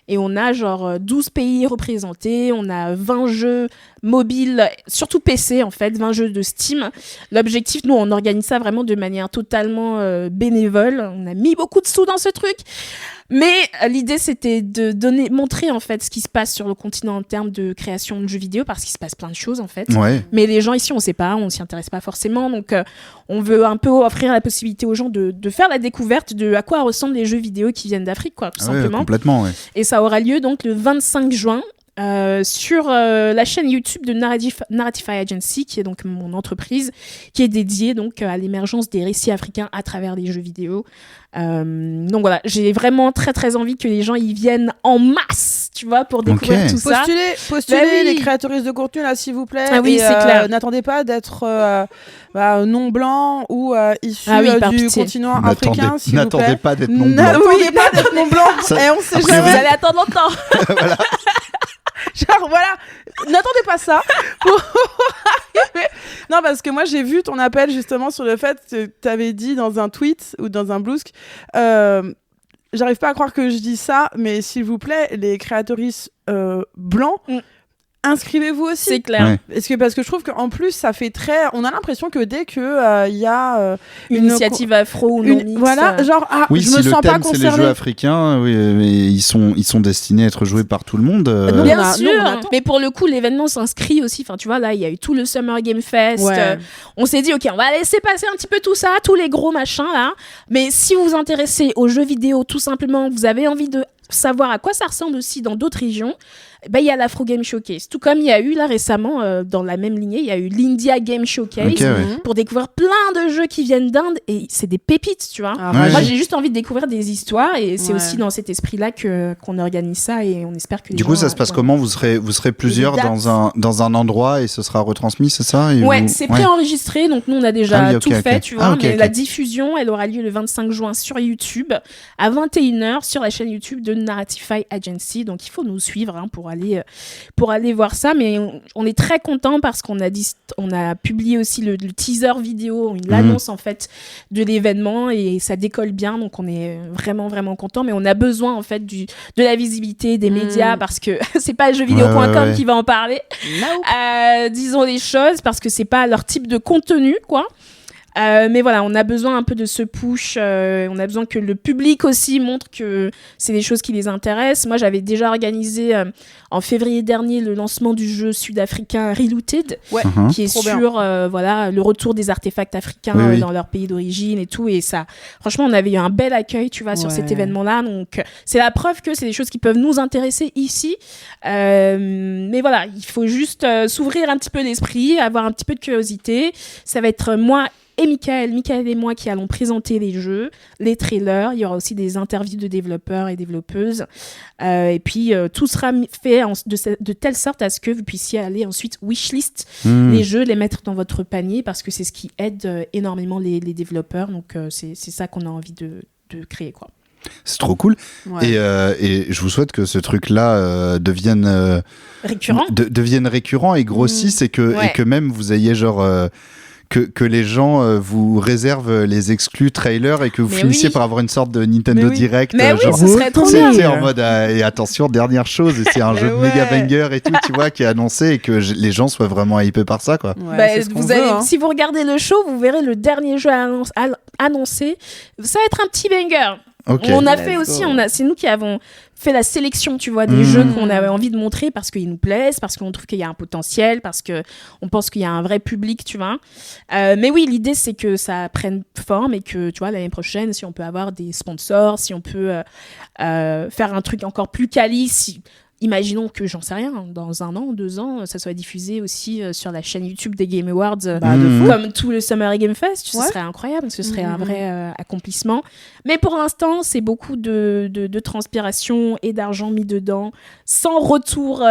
Et on a genre 12 pays représentés, on a 20 jeux mobiles, surtout PC en fait, 20 jeux de Steam. L'objectif, nous, on organise ça vraiment de manière totalement bénévole. On a mis beaucoup de sous dans ce truc. Mais l'idée, c'était de montrer en fait ce qui se passe sur le continent en termes de création de jeux vidéo, parce qu'il se passe plein de choses en fait. Ouais. Mais les gens ici, on ne sait pas, on s'y intéresse pas forcément. Donc, on veut un peu offrir la possibilité aux gens de faire la découverte de à quoi ressemblent les jeux vidéo qui viennent d'Afrique, quoi, tout simplement. Complètement, ouais. Et ça aura lieu donc le 25 juin. Sur la chaîne YouTube de Narratify Agency, qui est donc mon entreprise, qui est dédiée donc à l'émergence des récits africains à travers les jeux vidéo. Donc voilà, j'ai vraiment très très envie que les gens y viennent en masse, tu vois, pour découvrir tout ça. Postulez Bah oui. les créatrices de contenu là, s'il vous plaît. Ah oui, et, c'est clair. N'attendez pas d'être non blanc ou issu par du pitié. continent africain, s'il vous plaît. N'attendez pas d'être non blanc. N'attendez pas d'être non blanc. Ça- Et on sait Après, jamais. Vous allez attendre longtemps. Genre voilà, n'attendez pas ça. Non, parce que moi j'ai vu ton appel justement sur le fait que tu avais dit dans un tweet ou dans un bluesque, j'arrive pas à croire que je dis ça, mais s'il vous plaît, les créatrices blancs, inscrivez-vous aussi. C'est clair. Ouais. Parce que je trouve qu'en plus ça fait très, on a l'impression que dès que il y a Une initiative afro ou non mixte. voilà, genre Oui, je si me le sens thème pas c'est les concernée. jeux africains, oui, mais ils sont destinés à être joués par tout le monde. Non, Bien on a- sûr, non, on attend. mais pour le coup, l'événement s'inscrit aussi. Enfin, tu vois, là, il y a eu tout le Summer Game Fest. Ouais. On s'est dit, ok, on va laisser passer un petit peu tout ça, tous les gros machins là. Mais si vous vous intéressez aux jeux vidéo, tout simplement, vous avez envie de savoir à quoi ça ressemble aussi dans d'autres régions, il y a l'Afro Game Showcase. Tout comme il y a eu là récemment, dans la même lignée, il y a eu l'India Game Showcase Ok, ouais. pour découvrir plein de jeux qui viennent d'Inde et c'est des pépites, tu vois. Ah, Ouais. Moi, j'ai juste envie de découvrir des histoires et c'est Ouais. aussi dans cet esprit-là qu'on organise ça et on espère que les Du coup, gens, ça se passe ouais. comment vous serez plusieurs Des dates. dans un endroit et ce sera retransmis, c'est ça et Ouais, vous- c'est préenregistré, donc nous on a déjà Ah oui, ok, tout fait, ok. tu vois, Ah, ok, mais ok. la diffusion, elle aura lieu le 25 juin sur YouTube, à 21h, sur la chaîne YouTube de Narratify Agency, donc il faut nous suivre pour aller voir ça, mais on est très content parce qu'on a publié aussi le teaser vidéo, l'annonce en fait de l'événement et ça décolle bien, donc on est vraiment vraiment content, mais on a besoin en fait de la visibilité des médias parce que c'est pas jeuxvideo.com Ouais, ouais. qui va en parler. Disons les choses parce que c'est pas leur type de contenu quoi. Mais voilà, on a besoin un peu de ce push, on a besoin que le public aussi montre que c'est des choses qui les intéressent. Moi, j'avais déjà organisé en février dernier le lancement du jeu sud-africain Relooted, qui est Trop sur voilà, le retour des artefacts africains Oui, oui. dans leur pays d'origine et tout. Et ça, franchement, on avait eu un bel accueil, tu vois, sur cet événement-là. Donc, c'est la preuve que c'est des choses qui peuvent nous intéresser ici. Mais voilà, il faut juste s'ouvrir un petit peu l'esprit, avoir un petit peu de curiosité. Ça va être moi et Michael et moi qui allons présenter les jeux, les trailers. Il y aura aussi des interviews de développeurs et développeuses. Et puis, tout sera fait de telle sorte à ce que vous puissiez aller ensuite wishlist les jeux, les mettre dans votre panier, parce que c'est ce qui aide énormément les développeurs. Donc, c'est ça qu'on a envie de créer, quoi. C'est trop cool. Ouais. Et je vous souhaite que ce truc-là devienne récurrent et grossisse et que même vous ayez genre... Que les gens vous réservent les exclus trailers et que vous finissiez par avoir une sorte de Nintendo Direct. Mais oui, genre, ce serait trop c'est bien. en mode et attention, dernière chose, et c'est un jeu de méga banger et tout, tu vois, qui est annoncé et que les gens soient vraiment hypés par ça, quoi. Ouais, c'est ce qu'on veut, hein. Si vous regardez le show, vous verrez le dernier jeu annoncé. Ça va être un petit banger. Ok. On a fait aussi, c'est nous qui avons fait la sélection, tu vois, des jeux qu'on avait envie de montrer parce qu'ils nous plaisent, parce qu'on trouve qu'il y a un potentiel, parce qu'on pense qu'il y a un vrai public, tu vois. Mais oui, l'idée, c'est que ça prenne forme et que, tu vois, l'année prochaine, si on peut avoir des sponsors, si on peut faire un truc encore plus quali, imaginons que, j'en sais rien, dans 1 an, 2 ans, ça soit diffusé aussi sur la chaîne YouTube des Game Awards, comme tout le Summer Game Fest. Ce serait incroyable, ce serait un vrai accomplissement. Mais pour l'instant, c'est beaucoup de transpiration et d'argent mis dedans, sans retour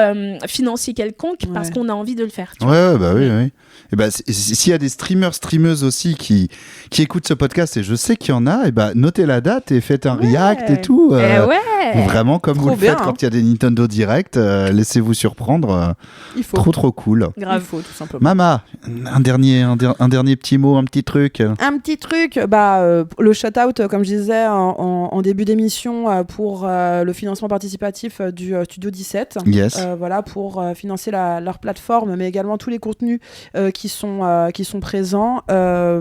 financier quelconque, parce qu'on a envie de le faire. Ouais, bah oui. Et bah, s'il y a des streameuses aussi qui écoutent ce podcast, et je sais qu'il y en a, et bah, notez la date et faites un react et tout. Vraiment comme vous le faites quand il y a des Nintendo Direct, laissez-vous surprendre. Il faut. Trop cool. Grave. Il faut, tout simplement. Mama, un dernier petit mot, un petit truc. Un petit truc, le shout-out, comme je disais en début d'émission, pour le financement participatif du Studio 17. Yes. Pour financer leur plateforme, mais également tous les contenus qui sont présents.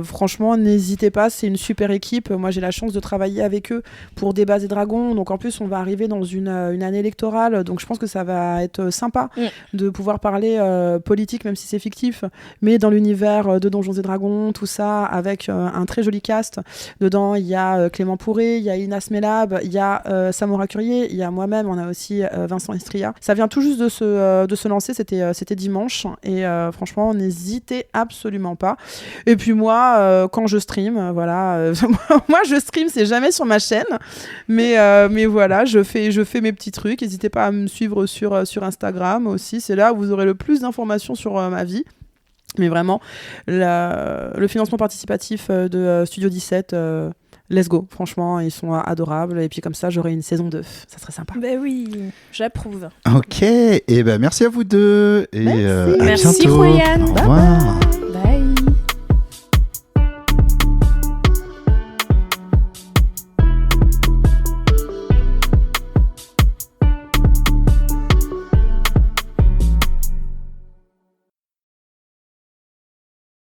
Franchement, n'hésitez pas, c'est une super équipe. Moi, j'ai la chance de travailler avec eux pour Débats et Dragons. Donc, en plus, on va arriver dans une année électorale. Donc, je pense que ça va être sympa de pouvoir parler politique, même si c'est fictif, mais dans l'univers de Donjons et Dragons, tout ça, avec un très joli cast. Dedans, il y a Clément Pourré, il y a Inas Melab, il y a Samora Curier, il y a moi-même, on a aussi Vincent Estria. Ça vient tout juste de se lancer, c'était dimanche. Et franchement, n'hésitez absolument pas. Et puis moi, quand je stream, moi je stream, c'est jamais sur ma chaîne, mais voilà, je fais mes petits trucs. N'hésitez pas à me suivre sur Instagram aussi, c'est là où vous aurez le plus d'informations sur ma vie. Mais vraiment, le financement participatif de Studio 17, let's go. Franchement, ils sont adorables. Et puis comme ça, j'aurai une saison 2. Ça serait sympa. Ben oui, j'approuve. Ok, et ben merci à vous deux. Et merci. à Merci, bientôt. Royan. Au revoir.